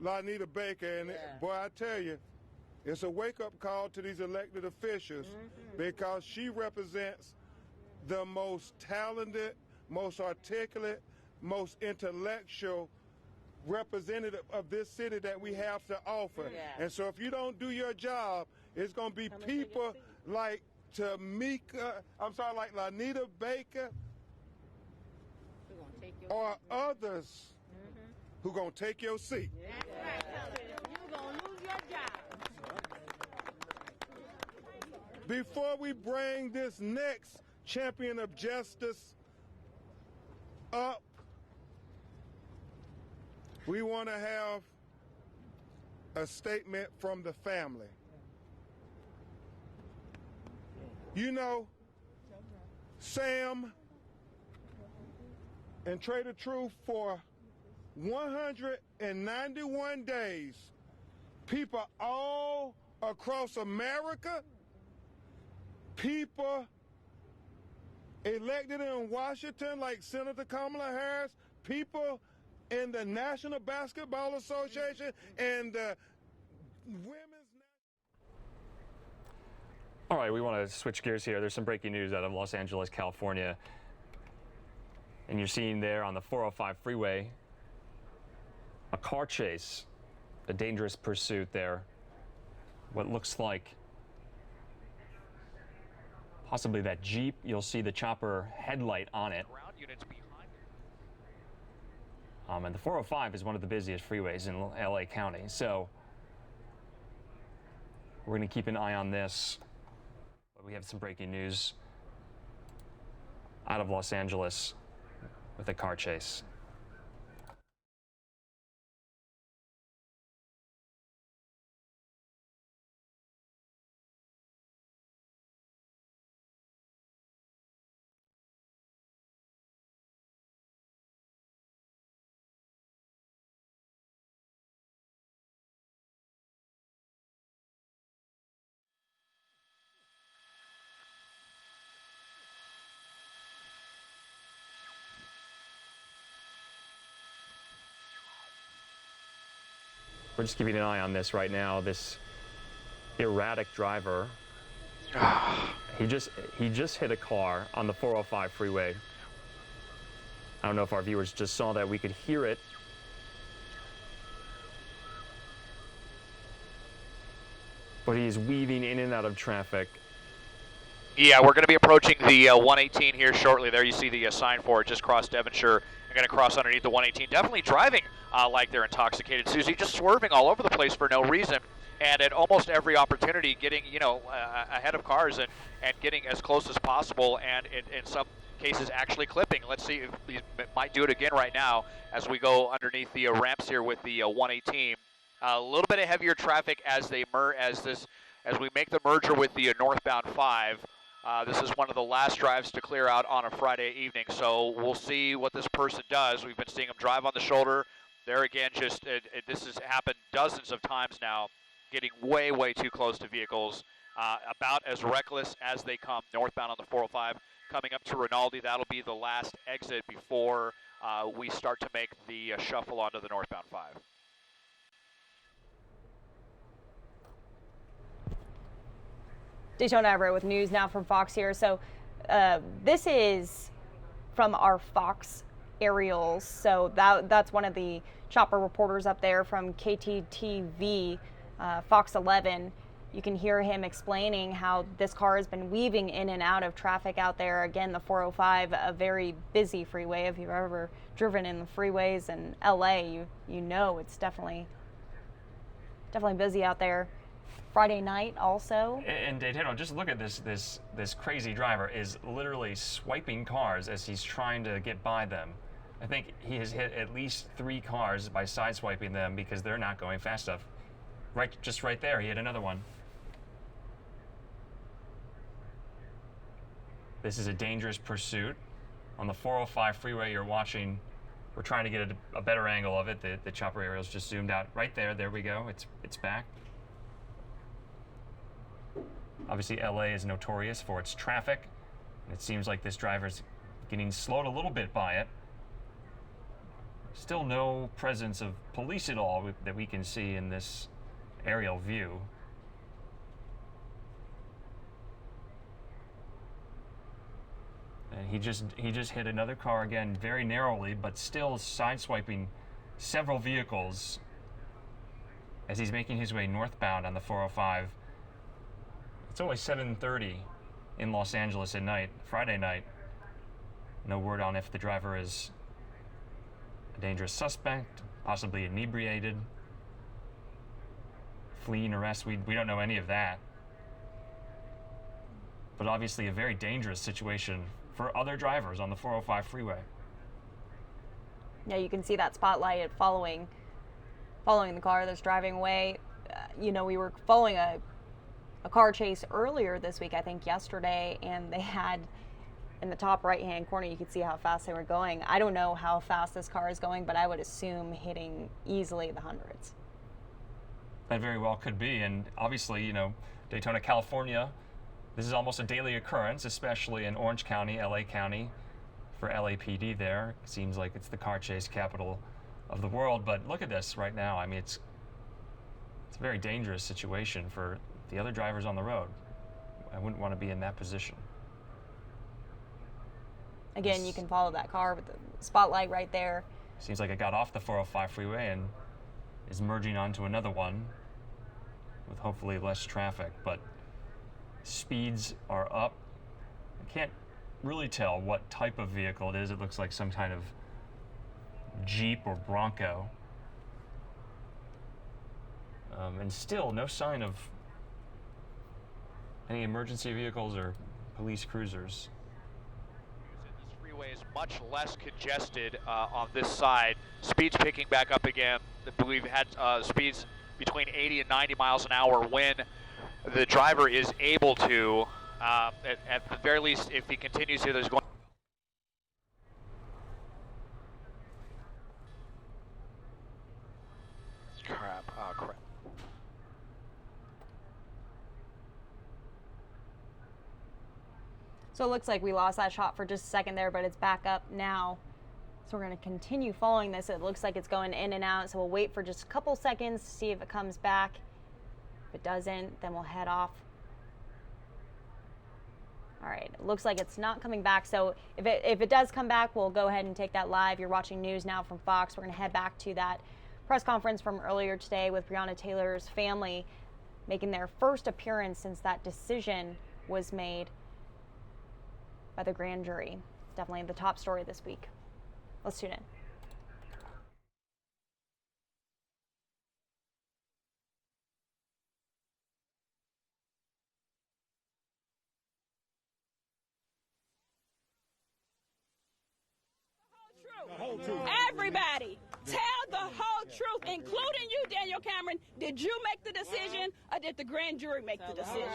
Lanita Baker. And boy, I tell you, it's a wake-up call to these elected officials because she represents the most talented, most articulate, most intellectual representative of this city that we have to offer. And so if you don't do your job, it's going to be people like like Lanita Baker or others who going to take your seat. You're going to lose your job. Before we bring this next champion of justice up, we want to have a statement from the family. You know, Sam and Trader Truth, for 191 days, people all across America, people elected in Washington like Senator Kamala Harris, people in the National Basketball Association and the Women's. All right, we want to switch gears here. There's some breaking news out of Los Angeles, California. And you're seeing there on the 405 freeway a car chase, a dangerous pursuit there. What looks like possibly that Jeep. You'll see the chopper headlight on it. And the 405 is one of the busiest freeways in LA County. So we're going to keep an eye on this. But we have some breaking news out of Los Angeles with a car chase. We're just keeping an eye on this right now. This erratic driver. He just hit a car on the 405 freeway. I don't know if our viewers just saw that. We could hear it. But he's weaving in and out of traffic. Yeah, we're going to be approaching the 118 here shortly. There you see the sign for it. Just crossed Devonshire. I'm going to cross underneath the 118. Definitely driving like they're intoxicated. Susie, just swerving all over the place for no reason. And at almost every opportunity, getting ahead of cars and getting as close as possible. And in some cases, actually clipping. Let's see if he might do it again right now as we go underneath the ramps here with the 118. A little bit of heavier traffic as we make the merger with the northbound 5. This is one of the last drives to clear out on a Friday evening, so we'll see what this person does. We've been seeing him drive on the shoulder. There again, this has happened dozens of times now, getting way, way too close to vehicles. about as reckless as they come northbound on the 405. Coming up to Rinaldi, that'll be the last exit before we start to make the shuffle onto the northbound 5. Daytona Everett with news now from Fox here. So this is from our Fox aerials. So that's one of the chopper reporters up there from KTTV, Fox 11. You can hear him explaining how this car has been weaving in and out of traffic out there. Again, the 405, a very busy freeway. If you've ever driven in the freeways in LA, you know it's definitely busy out there. Friday night also. And Daytona, just look at this crazy driver is literally swiping cars as he's trying to get by them. I think he has hit at least 3 cars by sideswiping them because they're not going fast enough. Just right there, he hit another one. This is a dangerous pursuit. On the 405 freeway you're watching, we're trying to get a better angle of it. The chopper aerials just zoomed out right there. There we go. It's back. Obviously, LA is notorious for its traffic. It seems like this driver's getting slowed a little bit by it. Still no presence of police at all that we can see in this aerial view. And he just hit another car again very narrowly, but still sideswiping several vehicles as he's making his way northbound on the 405. It's only 7:30 in Los Angeles at night, Friday night. No word on if the driver is a dangerous suspect, possibly inebriated, fleeing arrest. We don't know any of that. But obviously a very dangerous situation for other drivers on the 405 freeway. Yeah, you can see that spotlight following the car that's driving away. We were following a car chase earlier this week, I think yesterday, and they had in the top right-hand corner, you could see how fast they were going. I don't know how fast this car is going, but I would assume hitting easily the hundreds. That very well could be, and obviously, Daytona, California, this is almost a daily occurrence, especially in Orange County, LA County, for LAPD there. It seems like it's the car chase capital of the world, but look at this right now. I mean, it's a very dangerous situation for the other drivers on the road. I wouldn't want to be in that position. Again, you can follow that car with the spotlight right there. Seems like it got off the 405 freeway and is merging onto another one with hopefully less traffic, but speeds are up. I can't really tell what type of vehicle it is. It looks like some kind of Jeep or Bronco. And still no sign of any emergency vehicles or police cruisers. This freeway is much less congested on this side. Speeds picking back up again. I believe we had speeds between 80 and 90 miles an hour when the driver is able to, at the very least, if he continues here, there's going. Crap. So it looks like we lost that shot for just a second there, but it's back up now. So we're going to continue following this. It looks like it's going in and out, so we'll wait for just a couple seconds to see if it comes back. If it doesn't, then we'll head off. All right, it looks like it's not coming back, so if it does come back, we'll go ahead and take that live. You're watching News Now from Fox. We're going to head back to that press conference from earlier today with Breonna Taylor's family making their first appearance since that decision was made by the grand jury. Definitely the top story this week. Let's tune in. Everybody, tell the whole truth, including you, Daniel Cameron. Did you make the decision, or did the grand jury make the decision?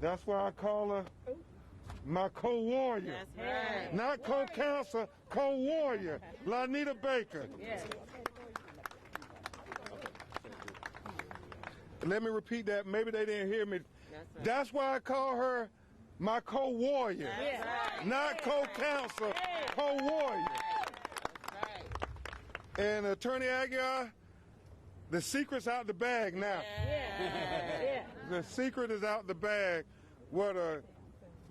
That's why I call her my co-warrior. That's right. Not co-counsel, co-warrior, Lanita Baker. Yes. Let me repeat that. Maybe they didn't hear me. That's right. That's why I call her my co-warrior. That's right. Not co-counsel, co-warrior. That's right. And Attorney Aguiar, the secret's out the bag now. Yeah. The secret is out the bag. What a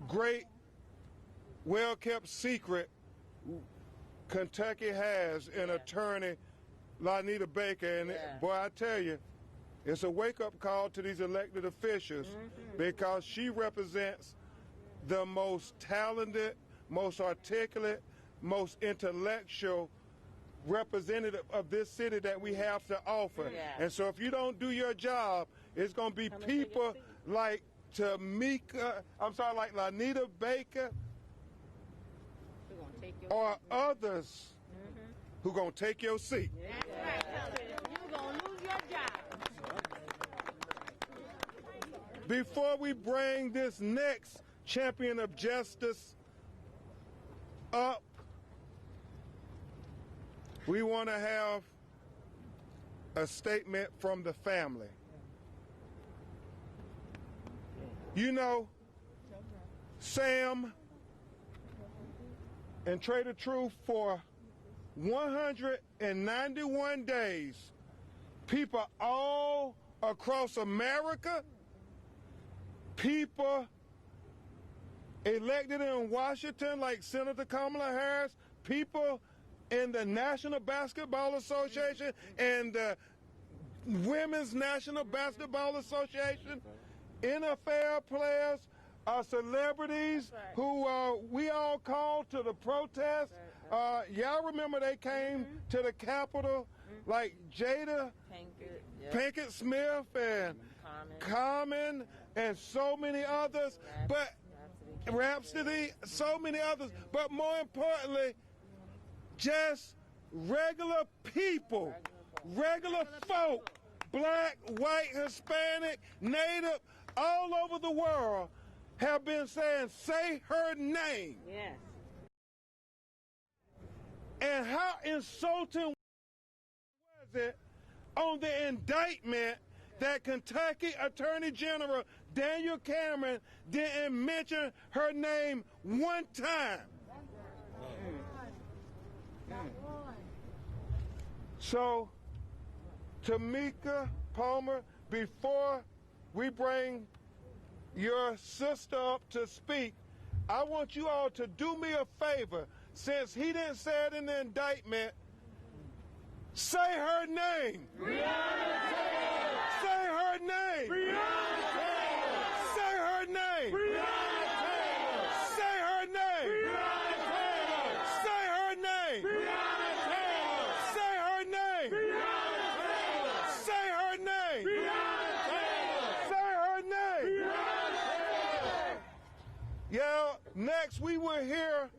great, well-kept secret Kentucky has in Attorney Lanita Baker. And boy, I tell you, it's a wake-up call to these elected officials because she represents the most talented, most articulate, most intellectual representative of this city that we have to offer. Yeah. And so if you don't do your job, it's going to be people like like Lanita Baker We're gonna take your or others who going to take your seat. That's right. You're gonna lose your job. Before we bring this next champion of justice up, we want to have a statement from the family. You know, Sam and Trader Truth, for 191 days, people all across America, people elected in Washington like Senator Kamala Harris, people in the National Basketball Association and the Women's National Basketball Association, NFL players, celebrities who we all called to the protest. Y'all remember they came to the Capitol like Jada Pinkett Smith and Common and so many others, but Rhapsody, so many others, but more importantly, just regular people, regular folk, black, white, Hispanic, Native, all over the world have been saying, say her name. Yes. And how insulting was it on the indictment that Kentucky Attorney General Daniel Cameron didn't mention her name one time? So, Tamika Palmer, before we bring your sister up to speak, I want you all to do me a favor. Since he didn't say it in the indictment, say her name. Breonna Taylor. Say her name. Breonna Taylor. Say her name. Breonna Taylor. Say her name. Breonna Taylor. Say her name. Breonna Taylor. Say her name. Breonna Taylor. Say her name. Breonna Taylor. Say her name. Breonna Taylor. Yeah, next we will hear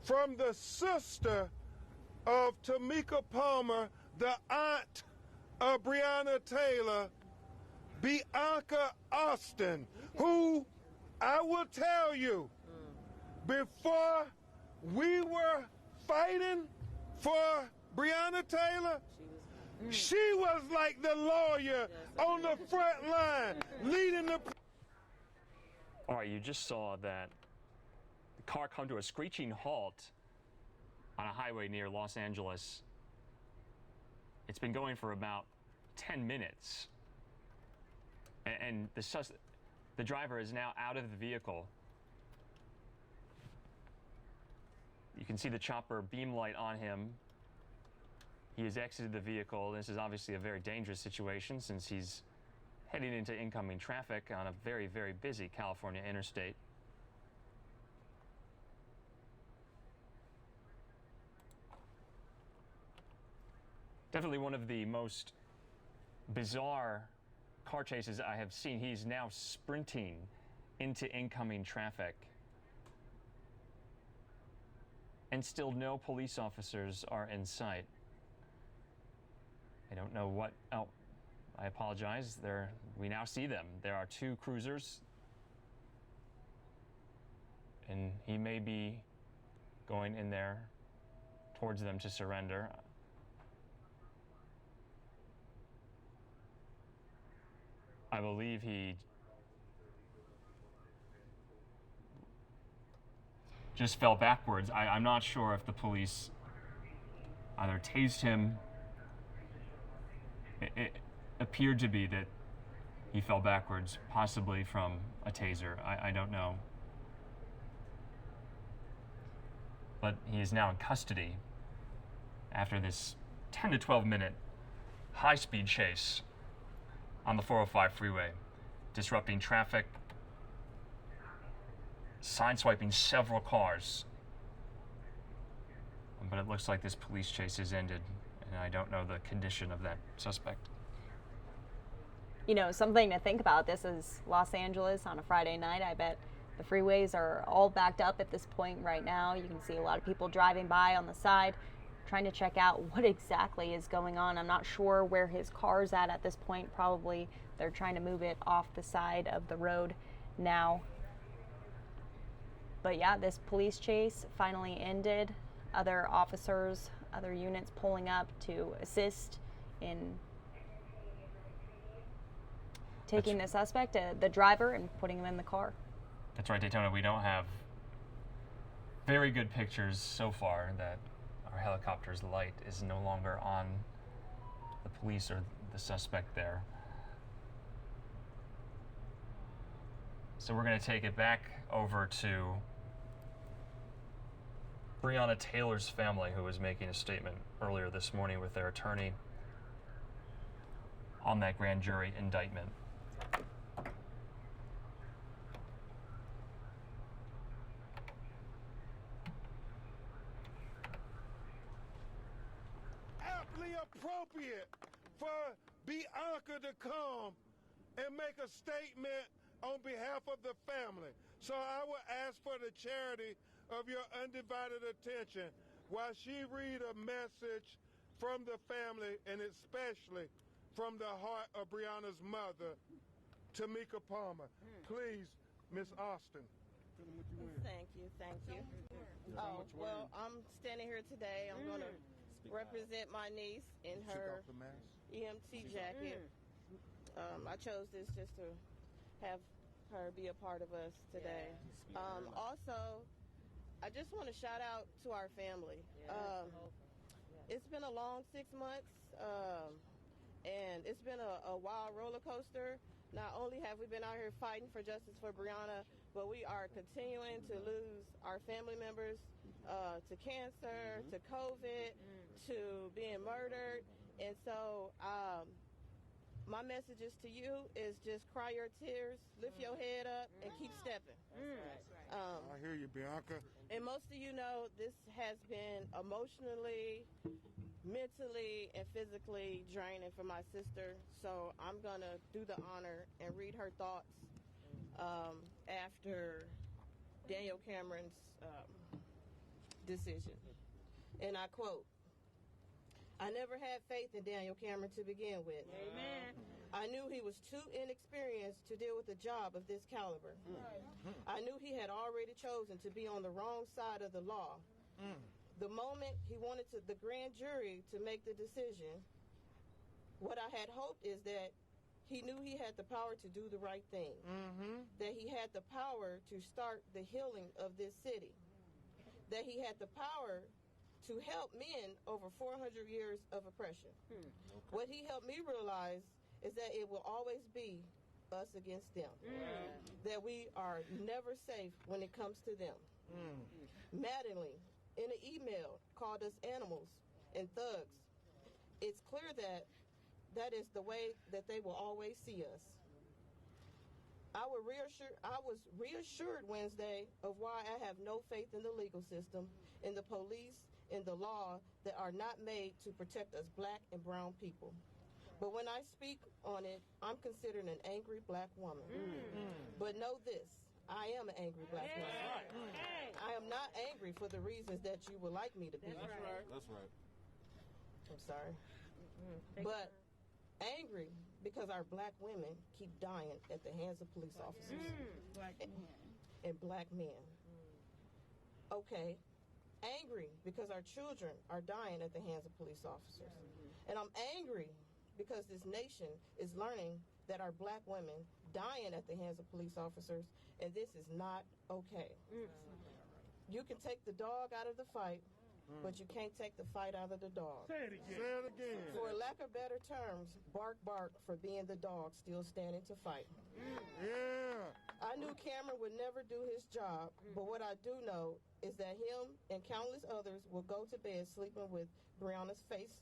from the sister of Tamika Palmer, the aunt of Breonna Taylor, Bianca Austin, who I will tell you, before we were fighting for Breonna Taylor, she was like the lawyer on the front line, leading the... All right, you just saw that the car come to a screeching halt on a highway near Los Angeles. It's been going for about 10 minutes. And the driver is now out of the vehicle. You can see the chopper beam light on him. He has exited the vehicle. This is obviously a very dangerous situation since he's heading into incoming traffic on a very, very busy California interstate. Definitely one of the most bizarre car chases I have seen. He's now sprinting into incoming traffic. And still no police officers are in sight. I don't know what, oh, I apologize. We now see them. There are two cruisers. and he may be going in there towards them to surrender. I believe he just fell backwards. I'm not sure if the police either tased him. It appeared to be that he fell backwards, possibly from a taser. I don't know. But he is now in custody after this 10 to 12 minute high-speed chase on the 405 freeway, disrupting traffic, sideswiping several cars. But it looks like this police chase has ended, and I don't know the condition of that suspect. You know, something to think about. This is Los Angeles on a Friday night. I bet the freeways are all backed up at this point right now. You can see a lot of people driving by on the side, trying to check out what exactly is going on. I'm not sure where his car's at this point. Probably they're trying to move it off the side of the road now. But yeah, this police chase finally ended. Other officers, other units pulling up to assist in taking the suspect, the driver, and putting him in the car. That's right, Daytona. We don't have very good pictures so far that our helicopter's light is no longer on the police or the suspect there. So we're going to take it back over to Breonna Taylor's family, who was making a statement earlier this morning with their attorney on that grand jury indictment. Aptly appropriate for Bianca to come and make a statement on behalf of the family. So I will ask for the charity of your undivided attention while she read a message from the family, and especially from the heart of Breonna's mother, Tamika Palmer. Please, Miss Austin. Thank you. Oh, well, I'm standing here today. I'm going to represent my niece in her EMT jacket. I chose this just to have her be a part of us today. Also, I just want to shout out to our family. It's been a long 6 months, and it's been a wild roller coaster. Not only have we been out here fighting for justice for Breonna, but we are continuing to lose our family members to cancer, to COVID, to being murdered. And so my messages to you is just cry your tears, lift your head up, and keep stepping. I hear you, Bianca. And most of you know this has been emotionally, mentally, and physically draining for my sister. So I'm going to do the honor and read her thoughts after Daniel Cameron's decision. And I quote, "I never had faith in Daniel Cameron to begin with. Amen. I knew he was too inexperienced to deal with a job of this caliber. I knew he had already chosen to be on the wrong side of the law. The moment he wanted the grand jury to make the decision, what I had hoped is that he knew he had the power to do the right thing, that he had the power to start the healing of this city, that he had the power to help men over 400 years of oppression. What he helped me realize is that it will always be us against them, that we are never safe when it comes to them. Mattingly, in an email, called us animals and thugs. It's clear that that is the way that they will always see us. I was reassured Wednesday of why I have no faith in the legal system, in the police, in the law that are not made to protect us black and brown people. But when I speak on it, I'm considered an angry black woman. But know this, I am an angry black woman. I am not angry for the reasons that you would like me to be. That's right. I'm sorry. But angry because our black women keep dying at the hands of police officers and black men. okay. Angry because our children are dying at the hands of police officers. And I'm angry because this nation is learning that our black women dying at the hands of police officers, and this is not okay. You can take the dog out of the fight, but you can't take the fight out of the dog. Say it again. Say it again. For lack of better terms, bark, bark for being the dog still standing to fight. Yeah. I knew Cameron would never do his job, but what I do know is that him and countless others will go to bed sleeping with Breonna's face,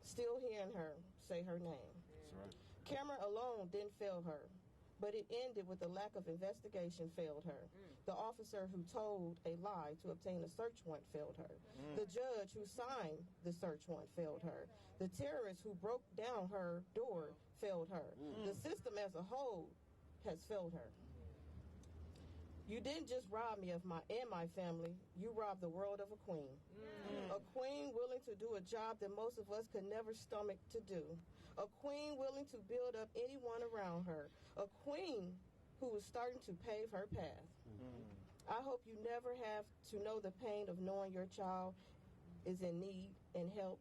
still hearing her say her name. That's right. Cameron alone didn't fail her, but it ended with the lack of investigation failed her. The officer who told a lie to obtain a search warrant failed her. The judge who signed the search warrant failed her. The terrorist who broke down her door failed her. The system as a whole has failed her. You didn't just rob me of my family, you robbed the world of a queen. A queen willing to do a job that most of us could never stomach to do. A queen willing to build up anyone around her. A queen who was starting to pave her path. I hope you never have to know the pain of knowing your child is in need and help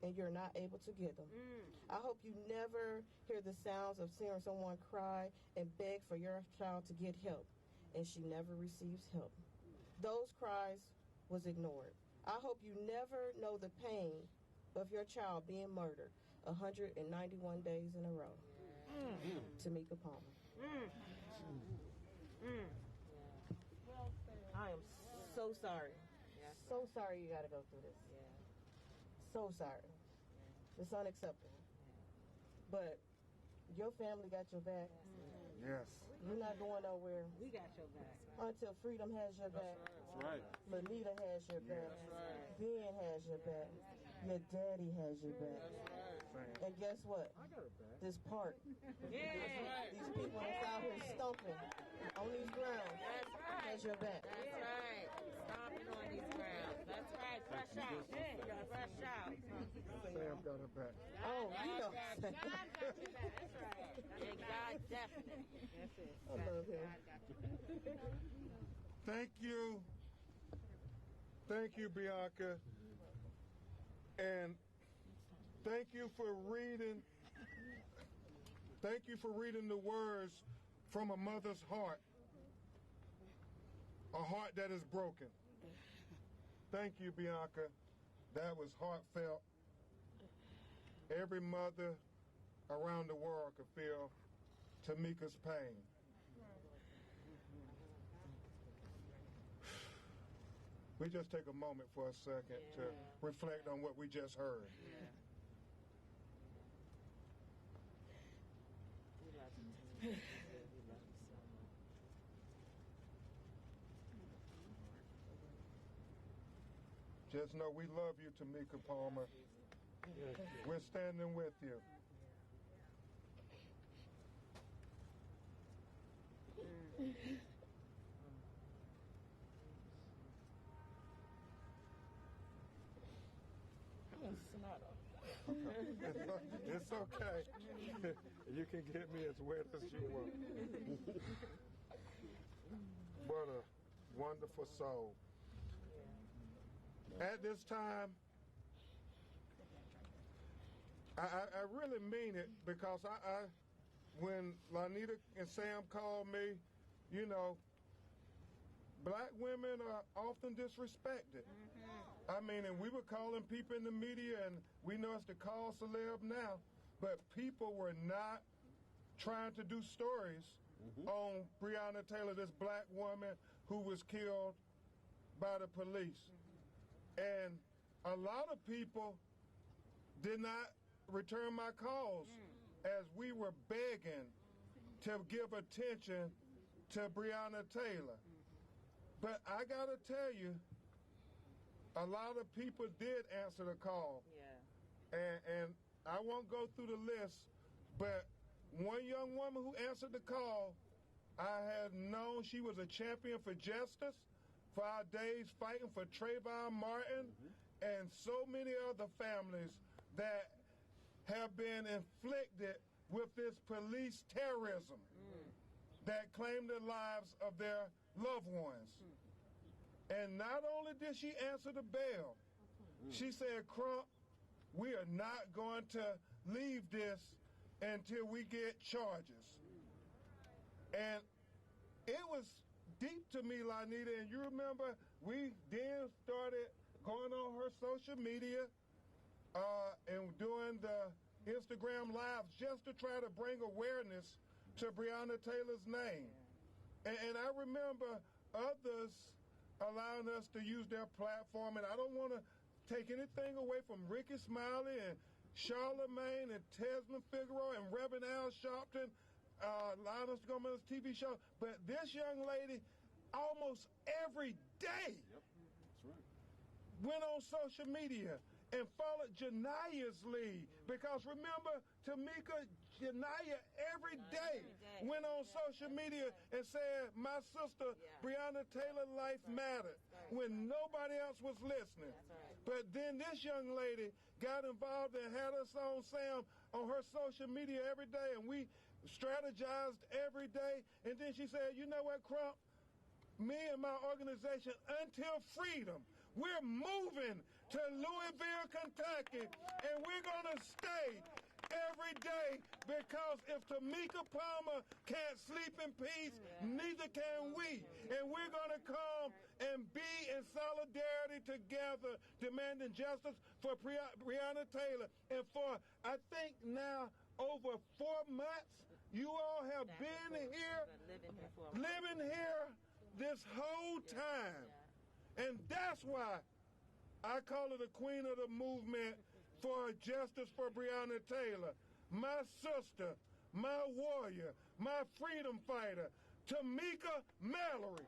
and you're not able to give them. I hope you never hear the sounds of seeing someone cry and beg for your child to get help, and she never receives help. Those cries was ignored. I hope you never know the pain of your child being murdered 191 days in a row. Tamika Palmer. I am so sorry. So sorry you got to go through this. So sorry. It's unacceptable. But your family got your back. Yes. You're not going nowhere. We got your back. Until freedom has your back. That's right. Lanita has your back. That's right. Ben has your back. Your daddy has your back. And guess what? This park. These people that's out here stomping on these grounds has your back. That's right. Stomping on these grounds. That's right. Fresh out. Fresh out. Sam got her back. Oh, you know. God got your back. That's right. And God definitely. That's it. I love him. Thank you. Thank you, Bianca. And thank you for reading. Thank you for reading the words from a mother's heart. A heart that is broken. Thank you, Bianca. That was heartfelt. Every mother around the world could feel Tamika's pain. We just take a moment for a second to reflect on what we just heard. Just know we love you, Tamika Palmer. We're standing with you. It's okay. You can get me as wet as you want. What a wonderful soul. At this time, I really mean it, because when Lanita and Sam called me, you know, black women are often disrespected. I mean, and we were calling people in the media, and we know it's the call celeb now, but people were not trying to do stories on Breonna Taylor, this black woman who was killed by the police. And a lot of people did not return my calls as we were begging to give attention to Breonna Taylor. But I got to tell you, a lot of people did answer the call. And I won't go through the list, but one young woman who answered the call, I had known she was a champion for justice, for our days fighting for Trayvon Martin, and so many other families that have been inflicted with this police terrorism that claimed the lives of their loved ones. And not only did she answer the bell, she said, Crump, we are not going to leave this until we get charges. And it was deep to me, Lanita, and you remember we then started going on her social media and doing the Instagram lives just to try to bring awareness to Breonna Taylor's name. And I remember others allowing us to use their platform, and I don't want to take anything away from Ricky Smiley and Charlemagne and Tesman Figueroa and Reverend Al Sharpton, allowing us to go on this TV show. But this young lady, almost every day, went on social media and followed Jania's lead. Because remember, Tamika, Jania every day went on social media and said, my sister, Breonna Taylor, life mattered, when nobody else was listening. But then this young lady got involved and had us on Sam on her social media every day, and we strategized every day. And then she said, you know what, Crump? Me and my organization, Until Freedom, we're moving to Louisville, Kentucky, and we're going to stay every day, because if Tamika Palmer can't sleep in peace, neither can we. And we're going to come and be in solidarity together, demanding justice for Breonna Taylor. And for, I think now, over 4 months, you all have been here, living here this whole time. And that's why I call her the queen of the movement for justice for Breonna Taylor. My sister, my warrior, my freedom fighter, Tamika Mallory.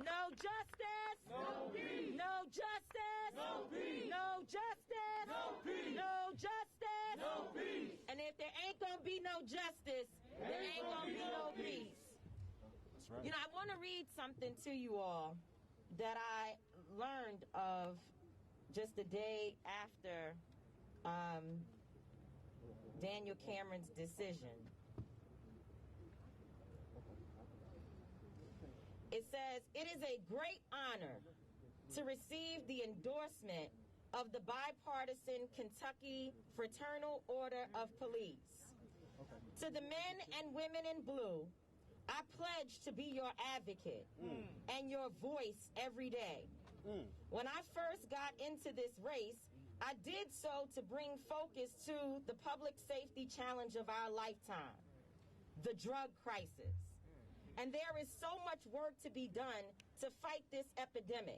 No justice. No peace. No justice. No peace. No justice. No peace. No justice. No peace. And if there ain't gonna be no justice, there ain't gonna be no peace. That's right. You know, I want to read something to you all that I learned of just a day after Daniel Cameron's decision. It says, it is a great honor to receive the endorsement of the bipartisan Kentucky Fraternal Order of Police. To the men and women in blue, I pledge to be your advocate and your voice every day. When I first got into this race, I did so to bring focus to the public safety challenge of our lifetime, the drug crisis. And there is so much work to be done to fight this epidemic.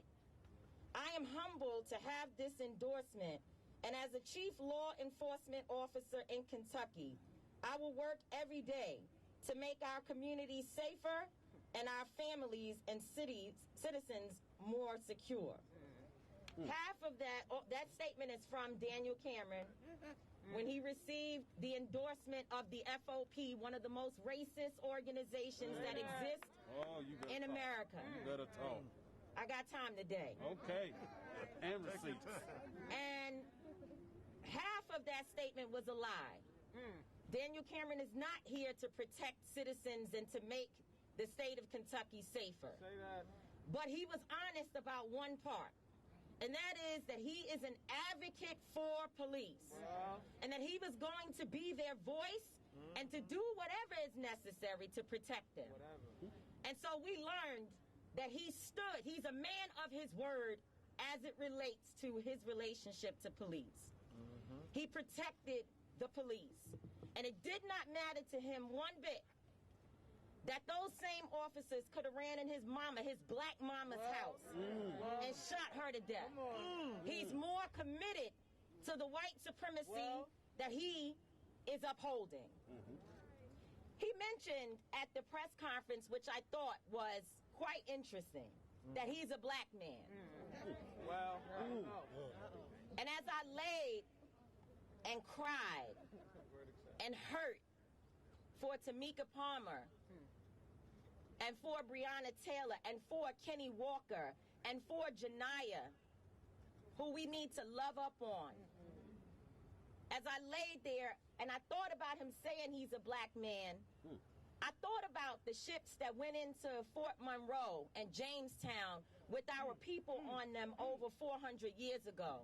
I am humbled to have this endorsement, and as a chief law enforcement officer in Kentucky, I will work every day to make our communities safer and our families and citizens more secure. Half of that statement is from Daniel Cameron when he received the endorsement of the FOP, one of the most racist organizations that exist in America. You better talk. I got time today. Okay. And receipts. And half of that statement was a lie. Daniel Cameron is not here to protect citizens and to make the state of Kentucky safer. Say that. But he was honest about one part. And that is that he is an advocate for police. And that he was going to be their voice and to do whatever is necessary to protect them. And so we learned that he stood, he's a man of his word as it relates to his relationship to police. He protected the police. And it did not matter to him one bit that those same officers could have ran in his black mama's house and shot her to death. He's more committed to the white supremacy that he is upholding. He mentioned at the press conference, which I thought was quite interesting, that he's a black man. And as I laid and cried and hurt for Tamika Palmer, and for Breonna Taylor, and for Kenny Walker, and for Jania, who we need to love up on. As I laid there and I thought about him saying he's a black man, I thought about the ships that went into Fort Monroe and Jamestown with our people on them over 400 years ago.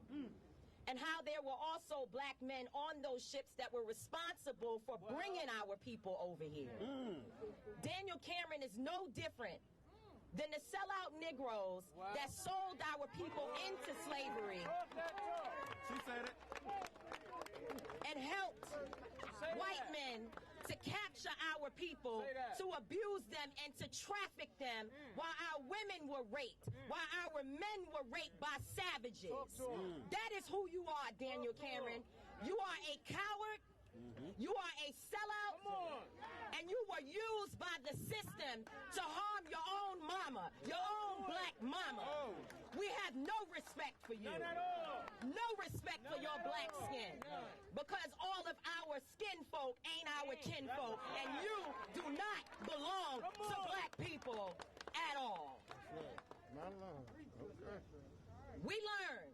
And how there were also black men on those ships that were responsible for bringing our people over here. Daniel Cameron is no different than the sellout Negroes that sold our people into slavery. She said it. And helped white men to capture our people, to abuse them and to traffic them while our women were raped, while our men were raped by savages. That is who you are, Daniel Cameron. You are a coward. You are a sellout. And you were used by the system to harm your own mama, your own black mama. We have no respect for you. No respect for your black skin. Because all of our skin folk ain't our kinfolk. And you do not belong to black people at all. We learned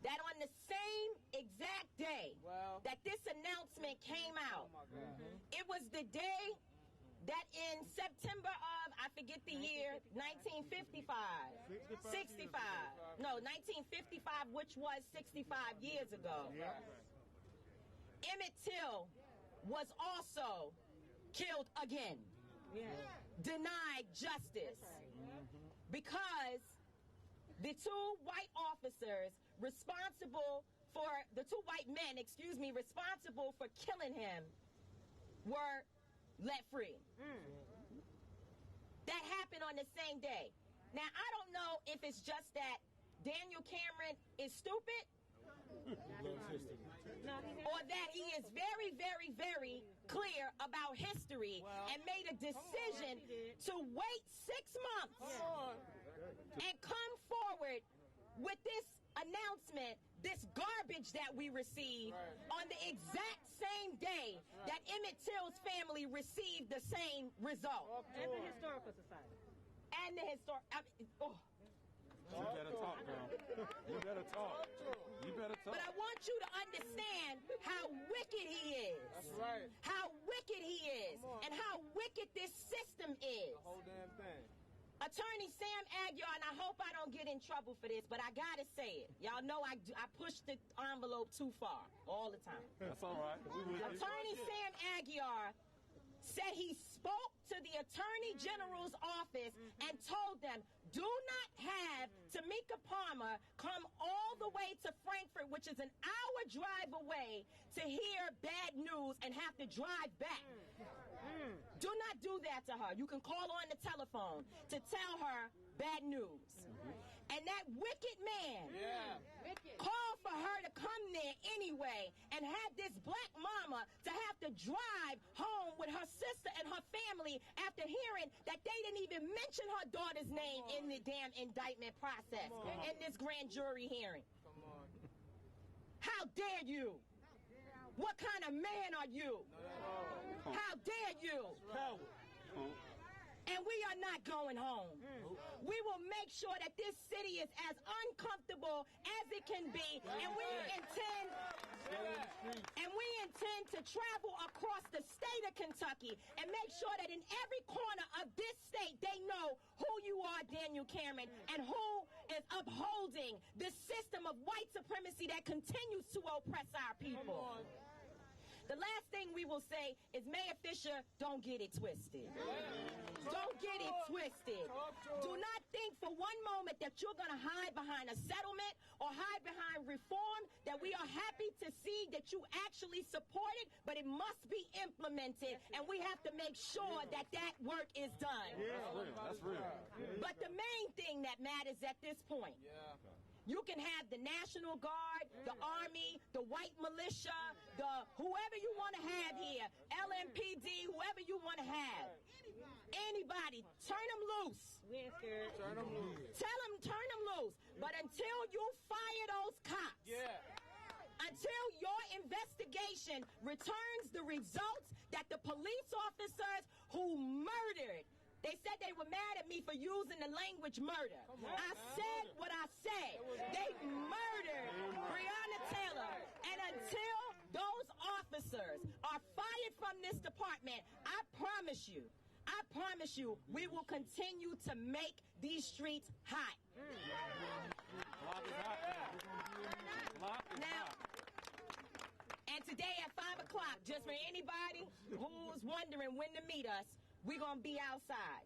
that on the same exact day that this announcement came out, it was the day that in September of, I forget the year, 1955, 1955, which was 65 years ago, Emmett Till was also killed again, denied justice, because the two white officers responsible for, the two white men, responsible for killing him were let free. That happened on the same day. Now, I don't know if it's just that Daniel Cameron is stupid or that he is very, very, very clear about history and made a decision to wait 6 months and come forward with this announcement, this garbage that we received on the exact same day that Emmett Till's family received the same result. And the Historical Society. And the You better talk, girl. You better talk. You better talk. But I want you to understand how wicked he is. That's right. How wicked he is. And how wicked this system is. The whole damn thing. Attorney Sam Aguiar, and I hope I don't get in trouble for this, but I gotta say it. Y'all know I push the envelope too far all the time. That's all right. Attorney Sam Aguiar said he spoke to the Attorney General's office and told them, do not have Tamika Palmer come all the way to Frankfurt, which is an hour drive away, to hear bad news and have to drive back. Do not do that to her. You can call on the telephone to tell her bad news. And that wicked man called for her to come there anyway and had this black mama to have to drive home with her sister and her family after hearing that they didn't even mention her daughter's name in the damn indictment process in this grand jury hearing. How dare you? What kind of man are you? How dare you? And we are not going home. We will make sure that this city is as uncomfortable as it can be, and we intend to travel across the state of Kentucky and make sure that in every corner of this state they know who you are, Daniel Cameron, and who is upholding this system of white supremacy that continues to oppress our people. The last thing we will say is, Mayor Fisher, don't get it twisted. Don't get it twisted. Do not think for one moment that you're going to hide behind a settlement or hide behind reform, that we are happy to see that you actually support it, but it must be implemented, and we have to make sure that that work is done. That's real. But the main thing that matters at this point, you can have the National Guard, the Army, the white militia, the whoever you want to have here, LMPD, whoever you want to have. Anybody, turn them loose. We ain't scared. Turn them loose. Tell them, turn them loose. But until you fire those cops, until your investigation returns the results that the police officers who murdered, they said they were mad at me for using the language murder. I said what I said. They murdered Breonna Taylor. And until those officers are fired it from this department, I promise you, we will continue to make these streets hot. Now, and today at 5 o'clock, just for anybody who's wondering when to meet us, we're going to be outside.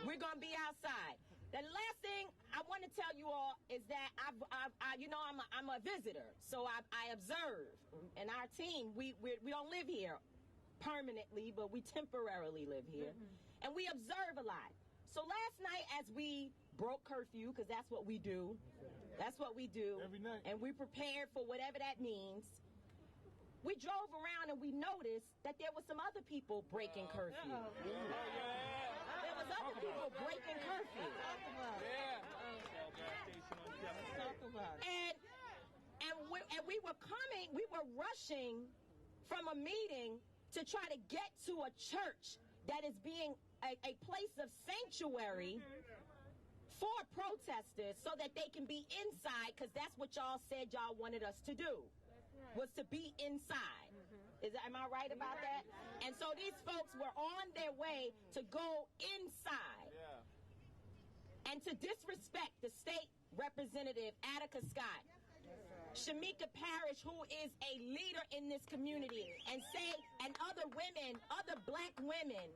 We're going to be outside. The last thing I want to tell you all is that I'm a visitor, so I observe. And our team, we don't live here permanently, but we temporarily live here, and we observe a lot. So last night, as we broke curfew, because that's what we do, every night, and we prepared for whatever that means. We drove around and we noticed that there were some other people breaking curfew. There was other people breaking curfew. And we were rushing from a meeting to try to get to a church that is being a place of sanctuary for protesters so that they can be inside, because that's what y'all said y'all wanted us to do, was to be inside. Am I right about that? And so these folks were on their way to go inside and to disrespect the state representative, Attica Scott, Shamika Parrish, who is a leader in this community, and other women, other black women,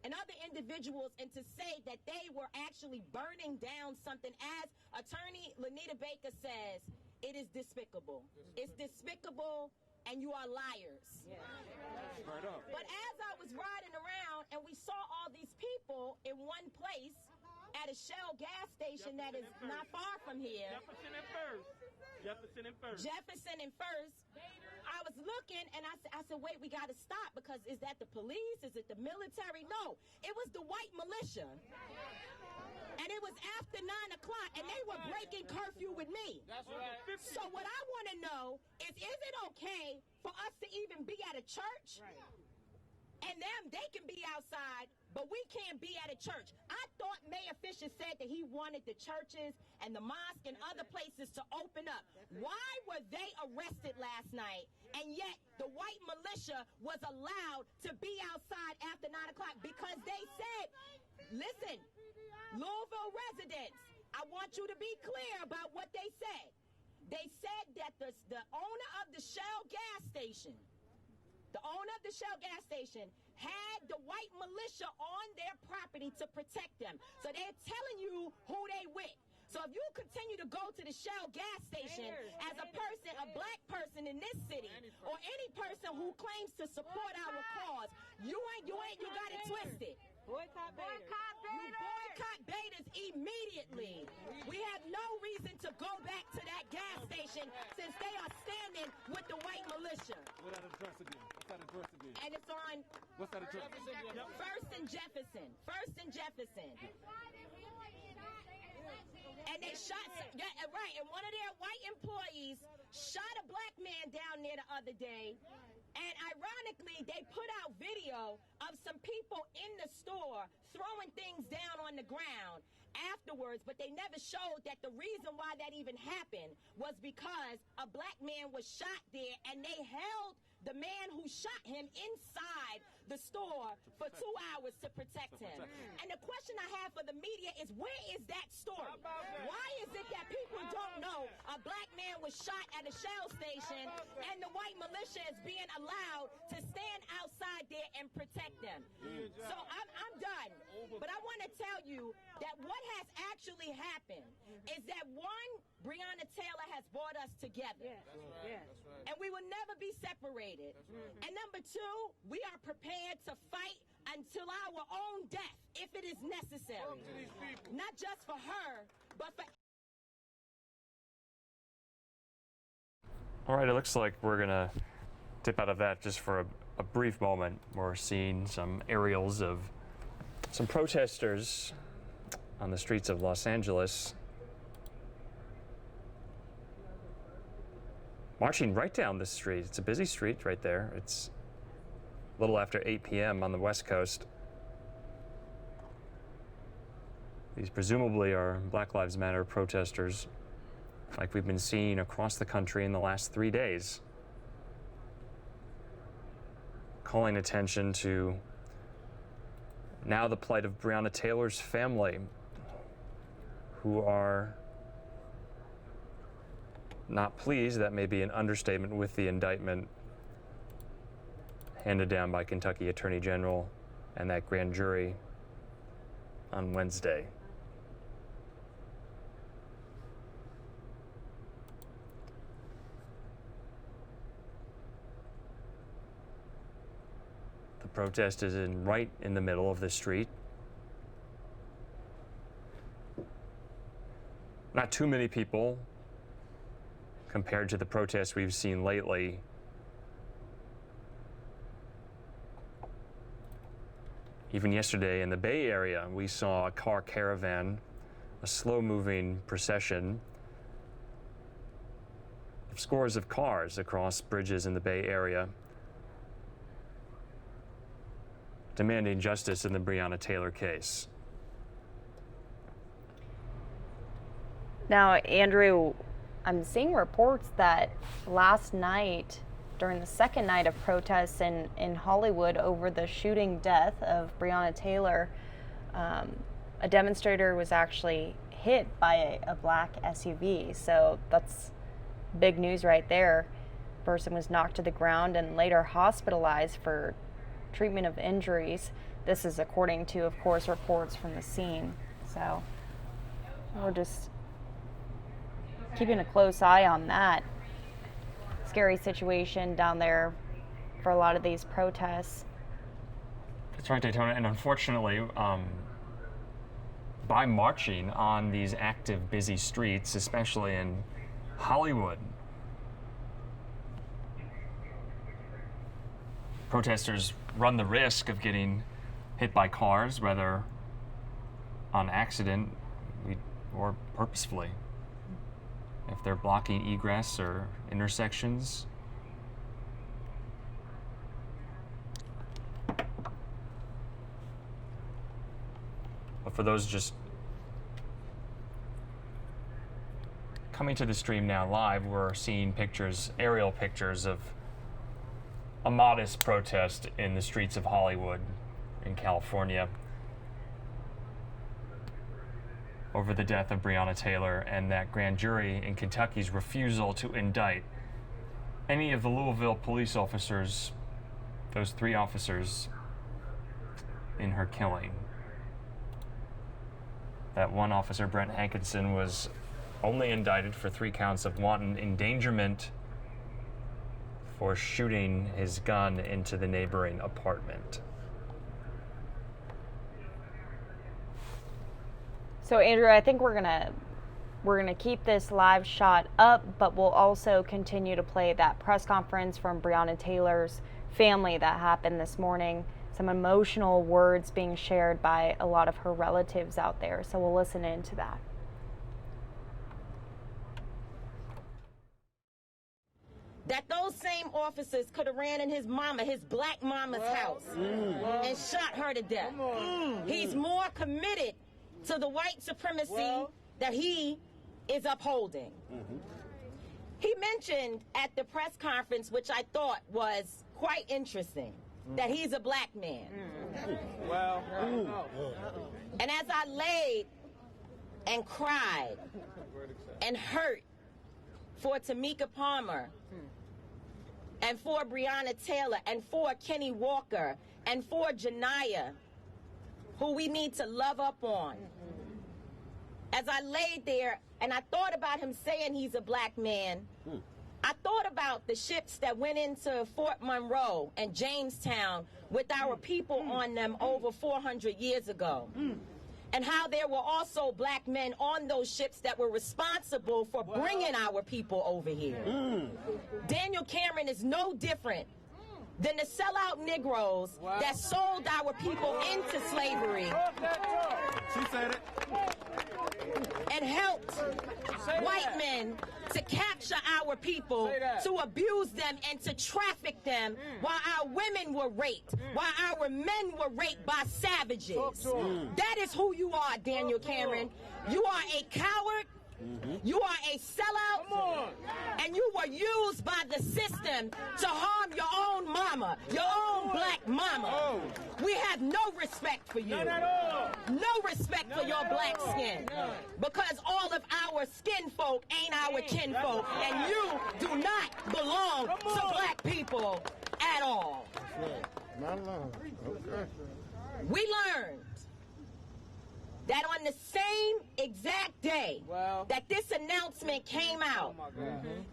and other individuals, and to say that they were actually burning down something. As Attorney Lanita Baker says, it is despicable. It's despicable, and you are liars. But as I was riding around and we saw all these people in one place at a Shell gas station that is not far from here. Jefferson and First. I was looking and I said, wait, we got to stop, because is that the police? Is it the military? No, it was the white militia. And it was after 9 o'clock, and they were breaking curfew with me. That's right. So what I want to know is it okay for us to even be at a church? Right. And they can be outside, but we can't be at a church. I thought Mayor Fisher said that he wanted the churches and the mosque and other places to open up. Why were they arrested last night, and yet the white militia was allowed to be outside after 9 o'clock? Because they said, listen, Louisville residents, I want you to be clear about what they said. They said that the owner of the Shell gas station, had the white militia on their property to protect them. So they're telling you who they with. So if you continue to go to the Shell gas station as a person, a black person in this city, or any person who claims to support our cause, you got it twisted. Boycott baiters. You boycott baiters immediately. We have no reason to go back to that gas station since they are standing with the white militia. What's that address again? And it's on What's that address? First and Jefferson. And they shot, right, and one of their white employees shot a black man down there the other day. And ironically, they put out video of some people in the store throwing things down on the ground afterwards, but they never showed that the reason why that even happened was because a black man was shot there, and they held the man who shot him inside the store for 2 hours to protect him. And the question I have for the media is, where is that story? Why is it that people don't know a black man was shot at a Shell station and the white militia is being allowed to stand outside there and protect them? So I'm done. But I want to tell you that what has actually happened is that, one, Breonna Taylor has brought us together. And we will never be separated. And number two, we are prepared to fight until our own death, if it is necessary. Not just for her, but for... All right, it looks like we're going to dip out of that just for a brief moment. We're seeing some aerials of some protesters on the streets of Los Angeles marching right down the street. It's a busy street right there. It's a little after 8 p.m. on the West Coast. These presumably are Black Lives Matter protesters, like we've been seeing across the country in the last 3 days, calling attention to now the plight of Breonna Taylor's family, who are not pleased, that may be an understatement, with the indictment handed down by Kentucky Attorney General and that grand jury on Wednesday. The protest is right in the middle of the street. Not too many people compared to the protests we've seen lately. Even yesterday in the Bay Area, we saw a car caravan, a slow-moving procession of scores of cars across bridges in the Bay Area, demanding justice in the Breonna Taylor case. Now, Andrew, I'm seeing reports that last night, during the second night of protests in Hollywood over the shooting death of Breonna Taylor, a demonstrator was actually hit by a black SUV. So that's big news right there. The person was knocked to the ground and later hospitalized for treatment of injuries. This is according to, of course, reports from the scene. So we're just keeping a close eye on that. Scary situation down there for a lot of these protests. That's right, Daytona, and unfortunately, by marching on these active, busy streets, especially in Hollywood, protesters run the risk of getting hit by cars, whether on accident or purposefully. If they're blocking egress or intersections. But for those just coming to the stream now live, we're seeing pictures, aerial pictures of a modest protest in the streets of Hollywood in California over the death of Breonna Taylor and that grand jury in Kentucky's refusal to indict any of the Louisville police officers, those 3 officers, in her killing. That one officer, Brent Hankinson, was only indicted for 3 counts of wanton endangerment for shooting his gun into the neighboring apartment. So Andrew, I think we're gonna keep this live shot up, but we'll also continue to play that press conference from Breonna Taylor's family that happened this morning. Some emotional words being shared by a lot of her relatives out there. So we'll listen into that. That those same officers could have ran in his black mama's house and shot her to death. He's more committed to the white supremacy that he is upholding. He mentioned at the press conference, which I thought was quite interesting, that he's a black man. And as I laid and cried and hurt for Tamika Palmer and for Breonna Taylor and for Kenny Walker and for Janiyah, who we need to love up on. As I laid there and I thought about him saying he's a black man, I thought about the ships that went into Fort Monroe and Jamestown with our people on them over 400 years ago. And how there were also black men on those ships that were responsible for bringing our people over here. Daniel Cameron is no different than the sellout Negroes that sold our people into slavery. She said it. And helped white men to capture our people, to abuse them and to traffic them while our women were raped, while our men were raped by savages. That is who you are, Daniel Cameron. You are a coward. You are a sellout, and you were used by the system to harm your own mama, your own black mama. We have no respect for you. None at all. No respect for your black skin. Because all of our skin folk ain't our kin folk. And you do not belong to black people at all. Not alone. Okay. We learned that on the same exact day that this announcement came out,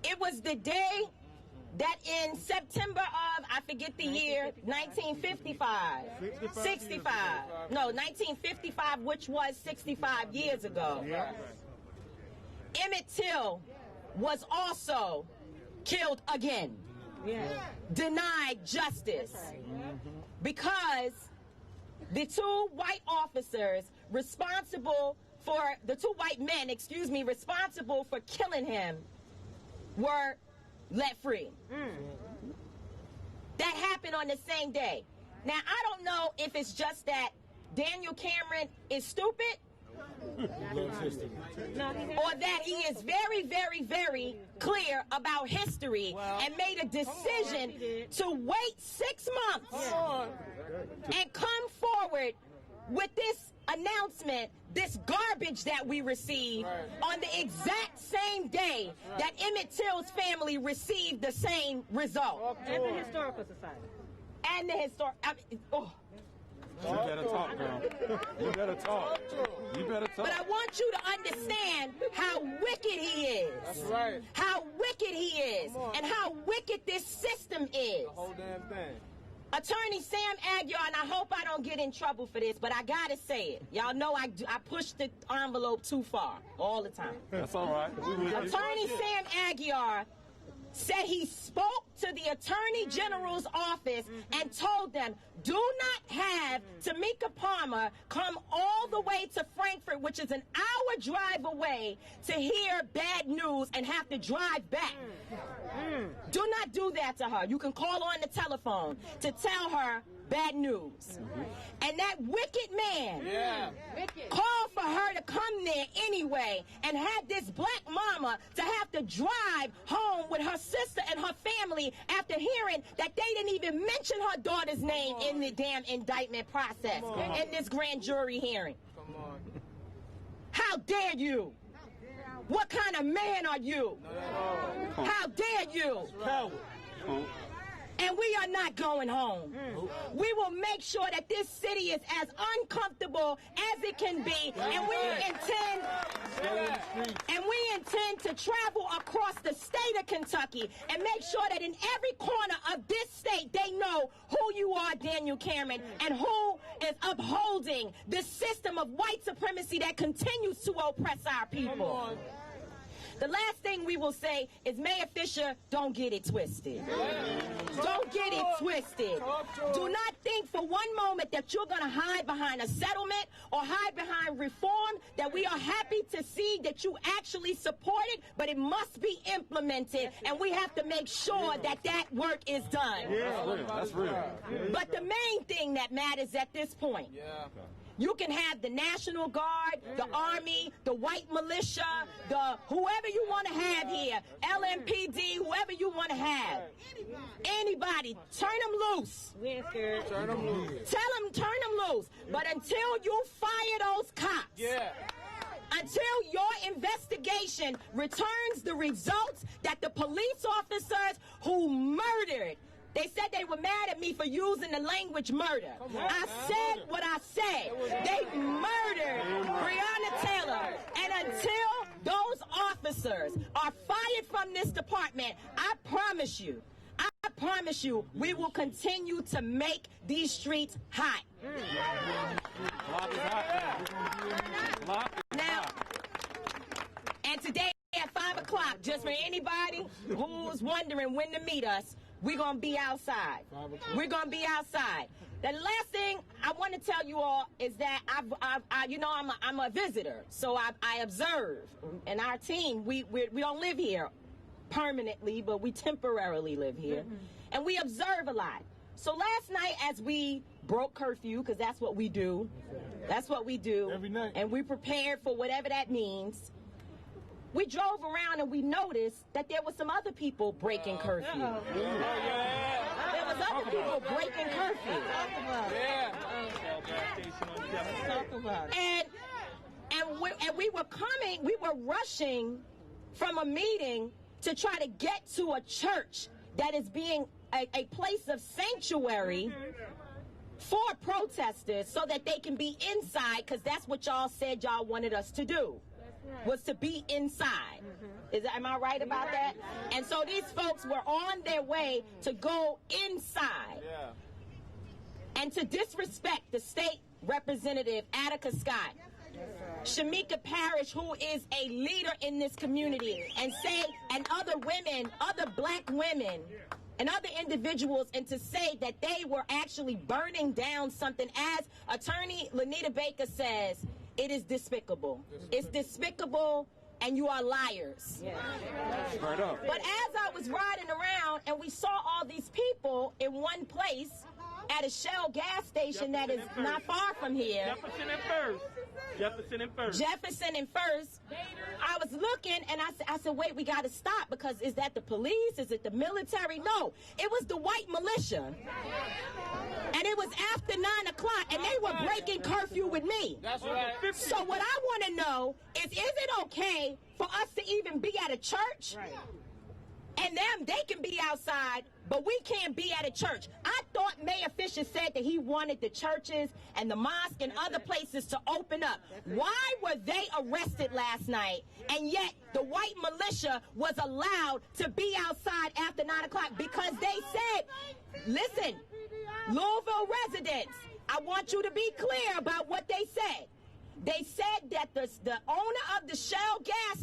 it was the day that in September of, I forget the year, 1955. 1955, which was 65 years ago. Emmett Till was also killed again. Denied justice. Because the two white officers responsible for, the two white men, responsible for killing him were let free. That happened on the same day. Now, I don't know if it's just that Daniel Cameron is stupid or that he is very, very, very clear about history and made a decision to wait 6 months and come forward with this announcement, this garbage that we received on the exact same day that Emmett Till's family received the same result. And the Historical Society. And the historic. You better talk, girl. You better talk. You better talk. But I want you to understand how wicked he is. That's right. How wicked he is. And how wicked this system is. The whole damn thing. Attorney Sam Aguiar, and I hope I don't get in trouble for this, but I gotta say it. Y'all know I push the envelope too far all the time. That's all right. Attorney Sam Aguiar said he spoke to the Attorney General's office and told them, do not have Tamika Palmer come all the way to Frankfurt, which is an hour drive away, to hear bad news and have to drive back. Do not do that to her. You can call on the telephone to tell her bad news. And that wicked man called for her to come there anyway and had this black mama to have to drive home with her sister and her family after hearing that they didn't even mention her daughter's name in the damn indictment process in this grand jury hearing. How dare you? What kind of man are you? How dare you? And we are not going home. We will make sure that this city is as uncomfortable as it can be, and we intend to travel across the state of Kentucky and make sure that in every corner of this state they know who you are, Daniel Cameron, and who is upholding this system of white supremacy that continues to oppress our people. The last thing we will say is, Mayor Fisher, don't get it twisted. Don't get it twisted. Do not think for one moment that you're going to hide behind a settlement or hide behind reform that we are happy to see that you actually support it, but it must be implemented, and we have to make sure that that work is done. That's real. But the main thing that matters at this point, you can have the National Guard, the Army, the white militia, the whoever you want to have here, LMPD, whoever you want to have. Anybody, turn them loose. We ain't scared. Turn them loose. Tell them, turn them loose. But until you fire those cops, until your investigation returns the results that the police officers who murdered, they said they were mad at me for using the language murder. I said what I said. They murdered Breonna Taylor. And until those officers are fired from this department, I promise you, we will continue to make these streets hot. Now, and today at 5 o'clock, just for anybody who's wondering when to meet us, we're going to be outside. We're going to be outside. The last thing I want to tell you all is that I'm a visitor, so I observe. And our team, we don't live here permanently, but we temporarily live here. And we observe a lot. So last night, as we broke curfew, because that's what we do. That's what we do. Every night. And we prepared for whatever that means. We drove around and we noticed that there were some other people breaking curfew. There was other of people breaking curfew. And we were rushing from a meeting to try to get to a church that is being a place of sanctuary for protesters so that they can be inside, because that's what y'all said y'all wanted us to do, was to be inside. Am I right about that? And so these folks were on their way to go inside and to disrespect the state representative, Attica Scott, Shamika Parrish, who is a leader in this community, and other women, other black women, and other individuals, and to say that they were actually burning down something. As Attorney Lanita Baker says, it is despicable. It's despicable, and you are liars. Straight up. But as I was riding around and we saw all these people in one place at a Shell gas station that is not far from here. Jefferson and First. I was looking and I said, wait, we got to stop, because is that the police? Is it the military? No, it was the white militia. And it was after 9 o'clock, and they were breaking curfew with me. That's right. So what I want to know is it okay for us to even be at a church? Right. And they can be outside, but we can't be at a church. I thought Mayor Fisher said that he wanted the churches and the mosque and other places to open up. Why were they arrested last night, and yet the white militia was allowed to be outside after 9 o'clock? Because they said, listen, Louisville residents, I want you to be clear about what they said. They said that the owner of the Shell gas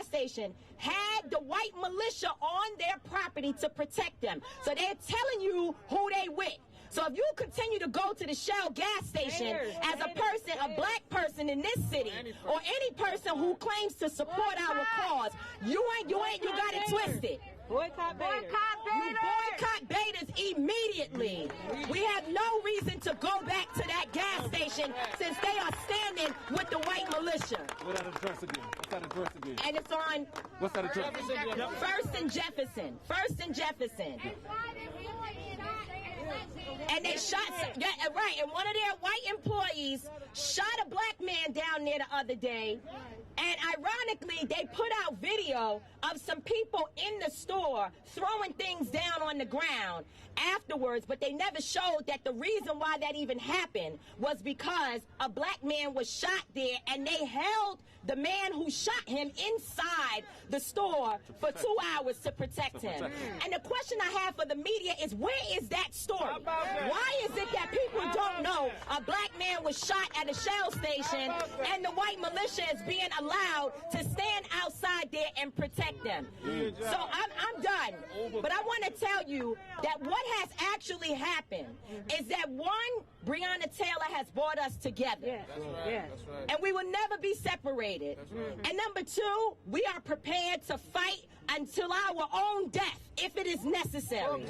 station, had the white militia on their property to protect them. So they're telling you who they with. So if you continue to go to the Shell gas station as a person, a black person in this city, or any person who claims to support our cause, you got it twisted. Boycott Baiters. You boycott Baiters immediately. We have no reason to go back to that gas station since they are standing with the white militia. What's that address again? And it's on... What's that address? First and Jefferson. And they shot, right, and one of their white employees shot a black man down there the other day. And ironically, they put out video of some people in the store throwing things down on the ground afterwards, but they never showed that the reason why that even happened was because a black man was shot there, and they held the man who shot him inside the store for 2 hours to protect him. And the question I have for the media is, where is that story? Why is it that people don't know a black man was shot at a Shell station and the white militia is being allowed to stand outside there and protect them? So I'm done. But I want to tell you that what has actually happened is that, one, Breonna Taylor has brought us together. And we will never be separated. And number two, we are prepared to fight until our own death, if it is necessary.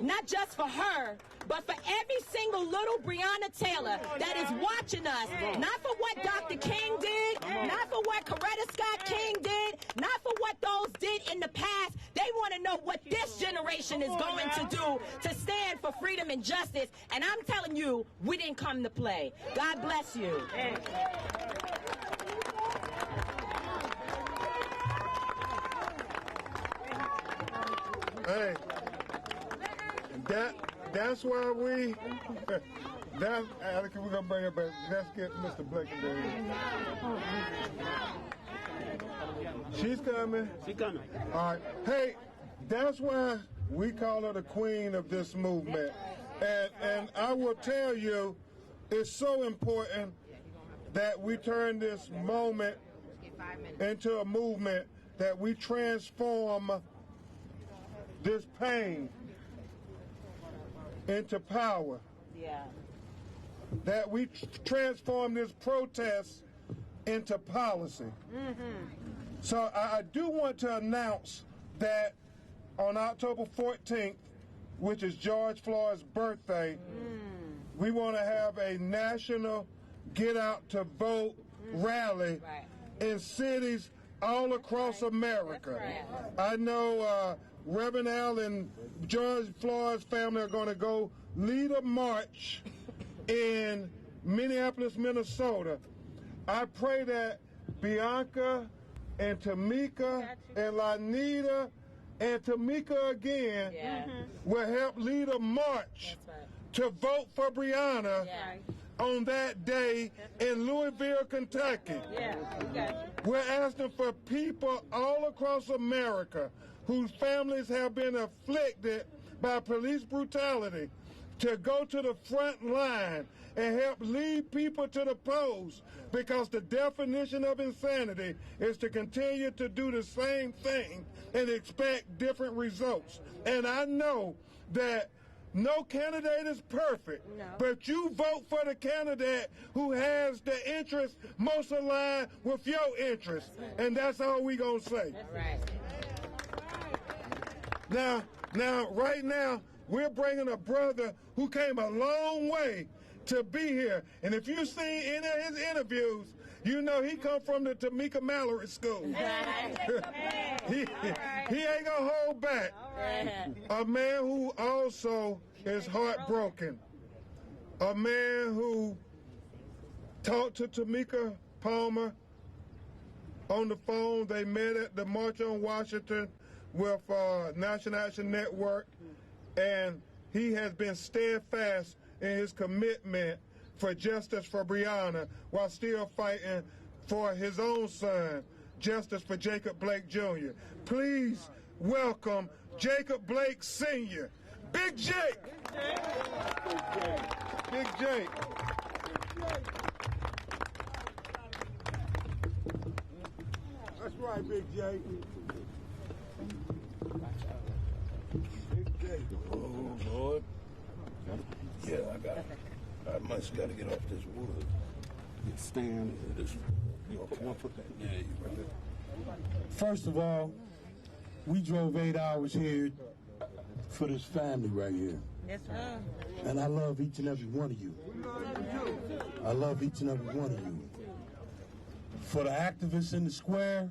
Not just for her, but for every single little Breonna Taylor that is watching us, not for what Dr. King did, not for what Coretta Scott King did, not for what those did in the past. They want to know what this generation is going to do to stand for freedom and justice. And I'm telling you, we didn't come to play. God bless you. Hey, that's why we. That's Attica, we're gonna bring it back. Let's get Mr. Blake in there. She's coming. All right. Hey, that's why we call her the queen of this movement. And I will tell you, it's so important that we turn this moment into a movement, that we transform this pain into power. That we transform this protest into policy. So I do want to announce that on October 14th, which is George Floyd's birthday, we want to have a national get out to vote rally in cities all across America. I know Reverend Al and George Floyd's family are going to go lead a march in Minneapolis, Minnesota. I pray that Bianca and Tamika and Lanita and Tamika again will help lead a march to vote for Breonna on that day in Louisville, Kentucky. We're asking for people all across America whose families have been afflicted by police brutality to go to the front line and help lead people to the polls, because the definition of insanity is to continue to do the same thing and expect different results. And I know that no candidate is perfect, but you vote for the candidate who has the interest most aligned with your interest, and that's all we gonna say. Now, right now, we're bringing a brother who came a long way to be here. And if you've seen any of his interviews, you know he come from the Tamika Mallory School. he ain't gonna hold back. A man who also is heartbroken. A man who talked to Tamika Palmer on the phone. They met at the March on Washington with National Action Network, and he has been steadfast in his commitment for justice for Breonna while still fighting for his own son, justice for Jacob Blake Jr. Please welcome Jacob Blake Sr. Big Jake. Big Jake. That's right, Big Jake. Big Jake. Oh, Lord. Yeah, I must gotta get off this wood. Stand. Yeah, this, you put that? Yeah, you right there. First of all, we drove 8 hours here for this family right here. That's right. And I love each and every one of you. I love each and every one of you. For the activists in the square,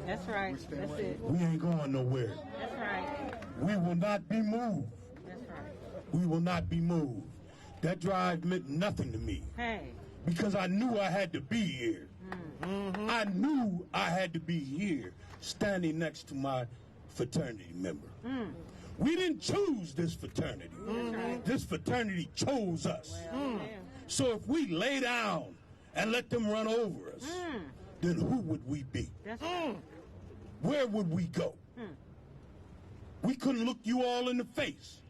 That's right. That's it. we ain't going nowhere. That's right. We will not be moved. That's right. We will not be moved. That drive meant nothing to me. Hey. Because I knew I had to be here. I knew I had to be here, standing next to my fraternity member. We didn't choose this fraternity. This fraternity chose us. So if we lay down and let them run over us, then who would we be? That's right. Where would we go? We couldn't look you all in the face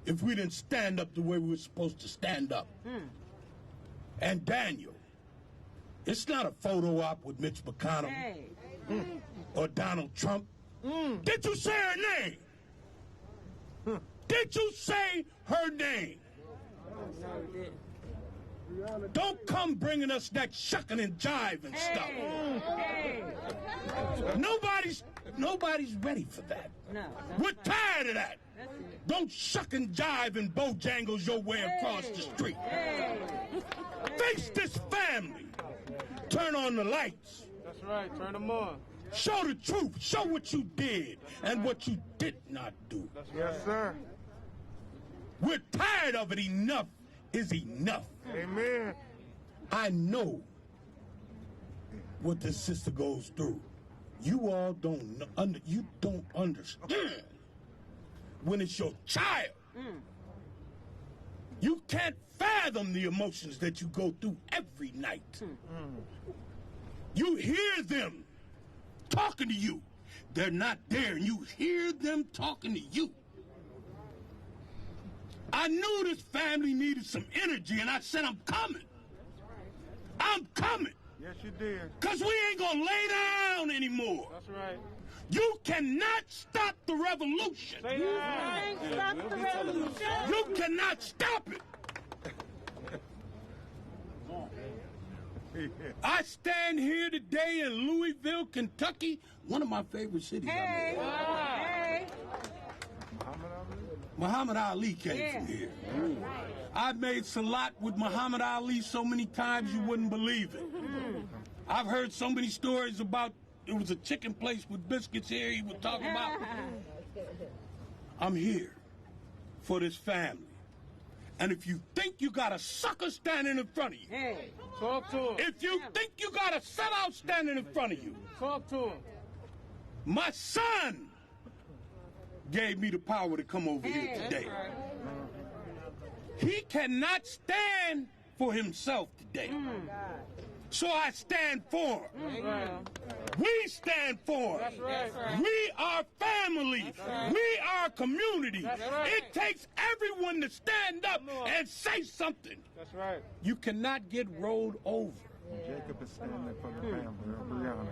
if we didn't stand up the way we were supposed to stand up. And Daniel, it's not a photo op with Mitch McConnell or Donald Trump. Did you say her name? Did you say her name? No, we didn't. Don't come bringing us that shucking and jiving stuff. Nobody's ready for that. No. We're tired of that. Don't shuck and jive and bojangles your way across the street. Face this family. Turn on the lights. That's right. Turn them on. Show the truth. Show what you did and what you did not do. Yes, sir. We're tired of it. Enough is enough. Amen. I know what this sister goes through. You all don't understand when it's your child. You can't fathom the emotions that you go through every night. You hear them talking to you. They're not there, and you hear them talking to you. I knew this family needed some energy, and I said, I'm coming. I'm coming. Yes, you did. Because we ain't going to lay down anymore. That's right. You cannot stop the revolution. Say that. You can't stop the revolution. You cannot stop it. I stand here today in Louisville, Kentucky, one of my favorite cities. Hey. Muhammad Ali came from here. I've made salat with Muhammad Ali so many times you wouldn't believe it. I've heard so many stories about it was a chicken place with biscuits here he was talking about. I'm here for this family. And if you think you got a sucker standing in front of you, Hey, talk to him. if you think you got a sellout standing in front of you, Talk to him. my son gave me the power to come over here today. He cannot stand for himself today. So I stand for him. We stand for him. We are family. We are community. It takes everyone to stand up and say something. That's right. You cannot get rolled over. Jacob is standing for the family of Brianna.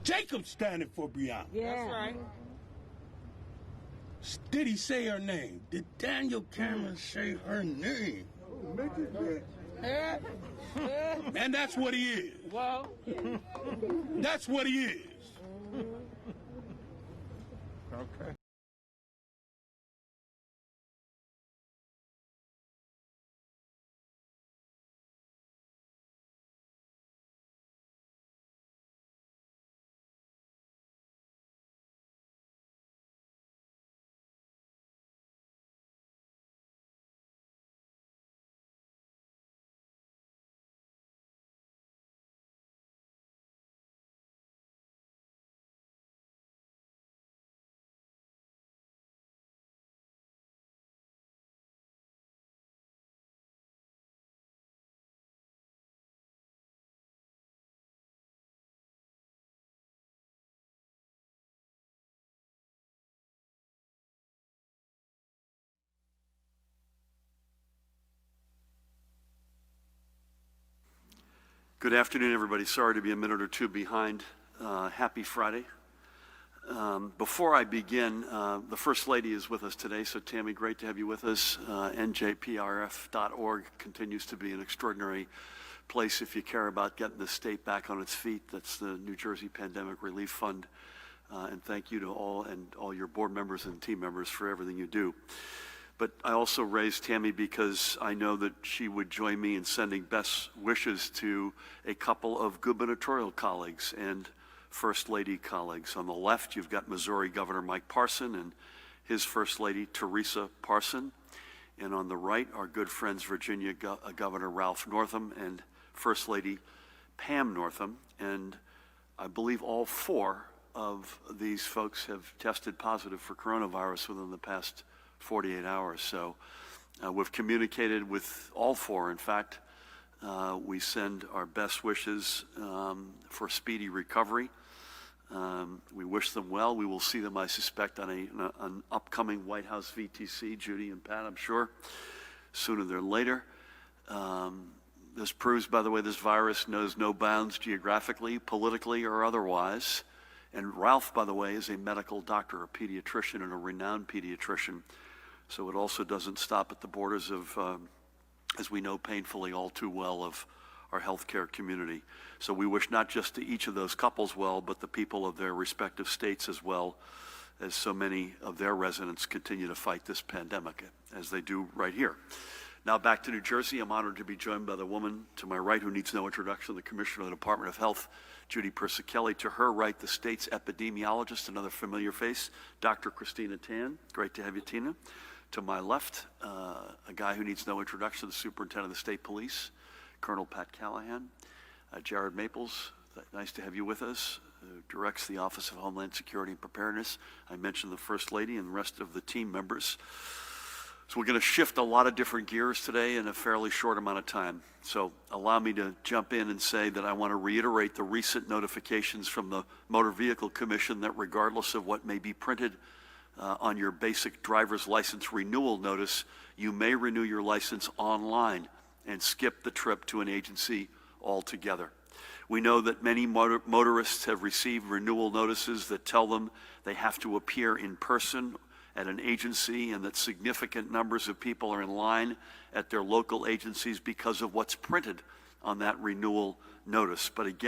Jacob's standing for Brianna. That's right. Did he say her name? Did Daniel Cameron say her name? And that's what he is. Well, That's what he is. Okay. Good afternoon, everybody. Sorry to be a minute or two behind. Happy Friday. Before I begin, the First Lady is with us today, so Tammy, great to have you with us. NJPRF.org continues to be an extraordinary place if you care about getting the state back on its feet. That's the New Jersey Pandemic Relief Fund. And thank you to all your board members and team members for everything you do. But I also raised Tammy because I know that she would join me in sending best wishes to a couple of gubernatorial colleagues and First Lady colleagues. On the left, you've got Missouri Governor Mike Parson and his First Lady Teresa Parson. And on the right, our good friends Virginia Governor Ralph Northam and First Lady Pam Northam. And I believe all four of these folks have tested positive for coronavirus within the past 48 hours. So we've communicated with all four. In fact, we send our best wishes for speedy recovery. We wish them well. We will see them, I suspect, on an upcoming White House VTC, Judy and Pat, I'm sure, sooner than later. This proves, by the way, this virus knows no bounds geographically, politically, or otherwise. And Ralph, by the way, is a medical doctor, a pediatrician, and a renowned pediatrician. So it also doesn't stop at the borders of, as we know painfully all too well, of our healthcare community. So we wish not just to each of those couples well, but the people of their respective states as well, as so many of their residents continue to fight this pandemic, as they do right here. Now back to New Jersey. I'm honored to be joined by the woman to my right who needs no introduction, the Commissioner of the Department of Health, Judy Persichilli. To her right, the state's epidemiologist, another familiar face, Dr. Christina Tan. Great to have you, Tina. To my left, a guy who needs no introduction, the Superintendent of the State Police, Colonel Pat Callahan. Jared Maples, nice to have you with us, who directs the Office of Homeland Security and Preparedness. I mentioned the First Lady and the rest of the team members. So we're going to shift a lot of different gears today in a fairly short amount of time. So allow me to jump in and say that I want to reiterate the recent notifications from the Motor Vehicle Commission that regardless of what may be printed on your basic driver's license renewal notice, you may renew your license online and skip the trip to an agency altogether. We know that many motorists have received renewal notices that tell them they have to appear in person at an agency and that significant numbers of people are in line at their local agencies because of what's printed on that renewal notice. But again,